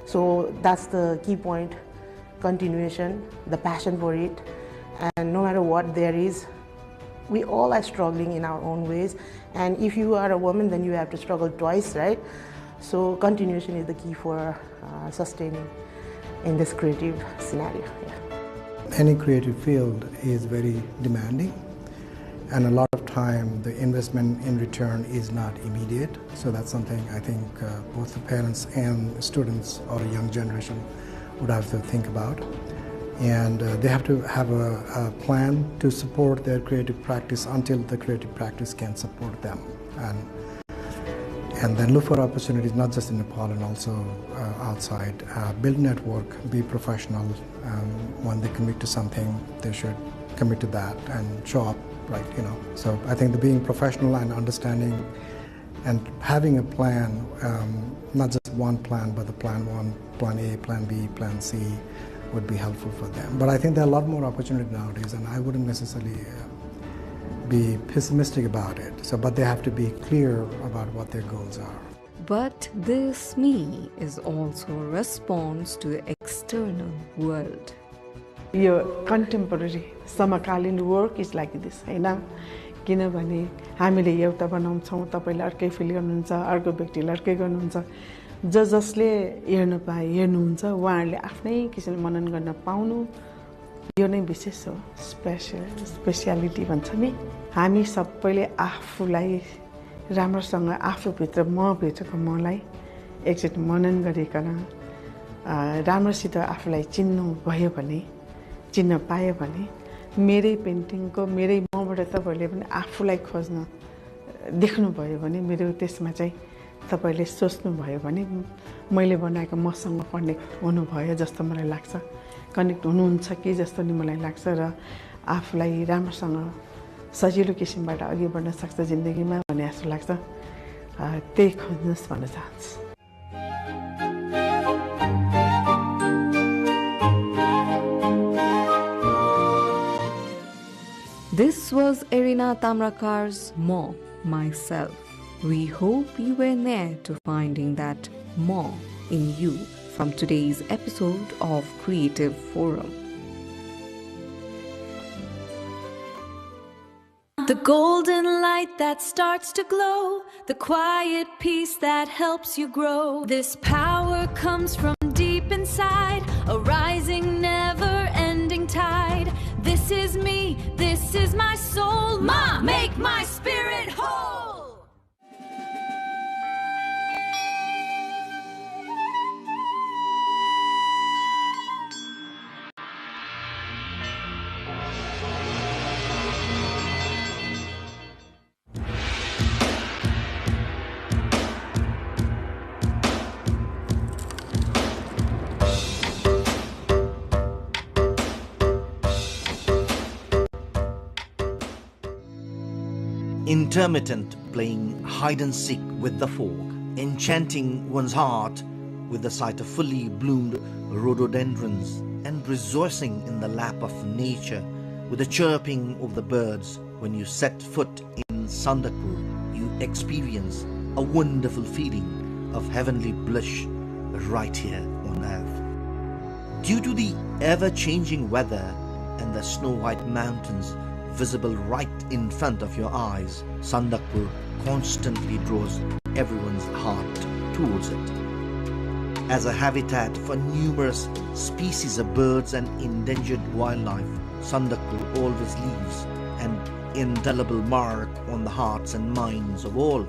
So that's the key point: continuation, the passion for it, and no matter what there is, we all are struggling in our own ways. And if you are a woman, then you have to struggle twice, right? So continuation is the key for sustaining in this creative scenario. Yeah. Any creative field is very demanding, and a lot of time the investment in return is not immediate. So that's something I think both the parents and students or a young generation would have to think about. And they have to have a plan to support their creative practice until the creative practice can support them. And then look for opportunities not just in Nepal and also outside. Build network, be professional. When they commit to something, they should commit to that and show up, right? So I think the being professional and understanding and having a plan, not just one plan, but the plan one, plan A, plan B, plan C, would be helpful for them. But I think there are a lot more opportunity nowadays, and I wouldn't necessarily be pessimistic about it. But they have to be clear about what their goals are. But this me is also a response to the external world. Your contemporary समकालीन work is like this, हैन? किनभने हामीले एउटा बनाउँछौँ, तपाईले अर्कै fill गर्नुहुन्छ, अर्को व्यक्तिले अर्कै गर्नुहुन्छ। जसले हेर्नुहुन्छ उहाँहरूले आफ्नै किसिमले मनन गर्न पाउनु यो नै विशेष हो, स्पेसियालिटी भन्छ नि। हामी सबैले आफूलाई राम्रोसँग आफूभित्र मभित्रको मलाई एकचोटि मनन गरिकन राम्रोसित आफूलाई चिन्नु भयो भने, चिन्न पायो भने मेरै पेन्टिङको मेरै मबाट तपाईले पनि आफूलाई खोज्न देख्नुभयो भने मेरो त्यसमा चाहिँ तपाईले सोच्नुभयो भने मैले बनाएको मसँग कनेक्ट हुनुभयो जस्तो मलाई लाग्छ, कनेक्ट हुनुहुन्छ कि जस्तो नि मलाई लाग्छ र आफूलाई राम्रोसँग सजिलो किसिमबाट अघि बढ्न सक्छ जिन्दगीमा भन्ने जस्तो लाग्छ। त्यही खोज्नुस् भन्न चाहन्छु। This was Erina Tamrakar's More Myself. We hope you were near to finding that more in you from today's episode of Creative Forum. The golden light that starts to glow, the quiet peace that helps you grow. This power comes from deep inside, a rising, never-ending tide. This is me, this is my soul. Ma, make my spirit whole. Intermittent playing hide and seek with the folk, enchanting one's heart with the sight of fully bloomed rhododendrons, and rejoicing in the lap of nature with the chirping of the birds. When you set foot in Sandakpur, you experience a wonderful feeling of heavenly bliss right here on earth. Due to the ever-changing weather and the snow-white mountains visible right in front of your eyes, Sandakpur constantly draws everyone's heart towards it. As a habitat for numerous species of birds and endangered wildlife, Sandakpur always leaves an indelible mark on the hearts and minds of all.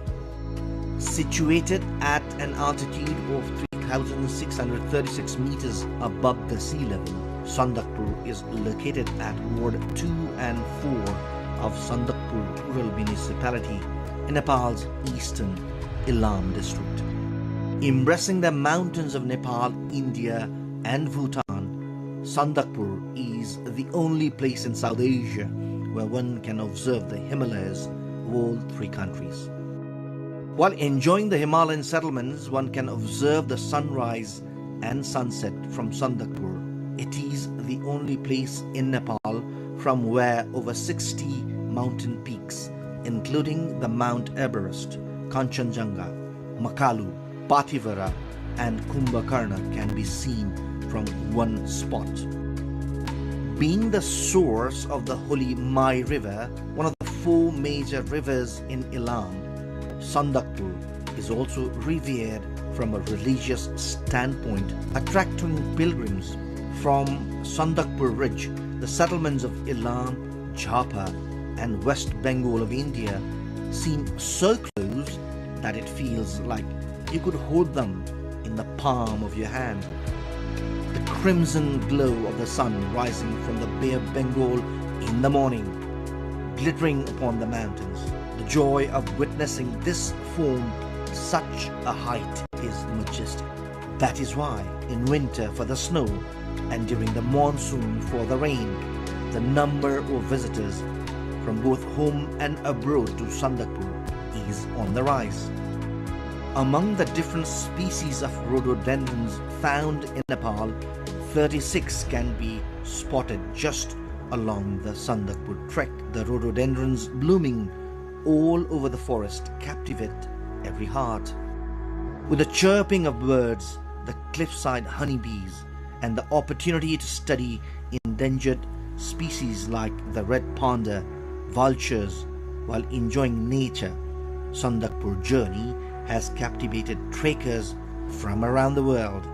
Situated at an altitude of 3,636 meters above the sea level, Sandakpur is located at Ward 2 and 4 of Sandakpur Rural Municipality in Nepal's eastern Ilam district. Embracing the mountains of Nepal, India and Bhutan, Sandakpur is the only place in South Asia where one can observe the Himalayas of all three countries. While enjoying the Himalayan settlements, one can observe the sunrise and sunset from Sandakpur. It is the only place in Nepal from where over 60 mountain peaks, including the Mount Everest, Kanchenjunga, Makalu, Pathivara and Kumbhakarna can be seen from one spot. Being the source of the holy Mai River, one of the 4 major rivers in Ilam, Sandakpur is also revered from a religious standpoint, attracting pilgrims from Sandakpur Ridge. The settlements of Ilam, Jhapa and West Bengal of India seem so close that it feels like you could hold them in the palm of your hand. The crimson glow of the sun rising from the Bay of Bengal in the morning, glittering upon the mountains. The joy of witnessing this form to such a height is majestic. That is why in winter for the snow and during the monsoon for the rain, the number of visitors from both home and abroad to Sandakpur is on the rise. Among the different species of rhododendrons found in Nepal, 36 can be spotted just along the Sandakpur trek. The rhododendrons blooming all over the forest captivate every heart. With the chirping of birds, the cliffside honeybees, and the opportunity to study endangered species like the red panda, vultures, while enjoying nature, Sandakpur journey has captivated trekkers from around the world.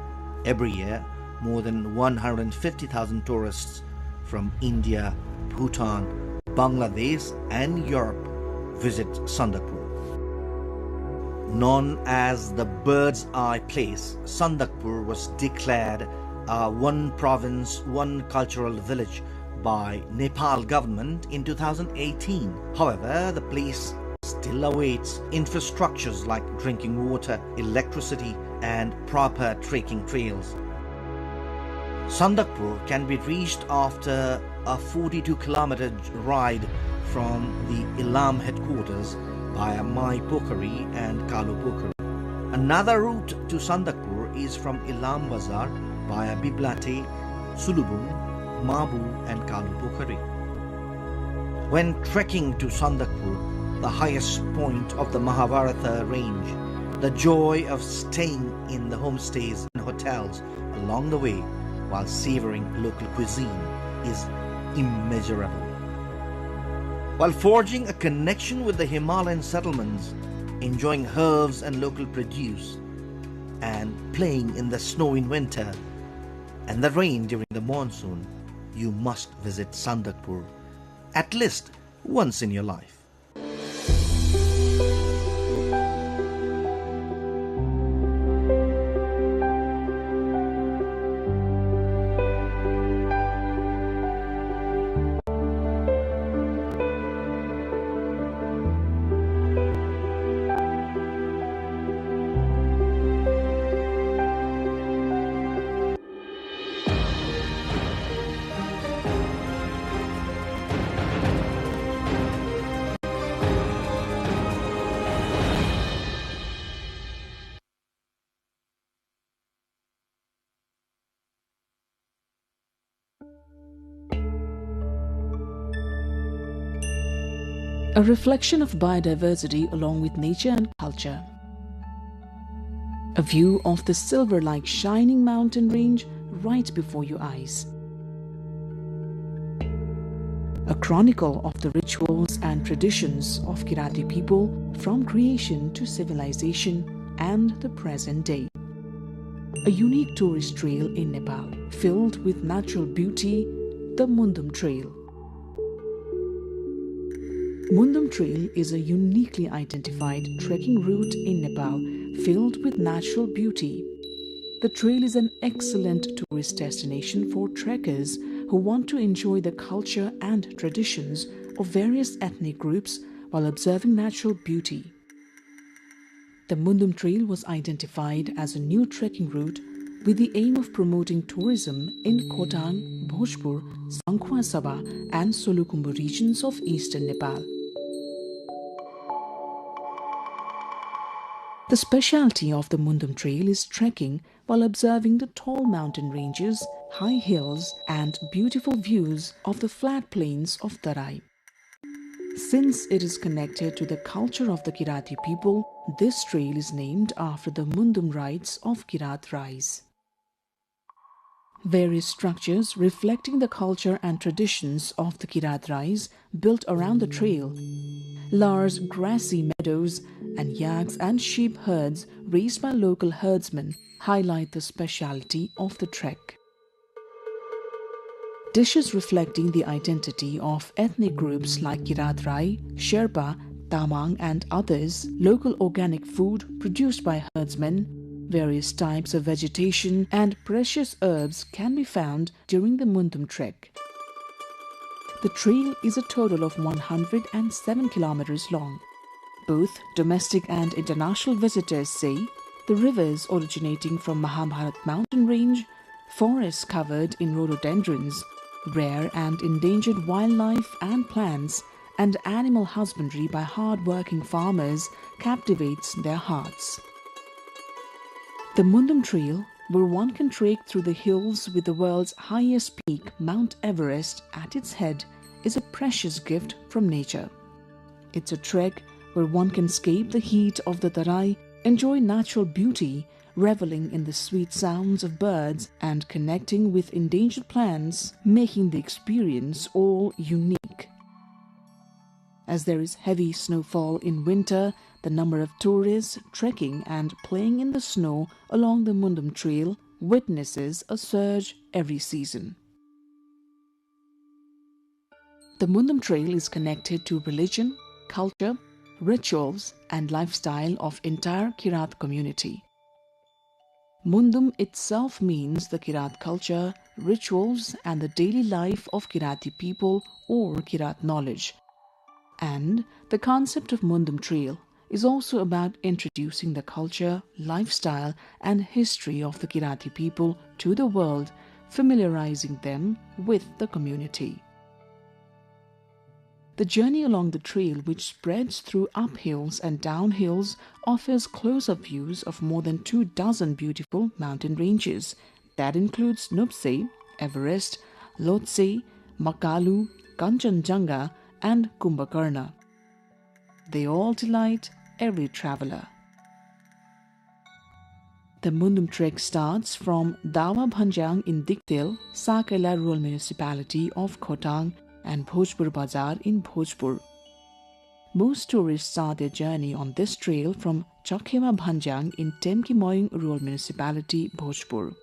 Every year, more than 150,000 tourists from India, Bhutan, Bangladesh and Europe visit Sandakpur. Known as the Bird's Eye Place, Sandakpur was declared a one province, one cultural village by Nepal government in 2018. However, the place still awaits infrastructures like drinking water, electricity and proper trekking trails. Sandakpur can be reached after a 42-kilometer ride from the Ilam headquarters via Mai Pokhari and Kalu Pokhari. Another route to Sandakpur is from Ilam Bazar via Biblate, Sulubung, Mabu and Kalu Pokhari. When trekking to Sandakpur, the highest point of the Mahabharata range, the joy of staying in the homestays and hotels along the way while savoring local cuisine is immeasurable. While forging a connection with the Himalayan settlements, enjoying herbs and local produce, and playing in the snow in winter and the rain during the monsoon, you must visit Sandakpur at least once in your life. A reflection of biodiversity along with nature and culture. A view of the silver-like shining mountain range right before your eyes. A chronicle of the rituals and traditions of Kirati people from creation to civilization and the present day. A unique tourist trail in Nepal filled with natural beauty, the Mundum Trail. Mundum Trail is a uniquely identified trekking route in Nepal filled with natural beauty. The trail is an excellent tourist destination for trekkers who want to enjoy the culture and traditions of various ethnic groups while observing natural beauty. The Mundum Trail was identified as a new trekking route with the aim of promoting tourism in Khotang, Bhojpur, Sangkhwa Sabha and Solukhumbu regions of eastern Nepal. The specialty of the Mundum Trail is trekking while observing the tall mountain ranges, high hills and beautiful views of the flat plains of Tarai. Since it is connected to the culture of the Kirati people, this trail is named after the Mundum rites of Kirat Rise. Various structures reflecting the culture and traditions of the Kirat Rise built around the trail. Large grassy meadows and yaks and sheep herds raised by local herdsmen highlight the speciality of the trek. Dishes reflecting the identity of ethnic groups like Kirat Rai, Sherpa, Tamang and others, local organic food produced by herdsmen, Various types of vegetation and precious herbs can be found during the Mundum trek. The trail is a total of 107 kilometers long. Both domestic and international visitors say the rivers originating from Mahabharat mountain range, forests covered in rhododendrons, rare and endangered wildlife and plants, and animal husbandry by hard-working farmers captivates their hearts. The Mundum Trail, where one can trek through the hills with the world's highest peak, Mount Everest, at its head, is a precious gift from nature. It's a trek where one can escape the heat of the Tarai, enjoy natural beauty, reveling in the sweet sounds of birds and connecting with endangered plants, making the experience all unique. As there is heavy snowfall in winter, the number of tourists trekking and playing in the snow along the Mundum Trail witnesses a surge every season. The Mundum Trail is connected to religion, culture, rituals and lifestyle of entire Kirat community. Mundum itself means the Kirat culture, rituals and the daily life of Kirati people or Kirat knowledge. And the concept of Mundum Trail is also about introducing the culture, lifestyle and history of the Kirati people to the world, familiarizing them with the community. The journey along the trail, which spreads through uphills and downhills, offers close-up views of more than 24 beautiful mountain ranges. That includes Nuptse, Everest, Lhotse, Makalu, Kanchenjunga and Kumbhakarna. They all delight every traveler. The Mundum trek starts from Dawa Bhanjang in Diktel, Sakaila Rural Municipality of Khotang, and Bhojpur Bazar in Bhojpur. Most tourists start their journey on this trail from Chakhewa Bhanjang in Temki Rural Municipality, Bhojpur.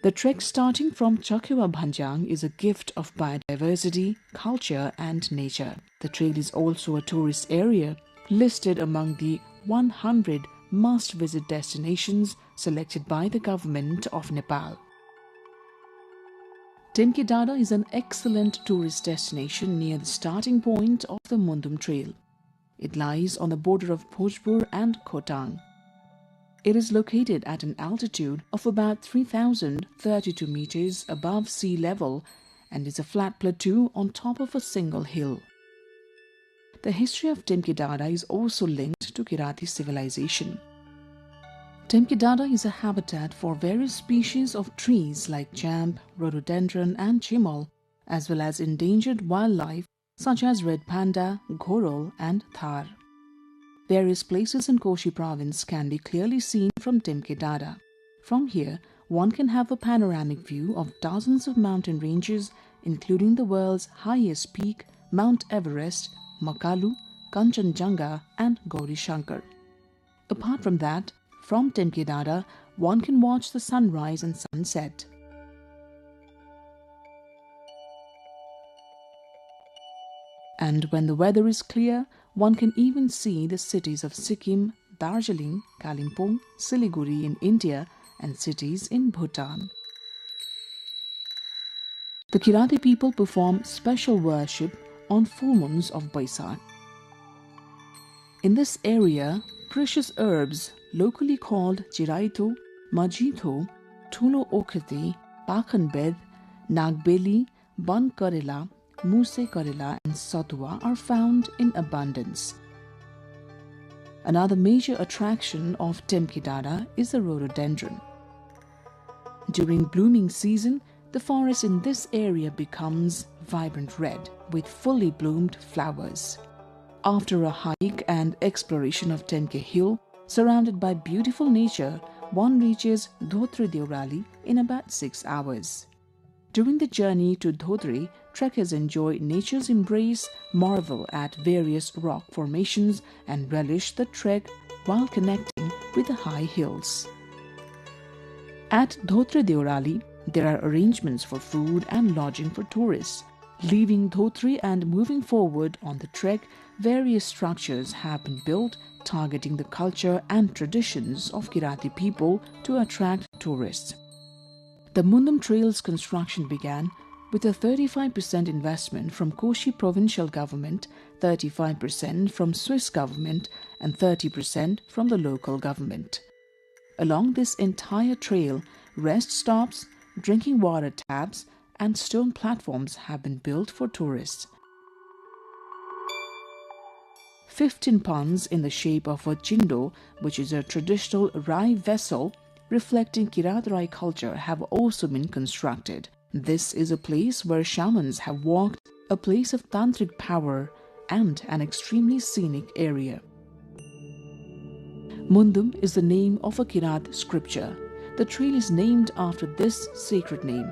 The trek starting from Chakhewa Bhanjang is a gift of biodiversity, culture and nature. The trail is also a tourist area listed among the 100 must-visit destinations selected by the government of Nepal. Temke Dada is an excellent tourist destination near the starting point of the Mundum Trail. It lies on the border of Bhojpur and Khotang. It is located at an altitude of about 3,032 meters above sea level and is a flat plateau on top of a single hill. The history of Temke Dada is also linked to Kirati civilization. Temke Dada is a habitat for various species of trees like jamb, rhododendron and chimal, as well as endangered wildlife such as red panda, ghorol and thar. Various places in Koshi province can be clearly seen from Temke Dada. From here, one can have a panoramic view of dozens of mountain ranges, including the world's highest peak, Mount Everest, Makalu, Kanchenjunga and Gauri Shankar. Apart from that, from Temke Dada, one can watch the sunrise and sunset. And when the weather is clear, one can even see the cities of Sikkim, Darjeeling, Kalimpong, Siliguri in India and cities in Bhutan. The Kirati people perform special worship on full moons of Baisakh. In this area, precious herbs, locally called Chiraito, Majito, Tulo Okhati, Pakhanbed, Nagbeli, Ban Karela, Muse Karela and Satua are found in abundance. Another major attraction of Temke Dada is the rhododendron. During blooming season, the forest in this area becomes vibrant red with fully bloomed flowers. After a hike and exploration of Temke Hill, surrounded by beautiful nature, one reaches Dhotre Deorali in about 6 hours. During the journey to Dhotre, trekkers enjoy nature's embrace, marvel at various rock formations and relish the trek while connecting with the high hills. At Dhotre Deorali, there are arrangements for food and lodging for tourists. Leaving Dhotri and moving forward on the trek, various structures have been built targeting the culture and traditions of Kirati people to attract tourists. The Mundum Trail's construction began with a 35% investment from Koshi provincial government, 35% from Swiss government and 30% from the local government. Along this entire trail, rest stops, drinking water taps and stone platforms have been built for tourists. 15 ponds in the shape of a chindo, which is a traditional Rai vessel reflecting Kirat Rai culture, have also been constructed. This is a place where shamans have walked, a place of tantric power and an extremely scenic area. Mundum is the name of a Kirat scripture. The trail is named after this sacred name.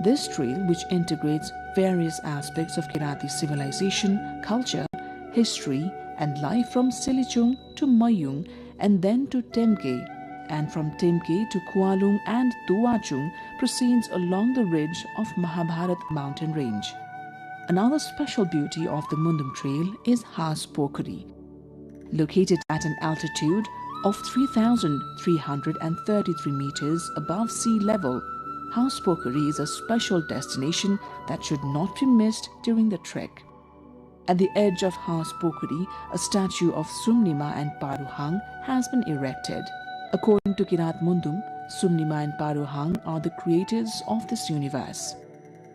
This trail, which integrates various aspects of Kirati civilization, culture, history and life from Silichung to Mayung and then to Temke, and from Temke to Kualung and Tuachung, proceeds along the ridge of Mahabharat mountain range. Another special beauty of the Mundum Trail is Has Pokhari. Located at an altitude of 3,333 meters above sea level, Has Pokhari is a special destination that should not be missed during the trek. At the edge of Has Pokhari, a statue of Sumnima and Paruhang has been erected. According to Kirat Mundum, Sumnima and Paruhang are the creators of this universe.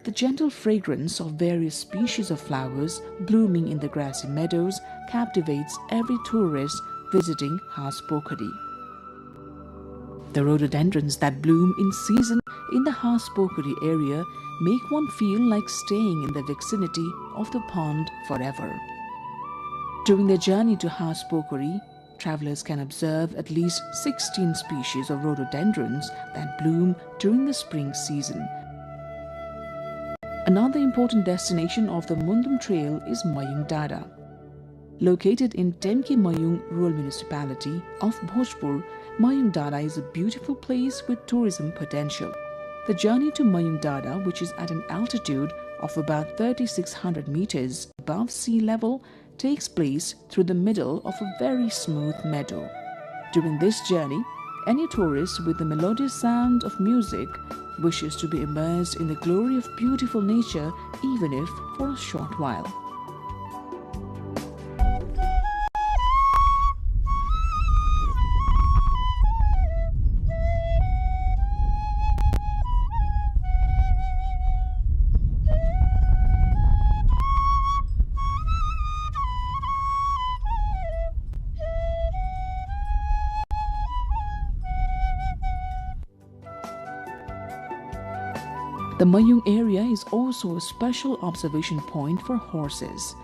The gentle fragrance of various species of flowers blooming in the grassy meadows captivates every tourist visiting Has Pokhari. The rhododendrons that bloom in season in the Has Pokhari area make one feel like staying in the vicinity of the pond forever. During their journey to Has Pokhari, travelers can observe at least 16 species of rhododendrons that bloom during the spring season. Another important destination of the Mundum Trail is Mayung Dada. Located in Temke Mayung rural municipality of Bhojpur, Mayung Dada is a beautiful place with tourism potential. The journey to Mayung Dada, which is at an altitude of about 3,600 meters above sea level, takes place through the middle of a very smooth meadow. During this journey, any tourist with the melodious sound of music wishes to be immersed in the glory of beautiful nature, even if for a short while. The Mayung area is also a special observation point for horses.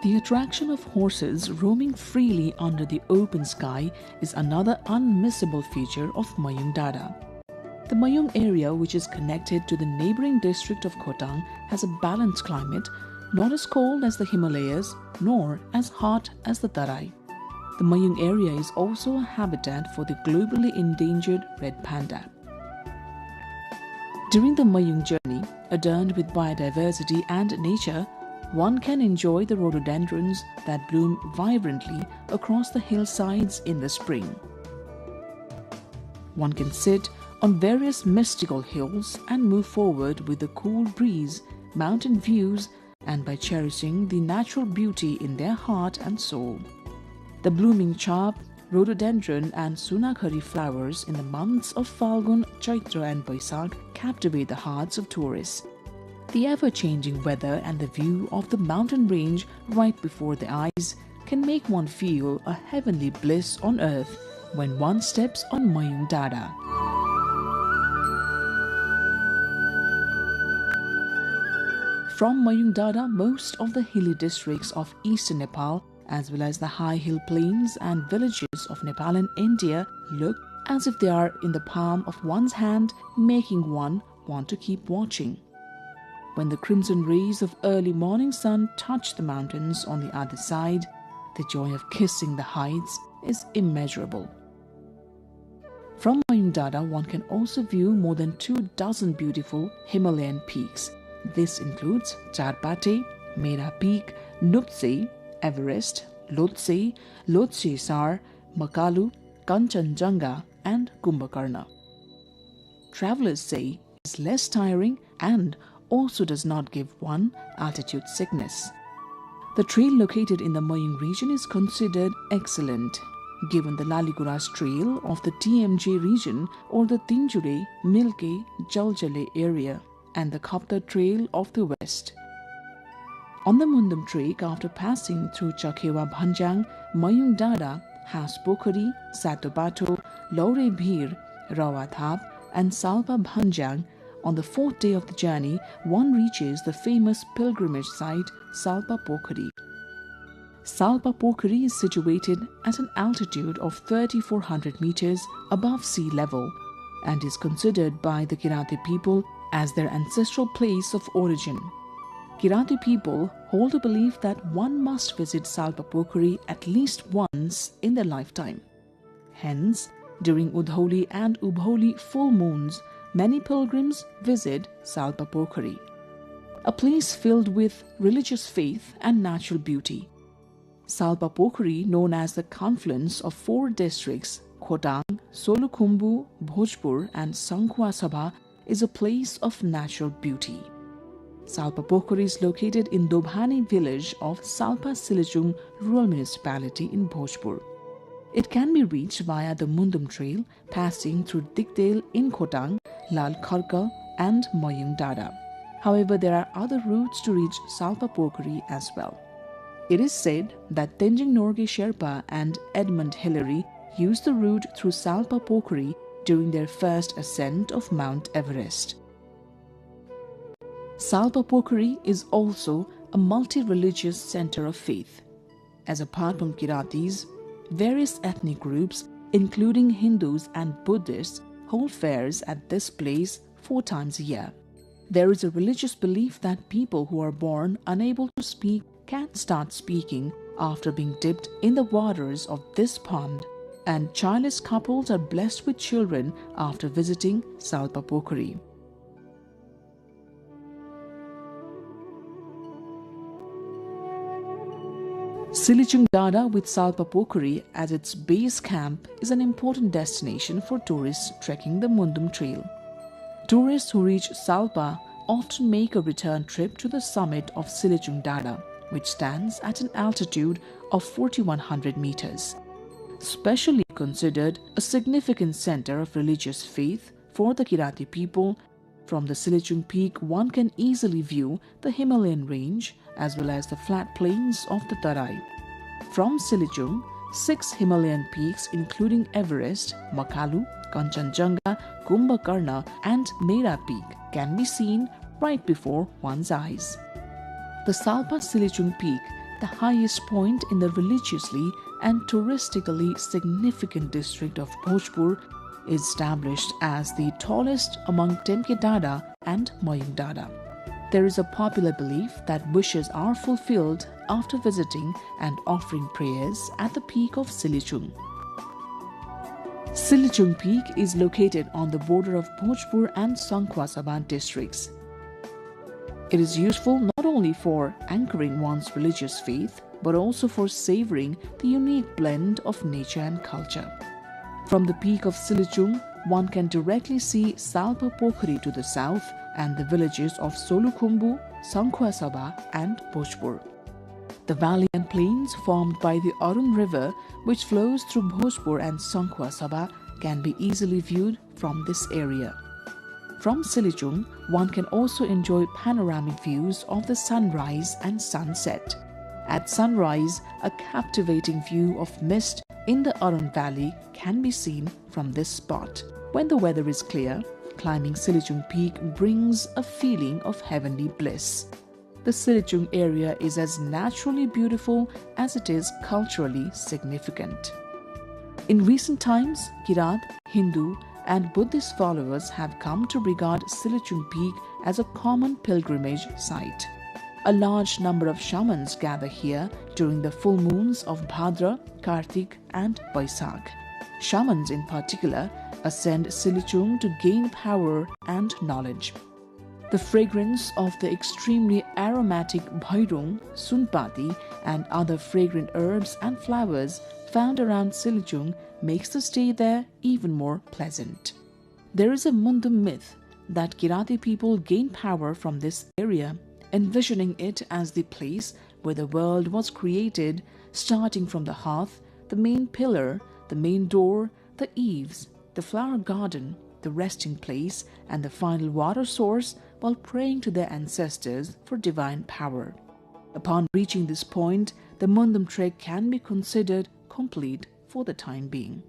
The attraction of horses roaming freely under the open sky is another unmissable feature of Mayung Dada. The Mayung area, which is connected to the neighboring district of Khotang, has a balanced climate, not as cold as the Himalayas, nor as hot as the Tarai. The Mayung area is also a habitat for the globally endangered red panda. During the Mayung journey, adorned with biodiversity and nature, one can enjoy the rhododendrons that bloom vibrantly across the hillsides in the spring. One can sit on various mystical hills and move forward with the cool breeze, mountain views, and by cherishing the natural beauty in their heart and soul. The blooming chap, rhododendron and sunakhari flowers in the months of Falgun, Chaitra and Baisakh captivate the hearts of tourists. The ever-changing weather and the view of the mountain range right before the eyes can make one feel a heavenly bliss on earth when one steps on Mayung Dada. From Mayung Dada, most of the hilly districts of eastern Nepal as well as the high hill plains and villages of Nepal and India look as if they are in the palm of one's hand, making one want to keep watching. When the crimson rays of early morning sun touch the mountains on the other side, the joy of kissing the heights is immeasurable. From Mayung Dada, one can also view more than 24 beautiful Himalayan peaks. This includes Charpate, Mera Peak, Nuptse, Everest, Lhotse, Lhotse Sar, Makalu, Kanchenjunga and Kumbhakarna. Travelers say it's less tiring and also does not give one altitude sickness. The trail located in the Mayung region is considered excellent, given the Laliguras Trail of the TMJ region or the Tinjure, Milke, Jaljale area and the Khapta Trail of the west. On the Mundum Trek, after passing through Chakhewa Bhanjang, Mayung Dada, Has Pokhari, Satobato, Laure Bhir, Rawathap and Salpa Bhanjang, on the fourth day of the journey, one reaches the famous pilgrimage site Salpa Pokhari. Salpa Pokhari is situated at an altitude of 3,400 meters above sea level and is considered by the Kirati people as their ancestral place of origin. Kirati people hold a belief that one must visit Salpa Pokhari at least once in their lifetime. Hence, during Udholi and Ubholi full moons, many pilgrims visit Salpa Pokhari, a place filled with religious faith and natural beauty. Salpa Pokhari, known as the confluence of 4 districts, Khotang, Solukhumbu, Bhojpur and Sankhua Sabha, is a place of natural beauty. Salpa Pokhari is located in Dobhani village of Salpa Silichung rural municipality in Bhojpur. It can be reached via the Mundum Trail, passing through Dikdale in Khotang, Lal Kharkal and Mayung Dada. However, there are other routes to reach Salpa Pokhari as well. It is said that Tenzing Norgay Sherpa and Edmund Hillary used the route through Salpa Pokhari during their first ascent of Mount Everest. Salpa Pokhari is also a multi-religious center of faith, as apart from Kiratis, various ethnic groups, including Hindus and Buddhists, hold fairs at this place 4 times a year. There is a religious belief that people who are born unable to speak can start speaking after being dipped in the waters of this pond, and childless couples are blessed with children after visiting Salpa Pokhari. Silichung Dada with Salpa Pokhari as its base camp is an important destination for tourists trekking the Mundum Trail. Tourists who reach Salpa often make a return trip to the summit of Silichung Dada, which stands at an altitude of 4,100 meters. Specially considered a significant center of religious faith for the Kirati people, from the Silichung Peak one can easily view the Himalayan range as well as the flat plains of the Tarai. From Silichung, 6 Himalayan peaks including Everest, Makalu, Kanchenjunga, Kumbhakarna and Mera Peak can be seen right before one's eyes. The Salpa Silichung Peak, the highest point in the religiously and touristically significant district of Bhojpur, is established as the tallest among Temke Dada and Mayung Dada. There is a popular belief that wishes are fulfilled after visiting and offering prayers at the peak of Silichung. Silichung Peak is located on the border of Bhojpur and Sankhwa Sabha districts. It is useful not only for anchoring one's religious faith, but also for savoring the unique blend of nature and culture. From the peak of Silichung, one can directly see Salpa Pokhari to the south and the villages of Solukhumbu, Sankhwa Sabha and Bhojpur. The valley and plains formed by the Arun River, which flows through Bhojpur and Sankhwa Sabha, can be easily viewed from this area. From Silichung, one can also enjoy panoramic views of the sunrise and sunset. At sunrise, a captivating view of mist in the Arun Valley can be seen from this spot. When the weather is clear, climbing Silichung Peak brings a feeling of heavenly bliss. The Silichung area is as naturally beautiful as it is culturally significant. In recent times, Kirat, Hindu and Buddhist followers have come to regard Silichung Peak as a common pilgrimage site. A large number of shamans gather here during the full moons of Bhadra, Kartik and Baisakh. Shamans in particular ascend Silichung to gain power and knowledge. The fragrance of the extremely aromatic bhairung, sunpati and other fragrant herbs and flowers found around Silichung makes the stay there even more pleasant. There is a Mundum myth that Kirati people gained power from this area, envisioning it as the place where the world was created, starting from the hearth, the main pillar, the main door, the eaves, the flower garden, the resting place, and the final water source, while praying to their ancestors for divine power. Upon reaching this point, the Mundum trek can be considered complete for the time being.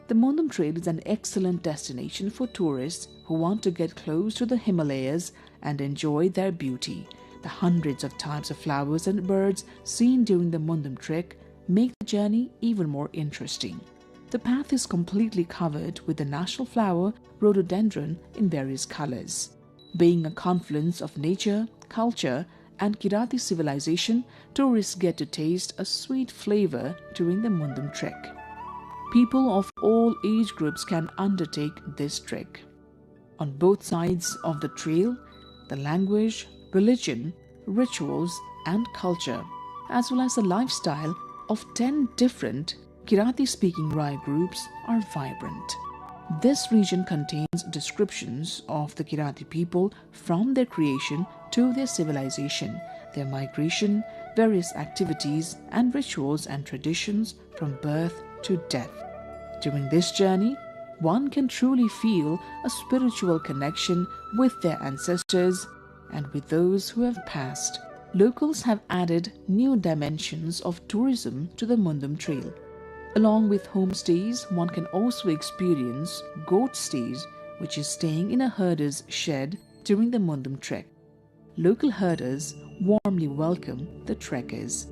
The Mundum Trail is an excellent destination for tourists who want to get close to the Himalayas and enjoy their beauty. The hundreds of types of flowers and birds seen during the Mundum trek make the journey even more interesting. The path is completely covered with the national flower rhododendron in various colors. Being a confluence of nature, culture, and Kirati civilization, tourists get to taste a sweet flavor during the Mundum trek. People of all age groups can undertake this trek. On both sides of the trail, the language, religion, rituals, and culture, as well as the lifestyle of 10 different Kirati-speaking Rai groups are vibrant. This region contains descriptions of the Kirati people from their creation to their civilization, their migration, various activities and rituals and traditions from birth to death. During this journey, one can truly feel a spiritual connection with their ancestors and with those who have passed. Locals have added new dimensions of tourism to the Mundum Trail. Along with homestays, one can also experience goat stays, which is staying in a herder's shed during the Mundum trek. Local herders warmly welcome the trekkers.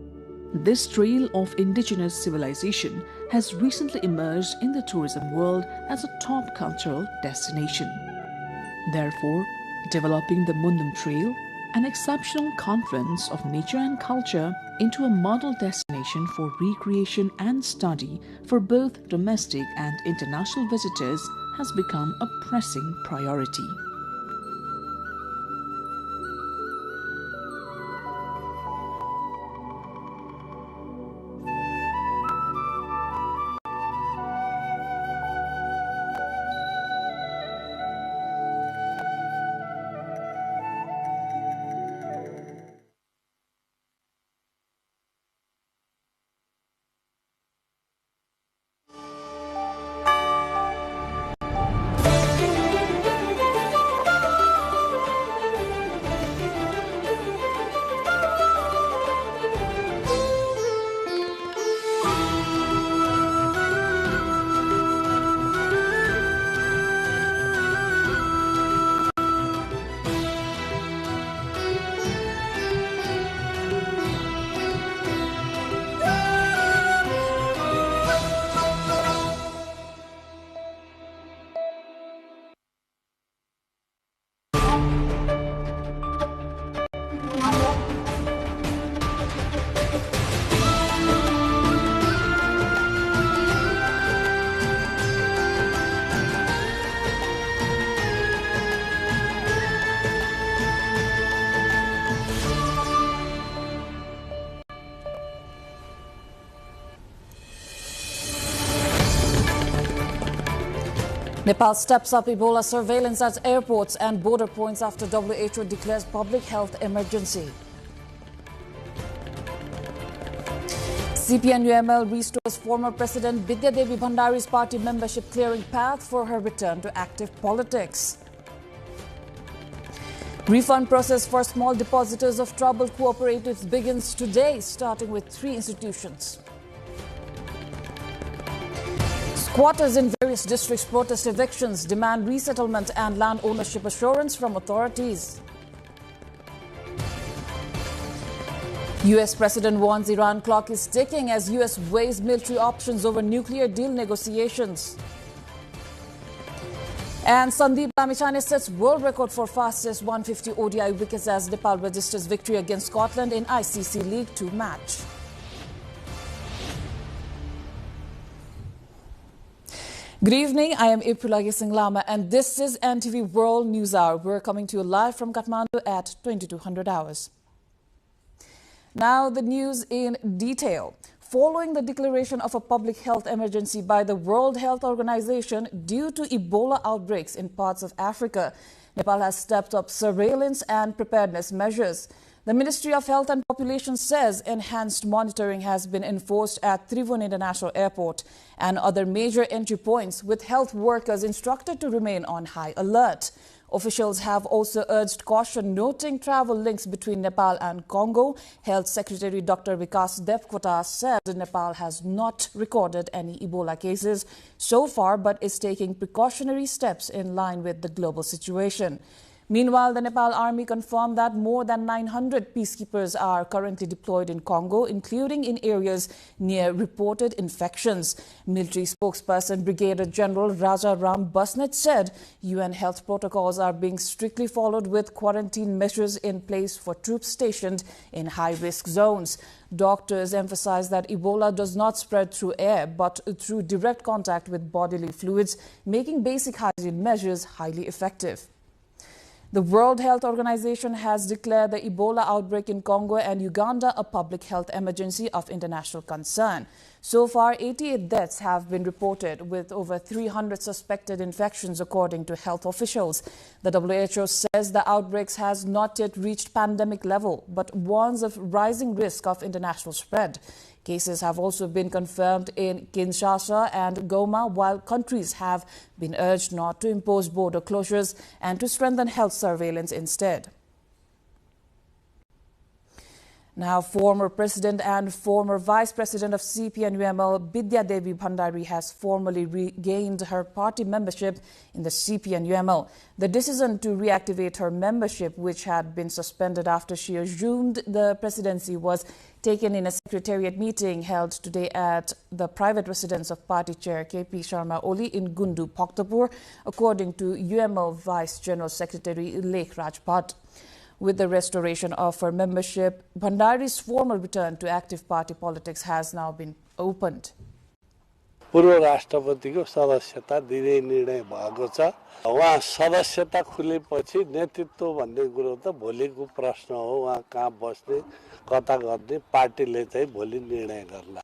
This trail of indigenous civilization has recently emerged in the tourism world as a top cultural destination. Therefore, developing the Mundum Trail, an exceptional confluence of nature and culture, into a model destination for recreation and study for both domestic and international visitors has become a pressing priority. Nepal steps up Ebola surveillance at airports and border points after WHO declares public health emergency. CPN-UML restores former President Bidya Devi Bhandari's party membership, clearing path for her return to active politics. Refund process for small depositors of troubled cooperatives begins today, starting with 3 institutions. Squatters in various districts protest evictions, demand resettlement and land ownership assurance from authorities. US President warns Iran clock is ticking as US weighs military options over nuclear deal negotiations. And Sandeep Lamichhane sets world record for fastest 150 ODI wickets as Nepal registers victory against Scotland in ICC League 2 match. Good evening, I am April Singh Lama and this is NTV World News Hour. We're coming to you live from Kathmandu at 2200 hours. Now the news in detail. Following the declaration of a public health emergency by the World Health Organization due to Ebola outbreaks in parts of Africa, Nepal has stepped up surveillance and preparedness measures. The Ministry of Health and Population says enhanced monitoring has been enforced at Tribhuvan International Airport and other major entry points, with health workers instructed to remain on high alert. Officials have also urged caution, noting travel links between Nepal and Congo. Health Secretary Dr. Vikas Devkota said Nepal has not recorded any Ebola cases so far, but is taking precautionary steps in line with the global situation. Meanwhile, the Nepal Army confirmed that more than 900 peacekeepers are currently deployed in Congo, including in areas near reported infections. Military spokesperson Brigadier General Raja Ram Basnet said UN health protocols are being strictly followed, with quarantine measures in place for troops stationed in high-risk zones. Doctors emphasize that Ebola does not spread through air, but through direct contact with bodily fluids, making basic hygiene measures highly effective. The World Health Organization has declared the Ebola outbreak in Congo and Uganda a public health emergency of international concern. So far, 88 deaths have been reported, with over 300 suspected infections, according to health officials. The WHO says the outbreaks has not yet reached pandemic level, but warns of rising risk of international spread. Cases have also been confirmed in Kinshasa and Goma, while countries have been urged not to impose border closures and to strengthen health surveillance instead. Now, former President and former Vice President of CPN-UML, Bidya Devi Bhandari, has formally regained her party membership in the CPN-UML. The decision to reactivate her membership, which had been suspended after she assumed the presidency, was taken in a secretariat meeting held today at the private residence of party chair KP Sharma Oli in Gundu, Bhaktapur, according to UML Vice General Secretary Lekh Raj Bhatt. With the restoration of her membership, Bhandari's formal return to active party politics has now been opened. पूर्व राष्ट्रपतिको सदस्यता दिने निर्णय भएको छ। उहाँ सदस्यता खुलेपछि नेतृत्व भन्ने कुरो त भोलिको प्रश्न हो। उहाँ कहाँ बस्ने, कता गर्ने पार्टीले चाहिँ भोलि निर्णय गर्ला।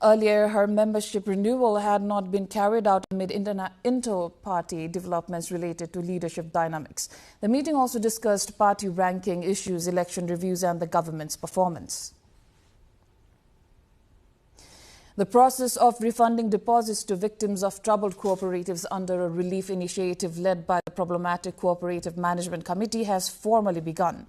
Earlier, her membership renewal had not been carried out amid inter-party developments related to leadership dynamics. The meeting also discussed party ranking issues, election reviews, and the government's performance. The process of refunding deposits to victims of troubled cooperatives under a relief initiative led by the Problematic Cooperative Management Committee has formally begun.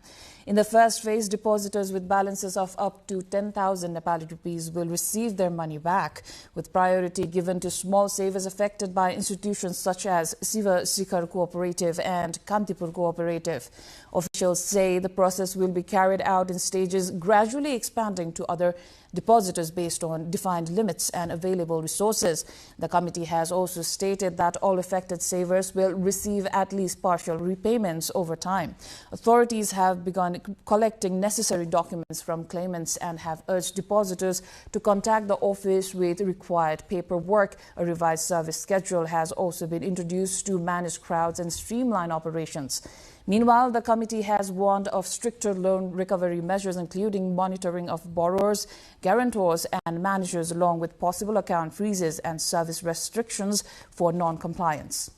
In the first phase, depositors with balances of up to 10,000 Nepali rupees will receive their money back, with priority given to small savers affected by institutions such as Siva Sikhar Cooperative and Kantipur Cooperative. Officials say the process will be carried out in stages, gradually expanding to other depositors based on defined limits and available resources. The committee has also stated that all affected savers will receive at least partial repayments over time. Authorities have begun collecting necessary documents from claimants and have urged depositors to contact the office with required paperwork. A revised service schedule has also been introduced to manage crowds and streamline operations. Meanwhile, the committee has warned of stricter loan recovery measures, including monitoring of borrowers, guarantors and managers, along with possible account freezes and service restrictions for non-compliance.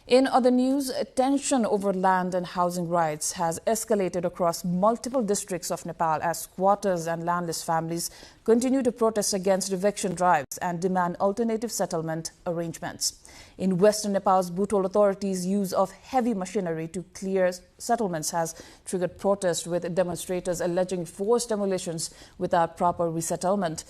In other news, tension over land and housing rights has escalated across multiple districts of Nepal as squatters and landless families continue to protest against eviction drives and demand alternative settlement arrangements. In western Nepal's Butol authorities' use of heavy machinery to clear settlements has triggered protests, with demonstrators alleging forced demolitions without proper resettlement.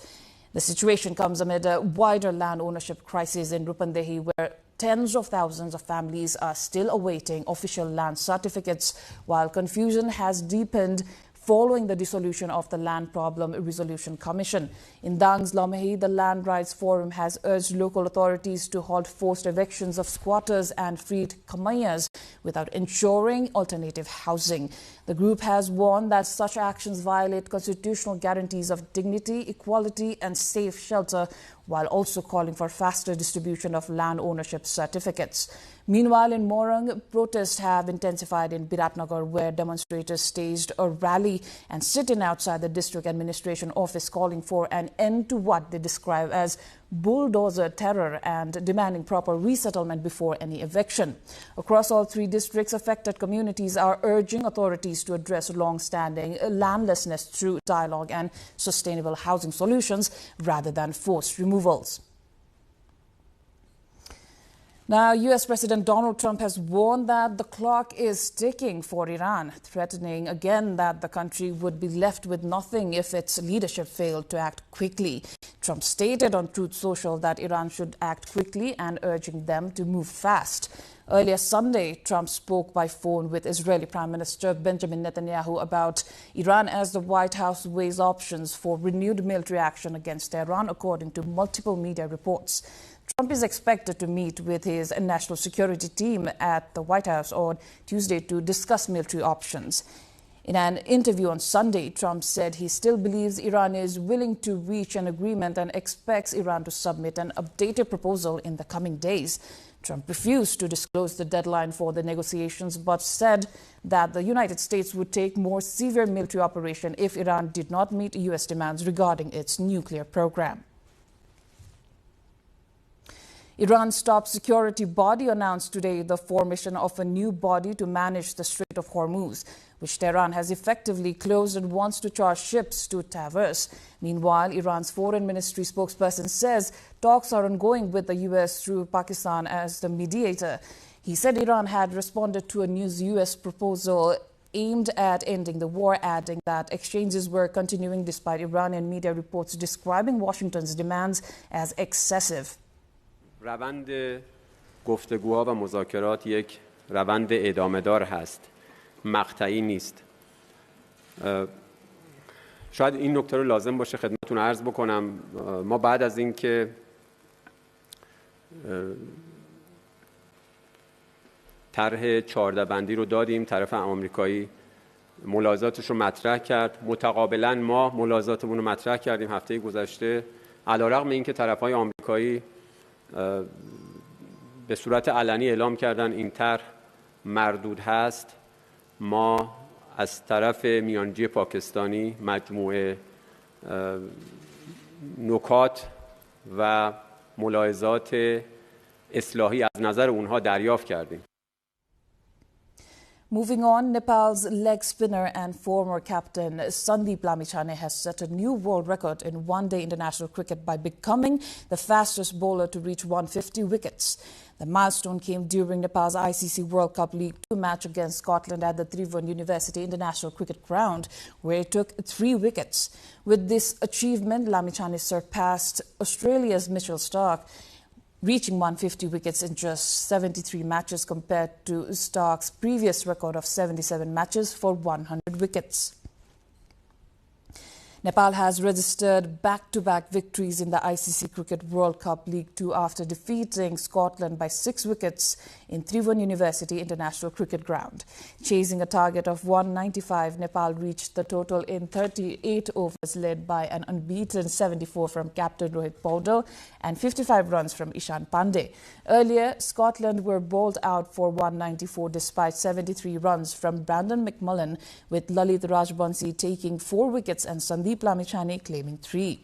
The situation comes amid a wider land ownership crisis in Rupandehi, where tens of thousands of families are still awaiting official land certificates, while confusion has deepened following the dissolution of the Land Problem Resolution Commission. In Dang's Lomahi, the Land Rights Forum has urged local authorities to halt forced evictions of squatters and freed Kamayas without ensuring alternative housing. The group has warned that such actions violate constitutional guarantees of dignity, equality and safe shelter, while also calling for faster distribution of land ownership certificates. Meanwhile, in Morang, protests have intensified in Biratnagar, where demonstrators staged a rally and sit-in outside the district administration office, calling for an end to what they describe as bulldozer terror and demanding proper resettlement before any eviction. Across all three districts, affected communities are urging authorities to address long-standing landlessness through dialogue and sustainable housing solutions rather than forced removals. Now, U.S. President Donald Trump has warned that the clock is ticking for Iran, threatening again that the country would be left with nothing if its leadership failed to act quickly. Trump stated on Truth Social that Iran should act quickly and urging them to move fast. Earlier Sunday, Trump spoke by phone with Israeli Prime Minister Benjamin Netanyahu about Iran as the White House weighs options for renewed military action against Tehran, according to multiple media reports. Trump is expected to meet with his national security team at the White House on Tuesday to discuss military options. In an interview on Sunday, Trump said he still believes Iran is willing to reach an agreement and expects Iran to submit an updated proposal in the coming days. Trump refused to disclose the deadline for the negotiations, but said that the United States would take more severe military operation if Iran did not meet U.S. demands regarding its nuclear program. Iran's top security body announced today the formation of a new body to manage the Strait of Hormuz, which Tehran has effectively closed and wants to charge ships to traverse. Meanwhile, Iran's foreign ministry spokesperson says talks are ongoing with the U.S. through Pakistan as the mediator. He said Iran had responded to a new U.S. proposal aimed at ending the war, adding that exchanges were continuing despite Iranian media reports describing Washington's demands as excessive. روند گفتگوها و مذاکرات یک روند ادامه‌دار هست، مقطعی نیست. شاید این نکته رو لازم باشه خدمتتون عرض بکنم. ما بعد از اینکه طرح 14 بندی رو دادیم، طرف آمریکایی ملاحظاتش رو مطرح کرد. متقابلا ما ملاحظاتمون رو مطرح کردیم هفته گذشته. علیرغم اینکه طرف‌های آمریکایی به صورت علنی اعلام کردن این طرح مردود هست، ما از طرف میانجی پاکستانی مجموعه نکات و ملاحظات اصلاحی از نظر اونها دریافت کردیم. Moving on, Nepal's leg spinner and former captain Sandeep Lamichhane has set a new world record in one-day international cricket by becoming the fastest bowler to reach 150 wickets. The milestone came during Nepal's ICC World Cup League 2 match against Scotland at the Trivandrum University International Cricket Ground, where he took 3 wickets. With this achievement, Lamichhane surpassed Australia's Mitchell Starc, reaching 150 wickets in just 73 matches compared to Starc's previous record of 77 matches for 100 wickets. Nepal has registered back-to-back victories in the ICC Cricket World Cup League 2 after defeating Scotland by 6 wickets in Trivandrum University International Cricket Ground. Chasing a target of 195, Nepal reached the total in 38 overs, led by an unbeaten 74 from captain Rohit Paudel and 55 runs from Ishan Pandey. Earlier, Scotland were bowled out for 194 despite 73 runs from Brandon McMullen, with Lalit Rajbansi taking 4 wickets and Sandeep Lamichhane claiming 3.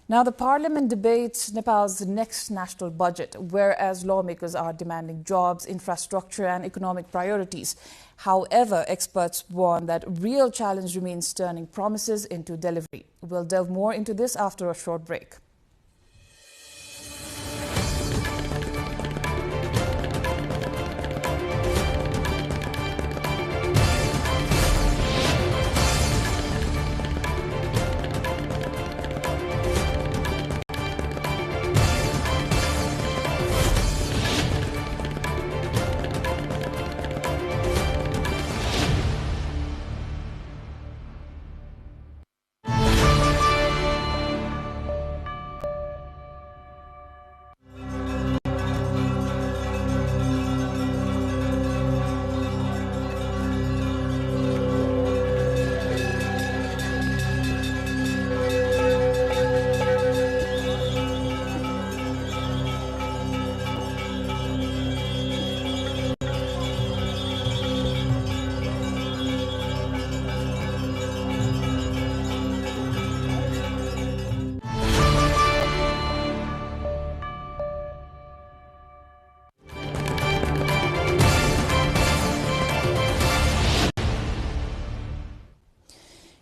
Now, the parliament debates Nepal's next national budget, whereas lawmakers are demanding jobs, infrastructure and economic priorities. However, experts warn that real challenge remains turning promises into delivery. We'll delve more into this after a short break.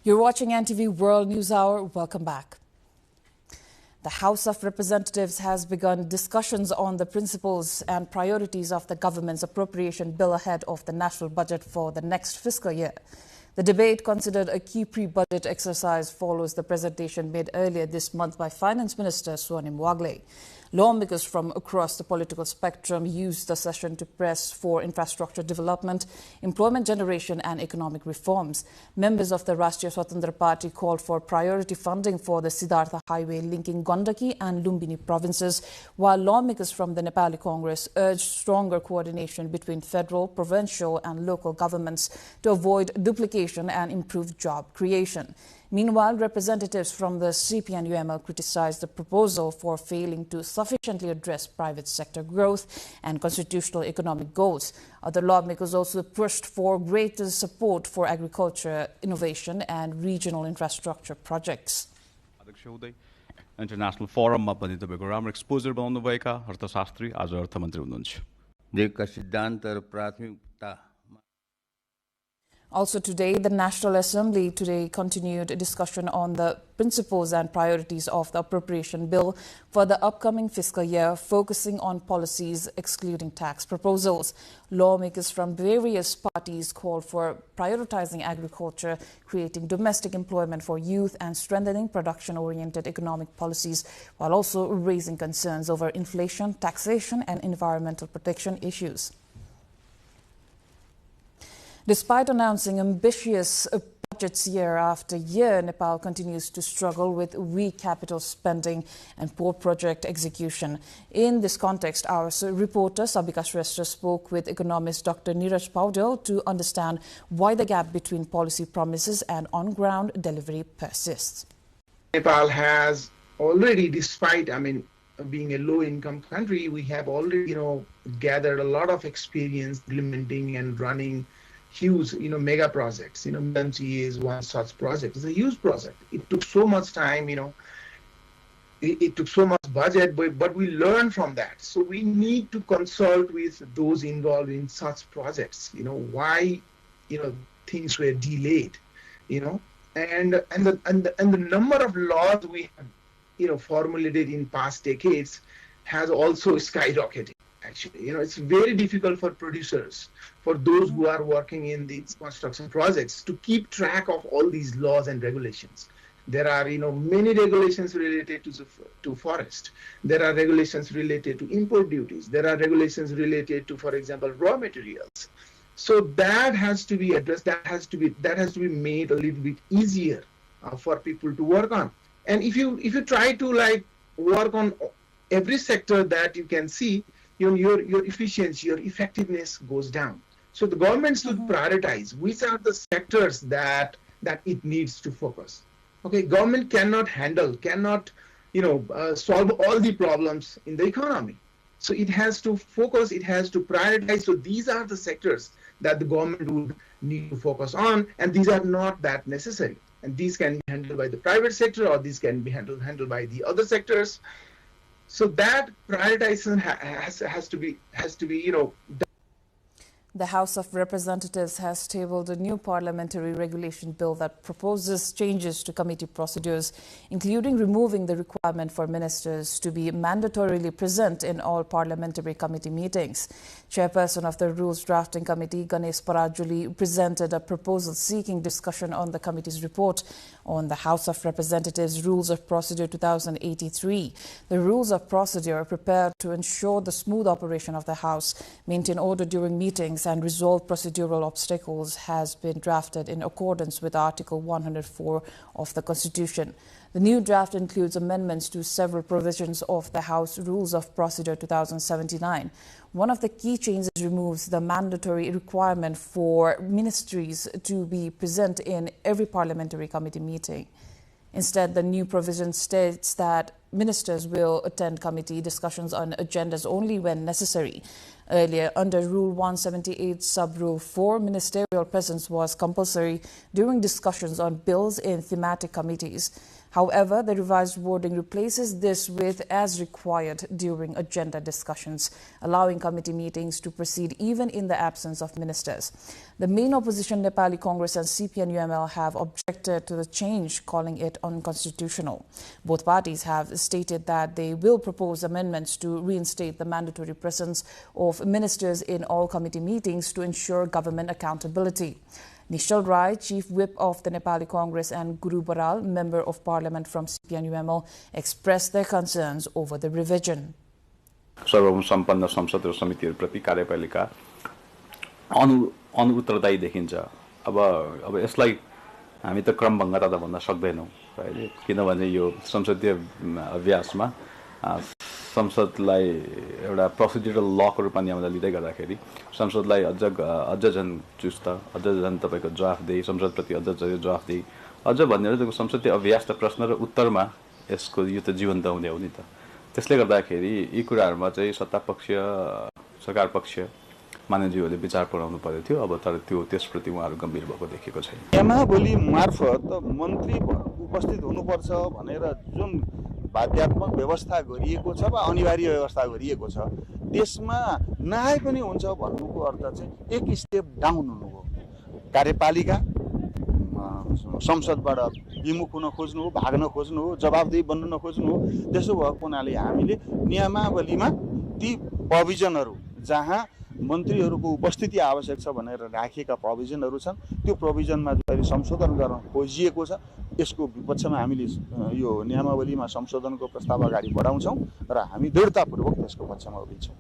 You're watching NTV World News Hour. Welcome back. The House of Representatives has begun discussions on the principles and priorities of the government's appropriation bill ahead of the national budget for the next fiscal year. The debate, considered a key pre-budget exercise, follows the presentation made earlier this month by Finance Minister Swanim Wagle. Lawmakers from across the political spectrum used the session to press for infrastructure development, employment generation and economic reforms. Members of the Rashtriya Swatantra Party called for priority funding for the Siddhartha Highway linking Gandaki and Lumbini provinces, while lawmakers from the Nepali Congress urged stronger coordination between federal, provincial and local governments to avoid duplication and improve job creation. Meanwhile, representatives from the CP and UML criticized the proposal for failing to sufficiently address private sector growth and constitutional economic goals. Other lawmakers also pushed for greater support for agriculture, innovation and regional infrastructure projects. International फोरममा पनि तपाईको राम्रो exposure बनाउनु भएका अर्थशास्त्री आज अर्थमन्त्री हुनुहुन्छ देशका सिद्धान्त र प्राथमिकता. Also today, the National Assembly continued a discussion on the principles and priorities of the appropriation bill for the upcoming fiscal year, focusing on policies excluding tax proposals. Lawmakers from various parties called for prioritizing agriculture, creating domestic employment for youth and strengthening production-oriented economic policies, while also raising concerns over inflation, taxation and environmental protection issues. Despite announcing ambitious budgets year after year, Nepal continues to struggle with weak capital spending and poor project execution. In this context, our reporter Sabika Shrestha spoke with economist Dr. Neeraj Paudel to understand why the gap between policy promises and on-ground delivery persists. Nepal has already, despite, being a low-income country, we have already, gathered a lot of experience implementing and running huge, mega projects. MMT is one such project. It's a huge project. It took so much time, it took so much budget, but we learned from that. So we need to consult with those involved in such projects, why, things were delayed, and the number of laws we have, formulated in past decades has also skyrocketed. Actually, it's very difficult for producers, for those who are working in these construction projects, to keep track of all these laws and regulations. There are, many regulations related to forest. There are regulations related to import duties. There are regulations related to, for example, raw materials. So that has to be addressed. That has to be made a little bit easier for people to work on. And if you try to work on every sector that you can see, your efficiency, your effectiveness goes down. So the government should prioritize which are the sectors that it needs to focus. Okay, government cannot solve all the problems in the economy. So it has to focus, it has to prioritize. So these are the sectors that the government would need to focus on, and these are not that necessary. And these can be handled by the private sector, or these can be handled by the other sectors. So that prioritization has to be done. The House of Representatives has tabled a new parliamentary regulation bill that proposes changes to committee procedures, including removing the requirement for ministers to be mandatorily present in all parliamentary committee meetings. Chairperson of the Rules Drafting Committee, Ganesh Parajuli, presented a proposal seeking discussion on the committee's report on the House of Representatives Rules of Procedure 2083. The Rules of Procedure are prepared to ensure the smooth operation of the House, maintain order during meetings and resolve procedural obstacles, has been drafted in accordance with Article 104 of the Constitution. The new draft includes amendments to several provisions of the House Rules of Procedure 2079. One of the key changes removes the mandatory requirement for ministries to be present in every parliamentary committee meeting. Instead, the new provision states that ministers will attend committee discussions on agendas only when necessary. Earlier, under Rule 178, Sub-Rule 4, ministerial presence was compulsory during discussions on bills in thematic committees. However, the revised wording replaces this with "as required" during agenda discussions, allowing committee meetings to proceed even in the absence of ministers. The main opposition, Nepali Congress and CPN-UML, have objected to the change, calling it unconstitutional. Both parties have stated that they will propose amendments to reinstate the mandatory presence of ministers in all committee meetings to ensure government accountability. Nishal Rai, Chief Whip of the Nepali Congress, and Guru Baral, Member of Parliament from CPN-UML, expressed their concerns over the revision. सर्वभौम सम्पन्न संसद र समितिहरूप्रति कार्यपालिका अनुत्तरदायी देखिन्छ। अब यसलाई हामी त क्रमभङ्गता त भन्न सक्दैनौँ अहिले, किनभने यो संसदीय अभ्यासमा संसदलाई एउटा प्रोसिड्युरल लको रूपमा ल्याउँदा लिँदै गर्दाखेरि संसदलाई अझ झन् चुस्त, अझ झन् तपाईको जवाफदेही, संसदप्रति अझ जवाफदेही, अझ भन्ने संसदीय अभ्यास र प्रश्न र उत्तरमा यसको यो त जीवन्त हुने हो नि त। त्यसले गर्दाखेरि यी कुराहरुमा चाहिँ सत्ता पक्ष, सरकार पक्ष मानवजीहरूले विचार पुर्याउनु पर्यो थियो। अब तर त्यसप्रति उहाँहरू गम्भीर भएको देखेको छैन। नियमावली मार्फत मन्त्री उपस्थित हुनुपर्छ भनेर जुन बाध्यात्मक व्यवस्था गरिएको छ वा अनिवार्य व्यवस्था गरिएको छ, त्यसमा नआए पनि हुन्छ भन्नुको अर्थ चाहिँ एक स्टेप डाउन हुनु हो। कार्यपालिका संसदबाट विमुख हुन खोज्नु हो, भाग्न खोज्नु हो, जवाफदेही बन्न नखोज्नु हो। त्यसो भएको हुनाले हामीले नियमावलीमा ती प्रोभिजनहरू जहाँ मन्त्रीहरूको उपस्थिति आवश्यक छ भनेर राखेका प्रोभिजनहरू छन्, त्यो प्रोभिजनमा जो संशोधन गर्न खोजिएको छ, यसको विपक्षमा हामीले यो नियमावलीमा संशोधनको प्रस्ताव अगाडि बढाउँछौँ र हामी दृढतापूर्वक त्यसको पक्षमा उभिन्छौँ।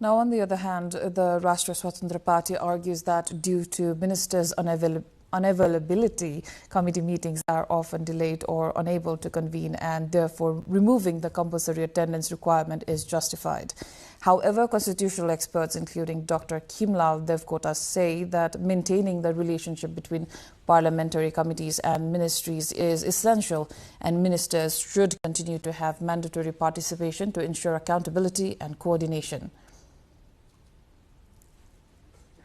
Now, on the other hand, the Rashtriya Swatantra Party argues that due to ministers' unavailability, committee meetings are often delayed or unable to convene, and therefore removing the compulsory attendance requirement is justified. However, constitutional experts, including Dr. Kimlal Devkota, say that maintaining the relationship between parliamentary committees and ministries is essential, and ministers should continue to have mandatory participation to ensure accountability and coordination.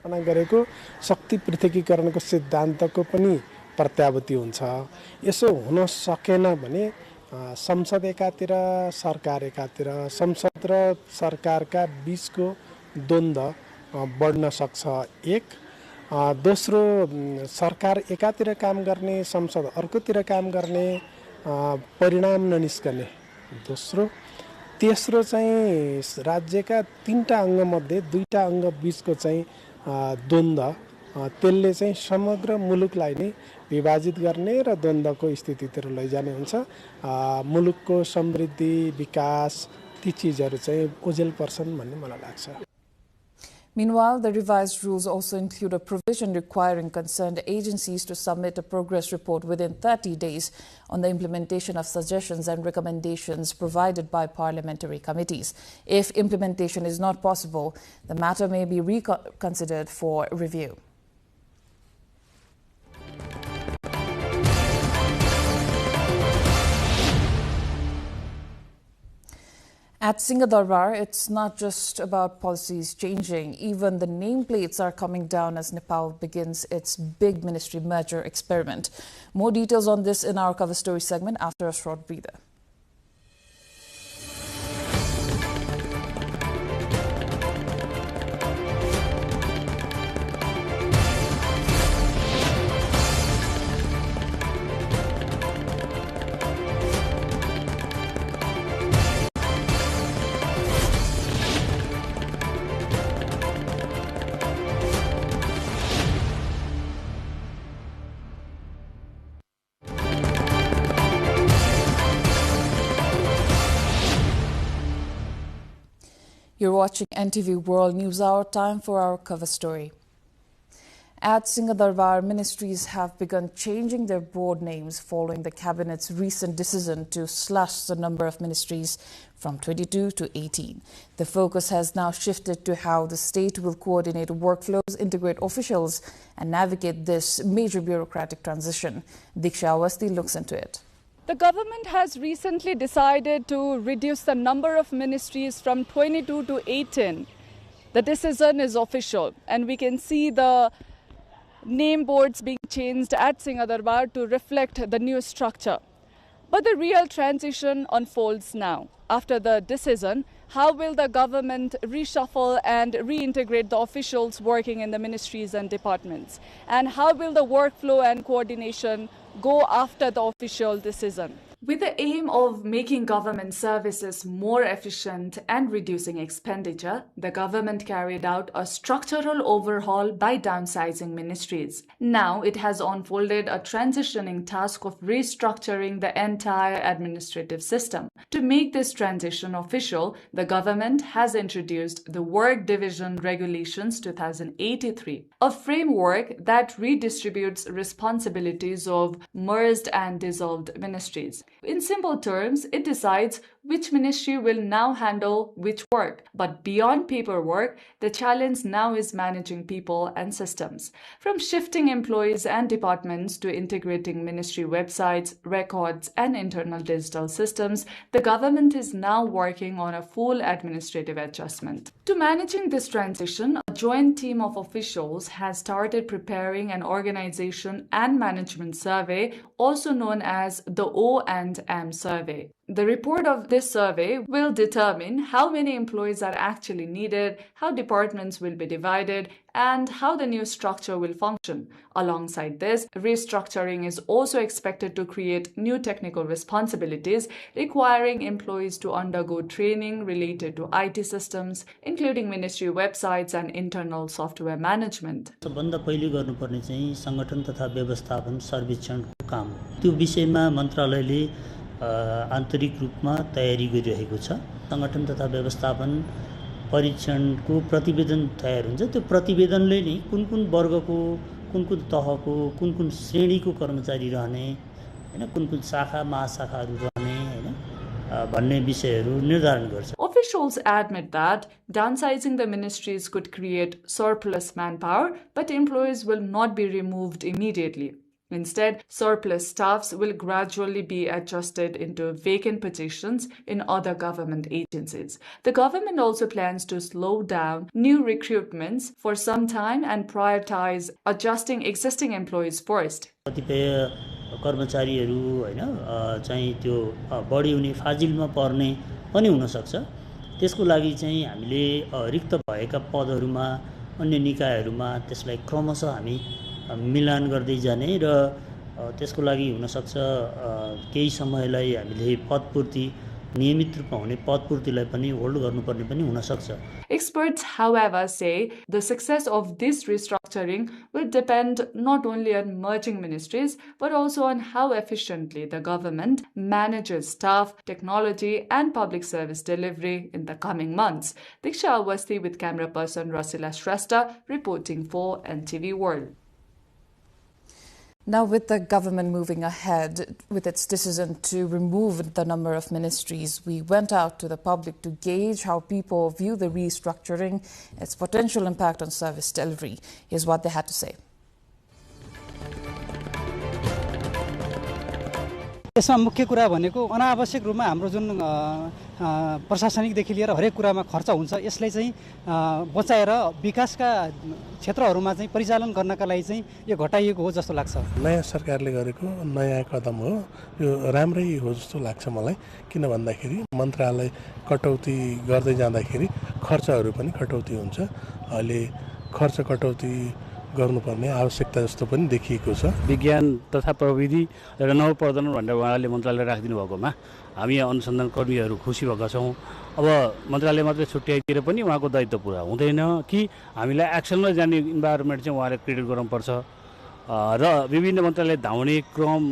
गरेको शक्ति पृथकीकरणको सिद्धान्तको पनि प्रत्याभूति हुन्छ। यसो हुन सकेन भने संसद एकातिर, सरकार एकातिर, संसद र सरकारका बीचको द्वन्द्व बढ्न सक्छ। एक दोस्रो, सरकार एकातिर काम गर्ने, संसद अर्कोतिर काम गर्ने, परिणाम ननिस्कने। दोस्रो, तेस्रो चाहिँ राज्यका 3टा अङ्ग मध्ये 2टा अङ्ग बीचको चाहिँ द्वन्द्व, त्यसले चाहिँ समग्र मुलुकलाई नै विभाजित गर्ने र द्वन्द्वको स्थितितिर लैजाने हुन्छ। मुलुकको समृद्धि, विकास, ती चीजहरू चाहिँ ओझेल पर्छन् भन्ने मलाई लाग्छ। Meanwhile, the revised rules also include a provision requiring concerned agencies to submit a progress report within 30 days on the implementation of suggestions and recommendations provided by parliamentary committees. If implementation is not possible, the matter may be reconsidered for review. At Singha Darbar, it's not just about policies changing. Even the nameplates are coming down as Nepal begins its big ministry merger experiment. More details on this in our cover story segment after a short breather. You're watching NTV World News Hour. Time for our cover story. At Singha Darbar, ministries have begun changing their board names following the Cabinet's recent decision to slash the number of ministries from 22 to 18. The focus has now shifted to how the state will coordinate workflows, integrate officials, and navigate this major bureaucratic transition. Diksha Awasthi looks into it. The government has recently decided to reduce the number of ministries from 22 to 18. The decision is official, and we can see the name boards being changed at Singadarbar to reflect the new structure. But the real transition unfolds now. After the decision, how will the government reshuffle and reintegrate the officials working in the ministries and departments? And how will the workflow and coordination go after the official decision? With the aim of making government services more efficient and reducing expenditure, the government carried out a structural overhaul by downsizing ministries. Now it has unfolded a transitioning task of restructuring the entire administrative system. To make this transition official, the government has introduced the Work Division Regulations 2083, a framework that redistributes responsibilities of merged and dissolved ministries. In simple terms, it decides which ministry will now handle which work. But beyond paperwork, the challenge now is managing people and systems. From shifting employees and departments to integrating ministry websites, records, and internal digital systems, the government is now working on a full administrative adjustment. To managing this transition, a joint team of officials has started preparing an organization and management survey, also known as the O&M survey. The report of this survey will determine how many employees are actually needed, how departments will be divided, and how the new structure will function. Alongside this, restructuring is also expected to create new technical responsibilities, requiring employees to undergo training related to IT systems, including ministry websites and internal software management. सबभन्दा पहिले गर्नुपर्ने चाहिँ संगठन तथा व्यवस्थापन सर्वेक्षणको काम हो। त्यो विषयमा मन्त्रालयले आन्तरिक रूपमा तयारी गरिरहेको छ। संगठन तथा व्यवस्थापन परीक्षणको प्रतिवेदन तयार हुन्छ। त्यो प्रतिवेदनले नि कुन वर्गको कुन तहको कुन श्रेणीको कर्मचारी रहने हैन कुन शाखा महाशाखाहरू रहने हैन भन्ने विषयहरू निर्धारण गर्छ। Officials admit that downsizing the ministries could create surplus manpower, but employees will not be removed immediately. Instead, surplus staffs will gradually be adjusted into vacant positions in other government agencies. The government also plans to slow down new recruitments for some time and prioritize adjusting existing employees first. कतिपय कर्मचारीहरू हैन चाहिँ त्यो बढी हुने फाजिलमा पर्ने पनि हुन सक्छ। त्यसको लागि चाहिँ हामीले रिक्त भएका पदहरूमा अन्य निकायहरूमा त्यसलाई क्रमशः हामी मिलान गर्दै जाने र त्यसको लागि हुन सक्छ केही समयलाई हामीले पदपूर्ति नियमित रूपमा हुने पदपूर्तिलाई पनि होल्ड गर्नुपर्ने पनि हुन सक्छ। Experts, however, say the success of this restructuring will depend not only on merging ministries but also on how efficiently the government manages staff, technology and public service delivery in the coming months. Diksha Awasthi with camera person Rasila Shrestha reporting for NTV World. Now, with the government moving ahead with its decision to remove the number of ministries, we went out to the public to gauge how people view the restructuring, its potential impact on service delivery. Here's what they had to say. यसमा मुख्य कुरा भनेको अनावश्यक रूपमा हाम्रो जुन प्रशासनिकदेखि लिएर हरेक कुरामा खर्च हुन्छ यसलाई चाहिँ बचाएर विकासका क्षेत्रहरूमा चाहिँ परिचालन गर्नका लागि चाहिँ यो घटाइएको हो जस्तो लाग्छ। नयाँ सरकारले गरेको नयाँ कदम हो, यो राम्रै हो जस्तो लाग्छ मलाई। किन भन्दाखेरि मन्त्रालय कटौती गर्दै जाँदाखेरि खर्चहरू पनि कटौती हुन्छ। अहिले खर्च कटौती गर्नुपर्ने आवश्यकता जस्तो पनि देखिएको छ। विज्ञान तथा प्रविधि र नवप्रवर्धन भनेर उहाँले मन्त्रालय राखिदिनु भएकोमा हामी अनुसन्धान कर्मीहरू खुसी भएका छौँ। अब मन्त्रालय मात्रै छुट्याइदिएर पनि उहाँको दायित्व पुरा हुँदैन कि हामीलाई एक्सनमा जाने इन्भाइरोमेन्ट चाहिँ उहाँले क्रिएट गर्नुपर्छ र विभिन्न मन्त्रालय धाउने क्रम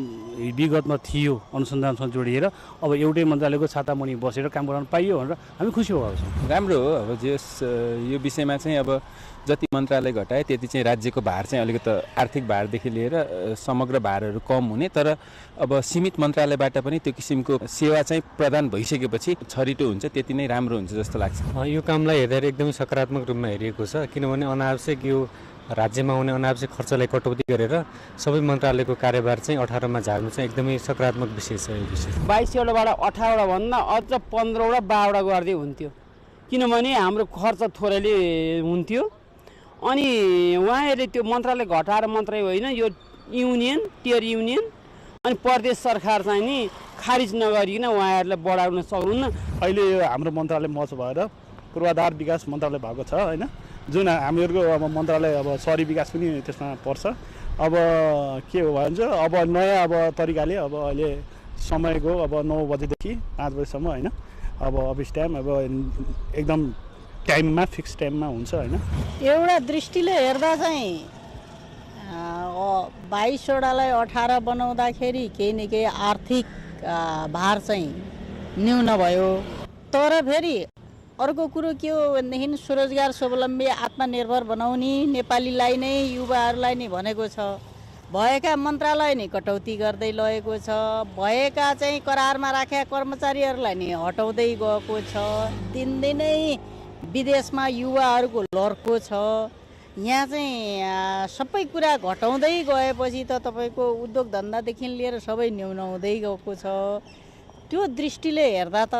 विगतमा थियो अनुसन्धानसँग जोडिएर अब एउटै मन्त्रालयको छातामुनि बसेर काम गर्न पाइयो भनेर हामी खुसी भएका छौँ। राम्रो हो। अब यो विषयमा चाहिँ अब जति मन्त्रालय घटाए त्यति चाहिँ राज्यको भार चाहिँ अलिकति आर्थिक भारदेखि लिएर समग्र भारहरू कम हुने, तर अब सीमित मन्त्रालयबाट पनि त्यो किसिमको सेवा चाहिँ प्रदान भइसकेपछि छरिटो हुन्छ, त्यति नै राम्रो हुन्छ जस्तो लाग्छ। यो कामलाई हेर्दा एकदमै सकारात्मक रूपमा हेरिएको छ, किनभने अनावश्यक यो राज्यमा हुने अनावश्यक खर्चलाई कटौती गरेर सबै मन्त्रालयको कार्यभार चाहिँ 18 मा झार्नु चाहिँ एकदमै सकारात्मक विषय छ। यो विषय 22 वटाबाट 18 वटा भन्दा अझ 15 वटा 12 वटा गर्दै हुन्थ्यो, किनभने हाम्रो खर्च थोरैले हुन्थ्यो अनि उहाँहरूले त्यो मन्त्रालय घटाएर मात्रै होइन यो युनियन टियर युनियन अनि प्रदेश सरकार चाहिँ नि खारिज नगरिकन उहाँहरूले बढाउन सक्नुहुन्न। अहिले हाम्रो मन्त्रालय मर्ज भएर पूर्वाधार विकास मन्त्रालय भएको छ होइन, जुन हामीहरूको अब मन्त्रालय अब शहरी विकास पनि त्यसमा पर्छ। अब के हो भन्छ अब नयाँ अब तरिकाले अब अहिले समयको अब 9 बजेदेखि 5 बजेसम्म होइन, अब अफिस टाइम अब एकदम टाइममा फिक्स टाइममा हुन्छ होइन। एउटा दृष्टिले हेर्दा चाहिँ 22वटालाई 18 बनाउँदाखेरि केही न केही आर्थिक भार चाहिँ न्यून भयो। तर फेरि अर्को कुरो के हो भनेदेखि स्वरोजगार स्वावलम्बी आत्मनिर्भर बनाउने नेपालीलाई नै युवाहरूलाई नै भनेको छ। भएका मन्त्रालय नै कटौती गर्दै लगेको छ, भएका चाहिँ करारमा राखेका कर्मचारीहरूलाई नै हटाउँदै गएको छ। दिनदिनै विदेशमा युवाहरूको लर्को छ। यहाँ चाहिँ सबै कुरा घटाउँदै गएपछि त तपाईँको उद्योग धन्दादेखि लिएर सबै न्यूनाउँदै गएको छ। त्यो दृष्टिले हेर्दा त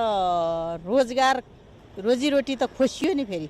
रोजीरोटी त खोसियो नि फेरि।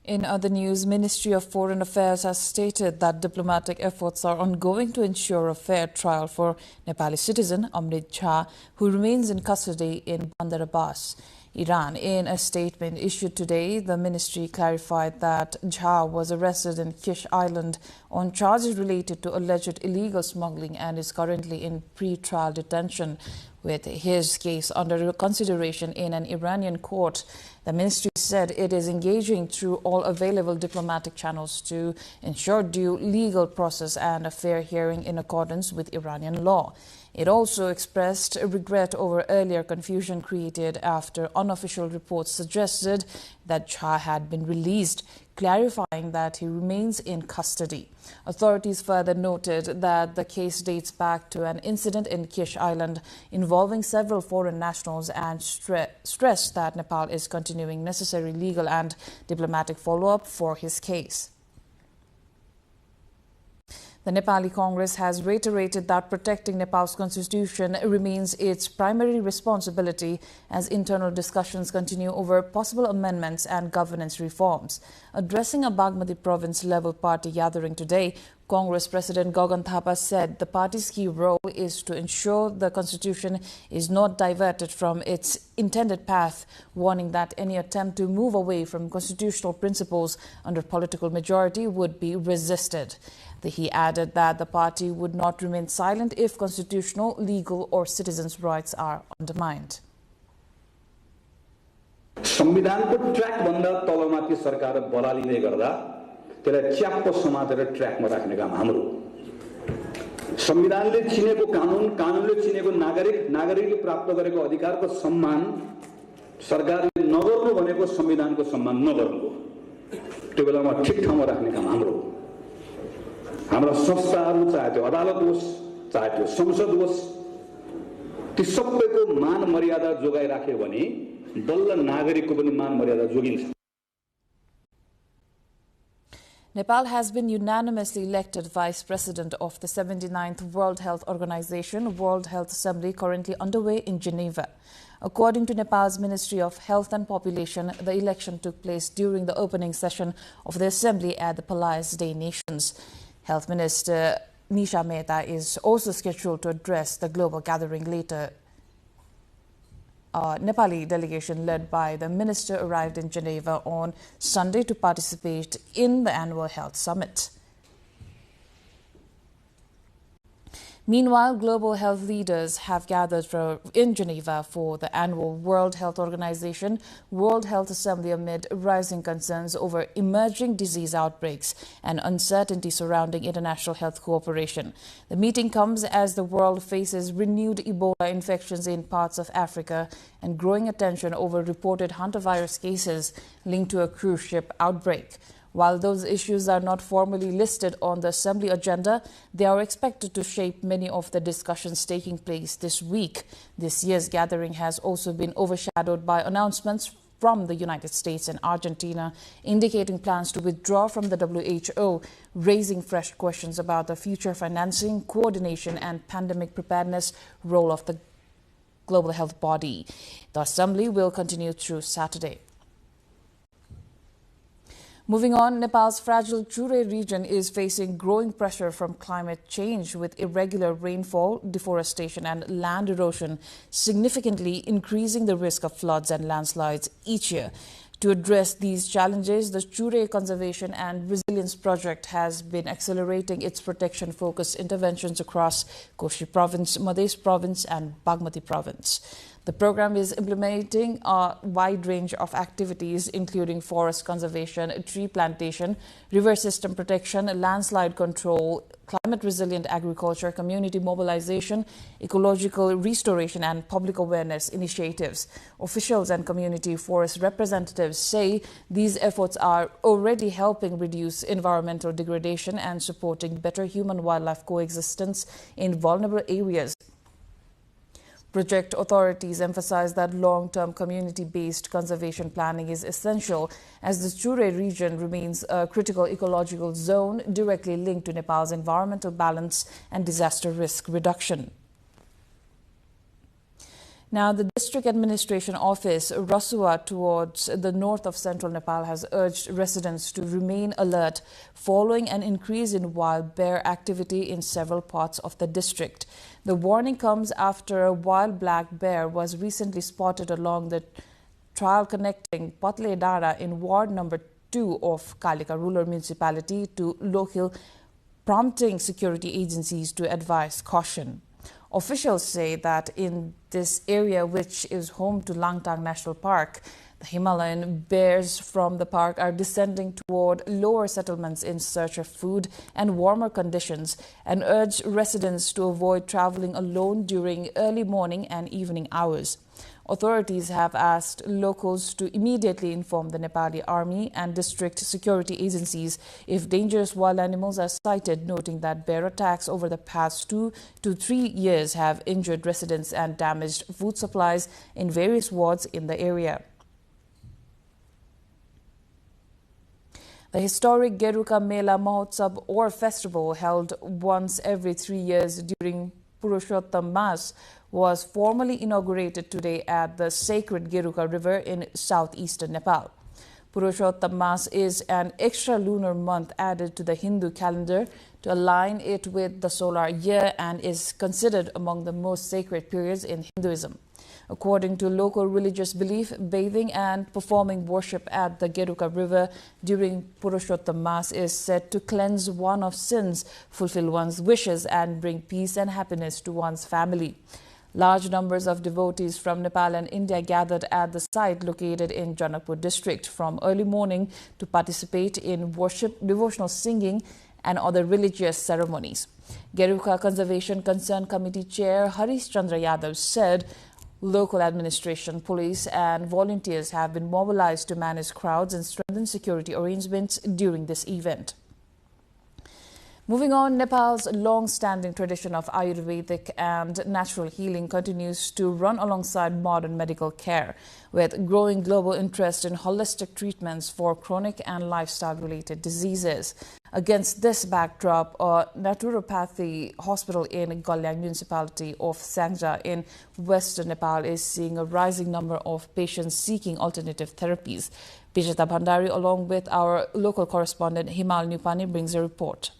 In other news, Ministry of Foreign Affairs has stated that diplomatic efforts are ongoing to ensure a fair trial for Nepali citizen Amrit Jha, who remains in custody in Bandar Abbas, Iran. In a statement issued today, the ministry clarified that Jha was arrested in Kish Island on charges related to alleged illegal smuggling and is currently in pre-trial detention, with his case under consideration in an Iranian court. The ministry said it is engaging through all available diplomatic channels to ensure due legal process and a fair hearing in accordance with Iranian law. It also expressed regret over earlier confusion created after unofficial reports suggested that Jha had been released, clarifying that he remains in custody. Authorities further noted that the case dates back to an incident in Kish Island involving several foreign nationals and stressed that Nepal is continuing necessary legal and diplomatic follow-up for his case. The Nepali Congress has reiterated that protecting Nepal's constitution remains its primary responsibility as internal discussions continue over possible amendments and governance reforms. Addressing a Bagmati province-level party gathering today, Congress President Gagan Thapa said the party's key role is to ensure the constitution is not diverted from its intended path, warning that any attempt to move away from constitutional principles under political majority would be resisted. He added that the party would not remain silent if constitutional, legal or citizens' rights are undermined. संविधानको track भन्दा तलमाथि सरकार बलालीले गर्दा त्यसलाई च्याप्प समातेर ट्र्याकमा राख्ने काम हाम्रो। संविधानले चिनेको कानुन, कानुनले चिनेको नागरिक, नागरिकले प्राप्त गरेको अधिकारको सम्मान सरकारले नगर्नु भनेको संविधानको सम्मान नगर्नु हो। त्यो बेलामा ठिक ठाउँमा राख्ने काम हाम्रो। हाम्रा संस्थाहरू चाहे त्यो अदालत होस्, चाहे त्यो संसद होस्, ती सबैको मान मर्यादा जोगाइ राख्यो भने बल्ल नागरिकको पनि मान मर्यादा जोगिन्छ। Nepal has been unanimously elected Vice President of the 79th World Health Organization World Health Assembly currently underway in Geneva. According to Nepal's Ministry of Health and Population, the election took place during the opening session of the assembly at the Palais des Nations. Health Minister Nisha Mehta is also scheduled to address the global gathering later. A Nepali delegation led by the minister arrived in Geneva on Sunday to participate in the annual health summit. Meanwhile, global health leaders have gathered in Geneva for the annual World Health Organization World Health Assembly amid rising concerns over emerging disease outbreaks and uncertainty surrounding international health cooperation. The meeting comes as the world faces renewed Ebola infections in parts of Africa and growing attention over reported hantavirus cases linked to a cruise ship outbreak. While those issues are not formally listed on the Assembly agenda, they are expected to shape many of the discussions taking place this week. This year's gathering has also been overshadowed by announcements from the United States and Argentina, indicating plans to withdraw from the WHO, raising fresh questions about the future financing, coordination and pandemic preparedness role of the global health body. The assembly will continue through Saturday. Moving on, Nepal's fragile Chure region is facing growing pressure from climate change, with irregular rainfall, deforestation and land erosion significantly increasing the risk of floods and landslides each year. To address these challenges, the Chure Conservation and Resilience Project has been accelerating its protection-focused interventions across Koshi Province, Madhya Province and Bagmati Province. The program is implementing a wide range of activities, including forest conservation, tree plantation, river system protection, landslide control, climate-resilient agriculture, community mobilization, ecological restoration and public awareness initiatives. Officials and community forest representatives say these efforts are already helping reduce environmental degradation and supporting better human-wildlife coexistence in vulnerable areas. Project authorities emphasize that long-term community-based conservation planning is essential, as the Chure region remains a critical ecological zone directly linked to Nepal's environmental balance and disaster risk reduction. Now, the District Administration Office, Rasua, towards the north of central Nepal, has urged residents to remain alert following an increase in wild bear activity in several parts of the district. The warning comes after a wild black bear was recently spotted along the trail connecting Patle Dara in Ward number 2 of Kalika Rural Municipality to Lokhil, prompting security agencies to advise caution. Officials say that in this area, which is home to Langtang National Park, the Himalayan bears from the park are descending toward lower settlements in search of food and warmer conditions, and urge residents to avoid traveling alone during early morning and evening hours. Authorities have asked locals to immediately inform the Nepali Army and district security agencies if dangerous wild animals are sighted, noting that bear attacks over the past 2 to 3 years have injured residents and damaged food supplies in various wards in the area. The historic Geruka Mela Mahotsav or festival, held once every 3 years during Purushottam Mas, was formally inaugurated today at the sacred Geruka River in southeastern Nepal. Purushottam Mas is an extra lunar month added to the Hindu calendar to align it with the solar year and is considered among the most sacred periods in Hinduism. According to local religious belief, bathing and performing worship at the Geruka River during Purushottam Mas is said to cleanse one of sins, fulfill one's wishes, and bring peace and happiness to one's family. Large numbers of devotees from Nepal and India gathered at the site located in Janakpur district from early morning to participate in worship, devotional singing, and other religious ceremonies. Geruka Conservation Concern Committee Chair Harish Chandra Yadav said local administration, police and volunteers have been mobilized to manage crowds and strengthen security arrangements during this event. Moving on, Nepal's long-standing tradition of Ayurvedic and natural healing continues to run alongside modern medical care, with growing global interest in holistic treatments for chronic and lifestyle-related diseases. Against this backdrop, a naturopathy hospital in Galyang municipality of Sangja in western Nepal is seeing a rising number of patients seeking alternative therapies. Bijata Bhandari, along with our local correspondent Himal Nupani, brings a report.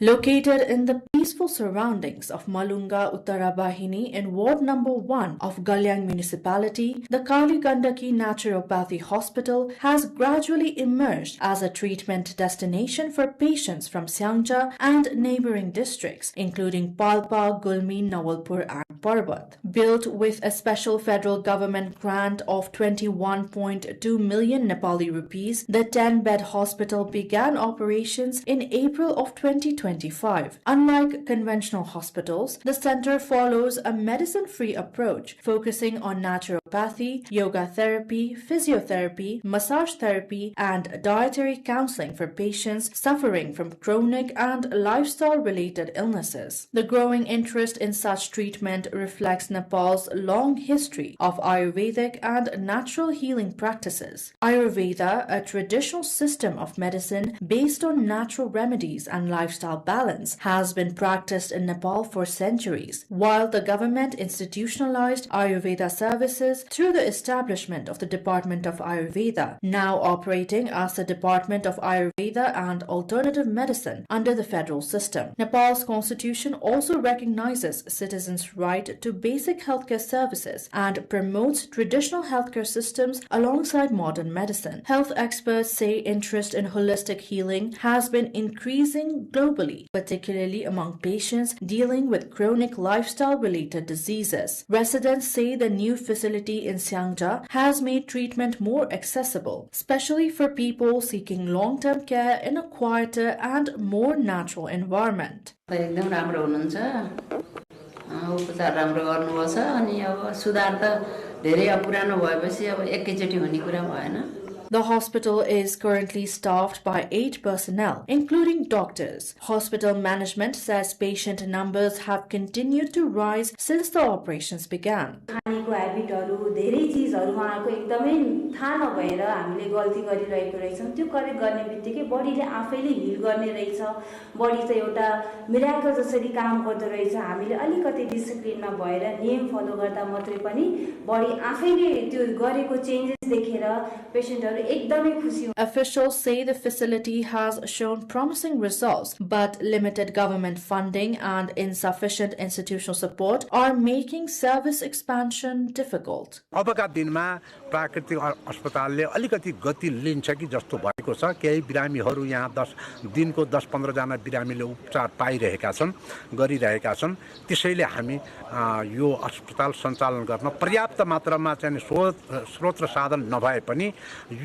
Located in the peaceful surroundings of Malunga Uttarabahini in Ward number 1 of Galyang municipality, the Kali Gandaki Naturopathy Hospital has gradually emerged as a treatment destination for patients from Sangja and neighboring districts, including Palpa, Gulmi, Nawalpur and Parbat. Built with a special federal government grant of 21.2 million Nepali rupees, the 10-bed hospital began operations in April of 2020 2025. Unlike conventional hospitals, the center follows a medicine-free approach, focusing on naturopathy, yoga therapy, physiotherapy, massage therapy, and dietary counseling for patients suffering from chronic and lifestyle-related illnesses. The growing interest in such treatment reflects Nepal's long history of Ayurvedic and natural healing practices. Ayurveda, a traditional system of medicine based on natural remedies and lifestyle balance, has been practiced in Nepal for centuries, while the government institutionalized Ayurveda services through the establishment of the Department of Ayurveda, now operating as the Department of Ayurveda and Alternative Medicine under the federal system. Nepal's constitution also recognizes citizens' right to basic healthcare services and promotes traditional healthcare systems alongside modern medicine. Health experts say interest in holistic healing has been increasing globally, particularly among patients dealing with chronic lifestyle-related diseases. Residents say the new facility in Siangja has made treatment more accessible, especially for people seeking long-term care in a quieter and more natural environment. एकदम राम्रो हुनुहुन्छ उपचार राम्रो गर्नुपर्छ अनि अब सुधार त धेरै पुरानो भएपछि अब एकैचोटी हुने कुरा भएन The hospital is currently staffed by 8 personnel, including doctors. Hospital management says patient numbers have continued to rise since the operations began. खानेको ह्याबिटहरु धेरै चीजहरु उहाँको एकदमै थाहा नभएर हामीले गल्ती गरिरहेको रहेछौं त्यो करेक्ट गर्ने बित्तिकै बडीले आफैले हिल गर्ने रहेछ बडी चाहिँ एउटा मिराकल जसरी काम गर्दै रहेछ हामीले अलिकति डिसिप्लिनमा भएर नियम फलो गर्दा मात्रै पनि बडी आफैले त्यो गरेको चेन्जेस देखेर पेशेन्टहरु एकदमै खुसी हुन्. Officials say the facility has shown promising results, but limited government funding and insufficient institutional support are making service expansion difficult. अबका दिनमा प्राकृतिक अस्पतालले अलिकति गति लिन्छ कि जस्तो भएको छ. केही बिरामीहरू यहाँ 10 15 जना बिरामीले उपचार पाइरहेका छन्, गरिरहेका छन्. त्यसैले हामी यो अस्पताल सञ्चालन गर्न पर्याप्त मात्रामा चाहिँ स्रोत र साधन नभए पनि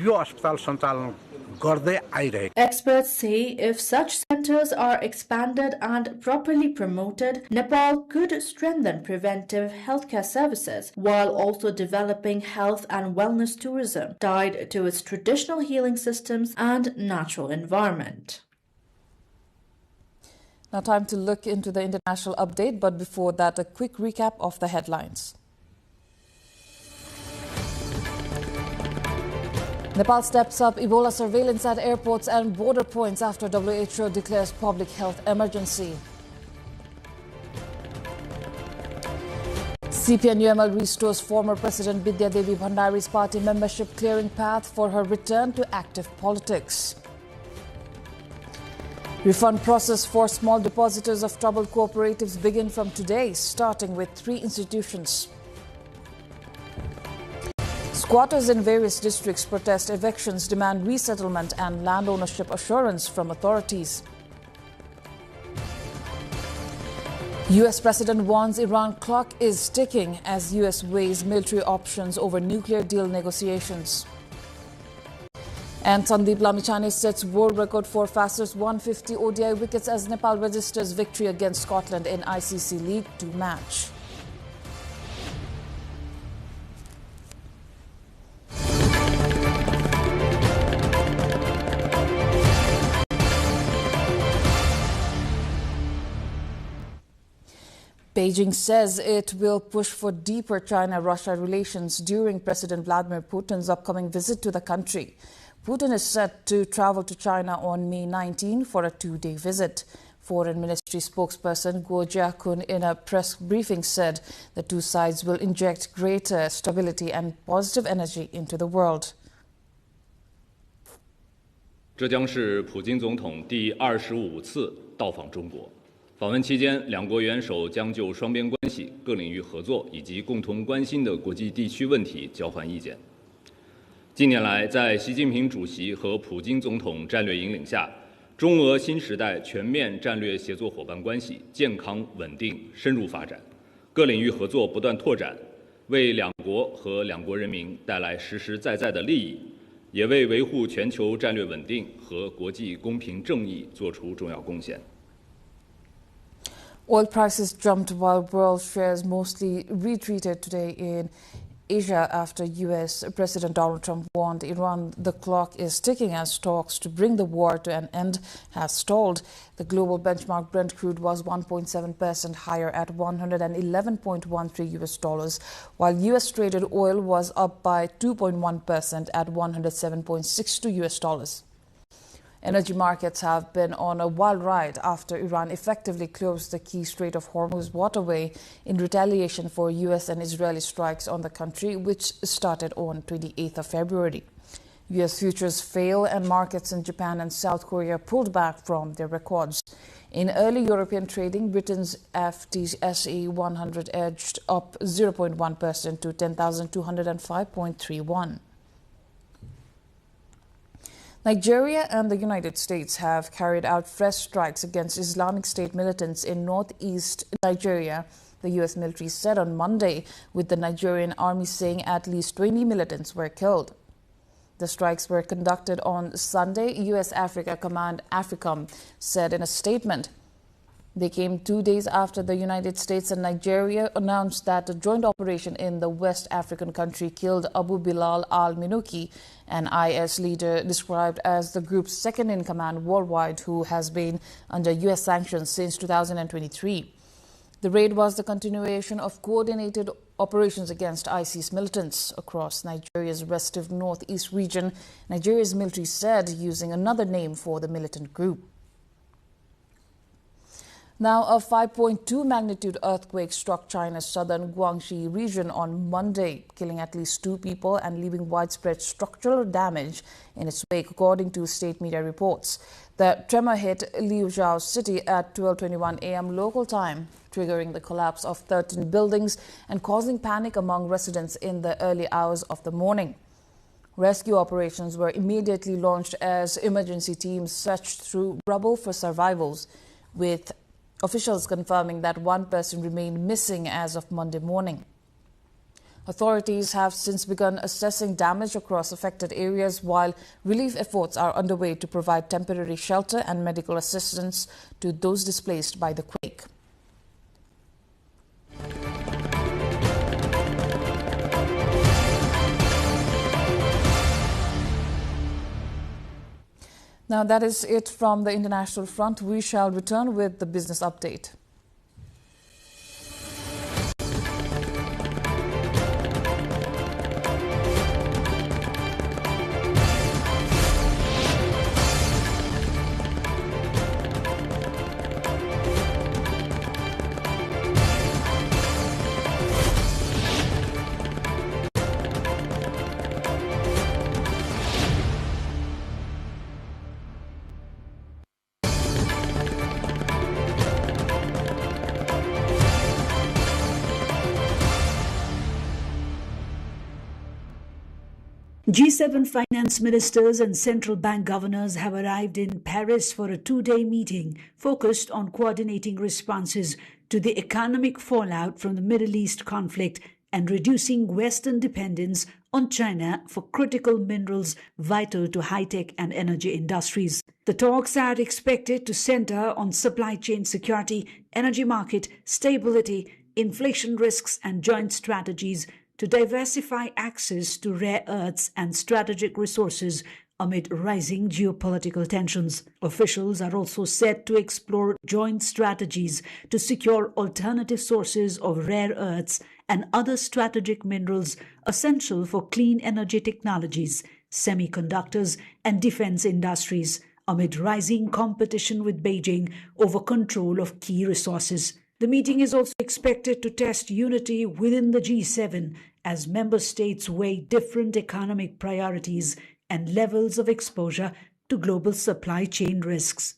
यो अस्पताल सञ्चालन गर्दै आइरहेको. Experts say if such centers are expanded and properly promoted, Nepal could strengthen preventive healthcare services while also developing health and wellness tourism tied to its traditional healing systems and natural environment. Now time to look into the international update, but before that, a quick recap of the headlines. Nepal steps up Ebola surveillance at airports and border points after WHO declares public health emergency. CPN-UML restores former President Bidya Devi Bhandari's party membership, clearing path for her return to active politics. Refund process for small depositors of troubled cooperatives begin from today, starting with 3 institutions. Squatters in various districts protest evictions, demand resettlement and land ownership assurance from authorities. U.S. President warns Iran clock is ticking as U.S. weighs military options over nuclear deal negotiations. And Sandeep Lamichhane sets world record for fastest 150 ODI wickets as Nepal registers victory against Scotland in ICC League 2 match. Beijing says it will push for deeper China-Russia relations during President Vladimir Putin's upcoming visit to the country. Putin is set to travel to China on May 19 for a 2-day visit. Foreign Ministry spokesperson Guo Jiakun in a press briefing said the two sides will inject greater stability and positive energy into the world. 这将是普京总统第25次到访中国。访问期间，两国元首将就双边关系、各领域合作以及共同关心的国际地区问题交换意见。近年来，在习近平主席和普京总统战略引领下，中俄新时代全面战略协作伙伴关系健康、稳定、深入发展，各领域合作不断拓展，为两国和两国人民带来实实在在的利益，也为维护全球战略稳定和国际公平正义做出重要贡献。Oil prices jumped while world shares mostly retreated today in Asia after U.S. President Donald Trump warned Iran the clock is ticking as talks to bring the war to an end have stalled. The global benchmark Brent crude was 1.7% higher at $111.13 US, while U.S. traded oil was up by 2.1% at $107.62 US. Energy markets have been on a wild ride after Iran effectively closed the key Strait of Hormuz waterway in retaliation for U.S. and Israeli strikes on the country, which started on 28th of February. U.S. futures fell and markets in Japan and South Korea pulled back from their records. In early European trading, Britain's FTSE 100 edged up 0.1% to 10,205.31. Nigeria and the United States have carried out fresh strikes against Islamic State militants in northeast Nigeria, the U.S. military said on Monday, with the Nigerian army saying at least 20 militants were killed. The strikes were conducted on Sunday, U.S. Africa Command AFRICOM said in a statement. They came 2 days after the United States and Nigeria announced that a joint operation in the West African country killed Abu Bilal al-Minuki, an IS leader described as the group's second-in-command worldwide who has been under U.S. sanctions since 2023. The raid was the continuation of coordinated operations against ISIS militants across Nigeria's restive northeast region, Nigeria's military said, using another name for the militant group. Now, a 5.2 magnitude earthquake struck China's southern Guangxi region on Monday, killing at least 2 people and leaving widespread structural damage in its wake, according to state media reports. The tremor hit Liuzhou city at 12:21 a.m. local time, triggering the collapse of 13 buildings and causing panic among residents in the early hours of the morning. Rescue operations were immediately launched as emergency teams searched through rubble for survivors, with officials confirming that 1 person remained missing as of Monday morning. Authorities have since begun assessing damage across affected areas while relief efforts are underway to provide temporary shelter and medical assistance to those displaced by the quake. Now, that is it from the international front. We shall return with the business update. G7 finance ministers and central bank governors have arrived in Paris for a 2-day meeting focused on coordinating responses to the economic fallout from the Middle East conflict and reducing Western dependence on China for critical minerals vital to high-tech and energy industries. The talks are expected to center on supply chain security, energy market stability, inflation risks, and joint strategies to diversify access to rare earths and strategic resources amid rising geopolitical tensions. Officials are also set to explore joint strategies to secure alternative sources of rare earths and other strategic minerals essential for clean energy technologies, semiconductors, and defense industries, amid rising competition with Beijing over control of key resources. The meeting is also expected to test unity within the G7 as member states weigh different economic priorities and levels of exposure to global supply chain risks.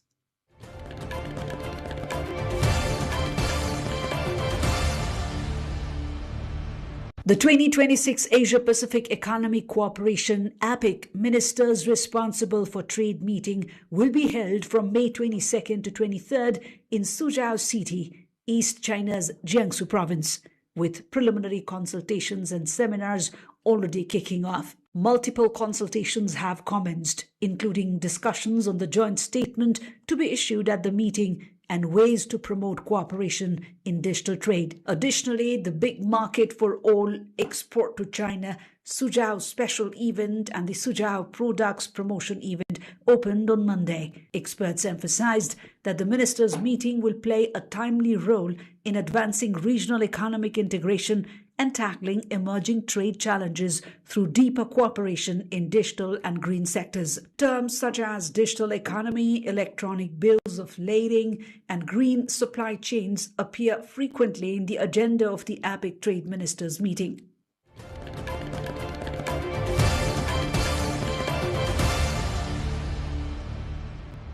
The 2026 Asia-Pacific Economic Cooperation APEC ministers responsible for trade meeting will be held from May 22nd to 23rd in Suzhou City, East China's Jiangsu province, with preliminary consultations and seminars already kicking off. Multiple consultations have commenced, including discussions on the joint statement to be issued at the meeting and ways to promote cooperation in digital trade. Additionally, the big market for all export to China Suzhou Special Event and the Suzhou Products Promotion Event opened on Monday. Experts emphasized that the ministers' meeting will play a timely role in advancing regional economic integration and tackling emerging trade challenges through deeper cooperation in digital and green sectors. Terms such as digital economy, electronic bills of lading, and green supply chains appear frequently in the agenda of the APEC Trade Ministers' meeting.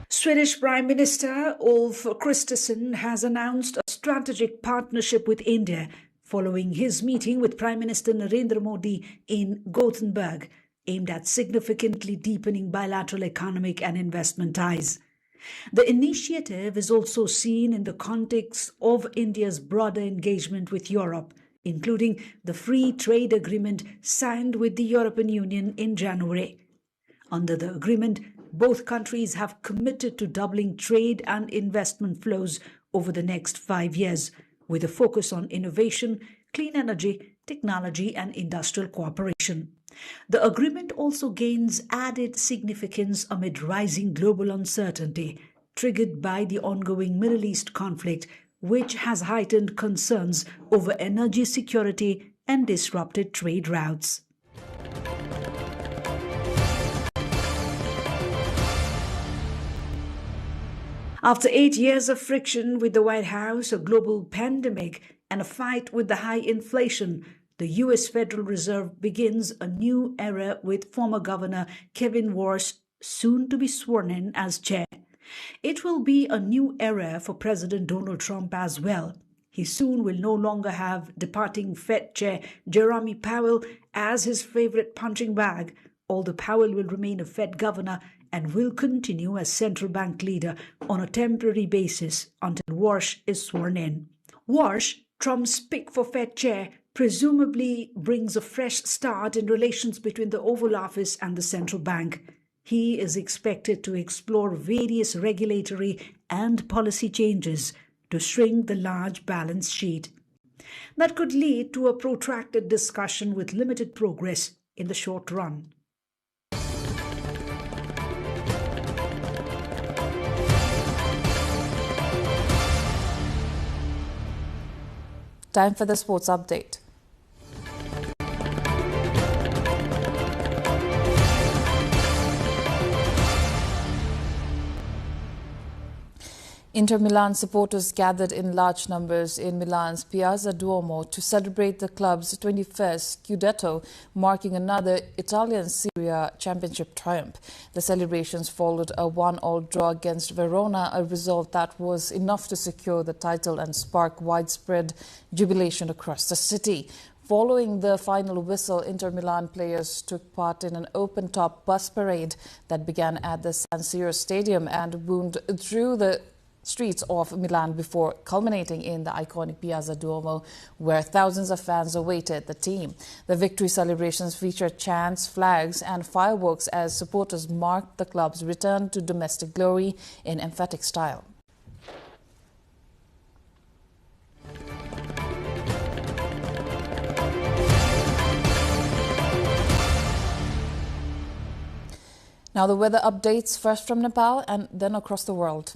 Swedish Prime Minister Ulf Kristersson has announced a strategic partnership with India following his meeting with Prime Minister Narendra Modi in Gothenburg, aimed at significantly deepening bilateral economic and investment ties. The initiative is also seen in the context of India's broader engagement with Europe, including the free trade agreement signed with the European Union in January. Under the agreement, both countries have committed to doubling trade and investment flows over the next 5 years, with a focus on innovation, clean energy, technology, and industrial cooperation. The agreement also gains added significance amid rising global uncertainty, triggered by the ongoing Middle East conflict, which has heightened concerns over energy security and disrupted trade routes. After 8 years of friction with the White House, a global pandemic, and a fight with the high inflation, the U.S. Federal Reserve begins a new era with former Governor Kevin Warsh soon to be sworn in as chair. It will be a new era for President Donald Trump as well. He soon will no longer have departing Fed Chair Jerome Powell as his favorite punching bag, although Powell will remain a Fed governor and will continue as central bank leader on a temporary basis until Warsh is sworn in. Warsh, Trump's pick for Fed chair, presumably brings a fresh start in relations between the Oval Office and the central bank. He is expected to explore various regulatory and policy changes to shrink the large balance sheet. That could lead to a protracted discussion with limited progress in the short run. Time for the sports update. Inter Milan supporters gathered in large numbers in Milan's Piazza Duomo to celebrate the club's 21st Scudetto, marking another Italian Serie A championship triumph. The celebrations followed a 1-1 draw against Verona, a result that was enough to secure the title and spark widespread jubilation across the city. Following the final whistle, Inter Milan players took part in an open-top bus parade that began at the San Siro Stadium and wound through the streets of Milan before culminating in the iconic Piazza Duomo, where thousands of fans awaited the team. The victory celebrations featured chants, flags and fireworks as supporters marked the club's return to domestic glory in emphatic style. Now the weather updates, first from Nepal and then across the world.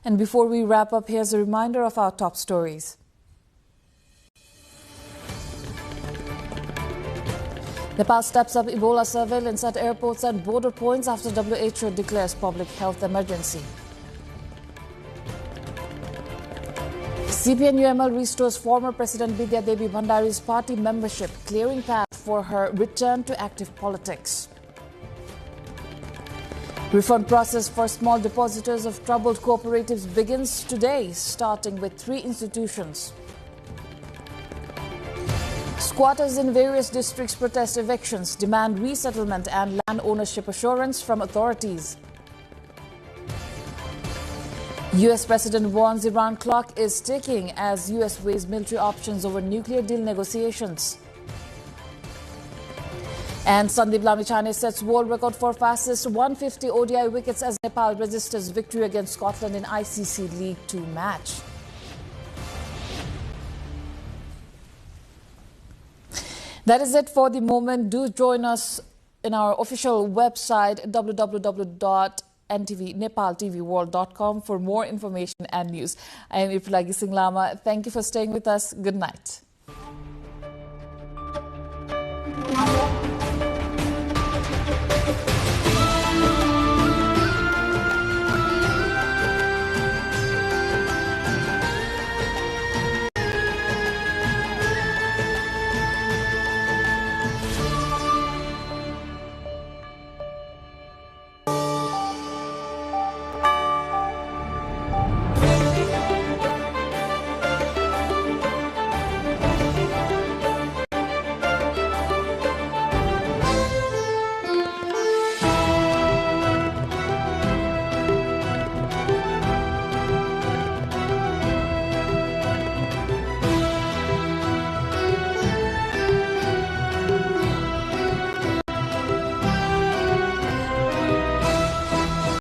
And before we wrap up, here's a reminder of our top stories. Nepal steps up Ebola surveillance at airports and border points after WHO declares public health emergency. CPN-UML restores former President Bidya Devi Bhandari's party membership, clearing path for her return to active politics. Refund process for small depositors of troubled cooperatives begins today, starting with 3 institutions. Squatters in various districts protest evictions, demand resettlement and land ownership assurance from authorities. US President warns Iran clock is ticking as US weighs military options over nuclear deal negotiations. And Sandeep Lamnichhane sets world record for fastest 150 ODI wickets as Nepal registers victory against Scotland in ICC League 2 match. That is it for the moment. Do join us in our official website www.nepaltelevision.com for more information and news. I am Ipulagi Singlama. Thank you for staying with us. Good night.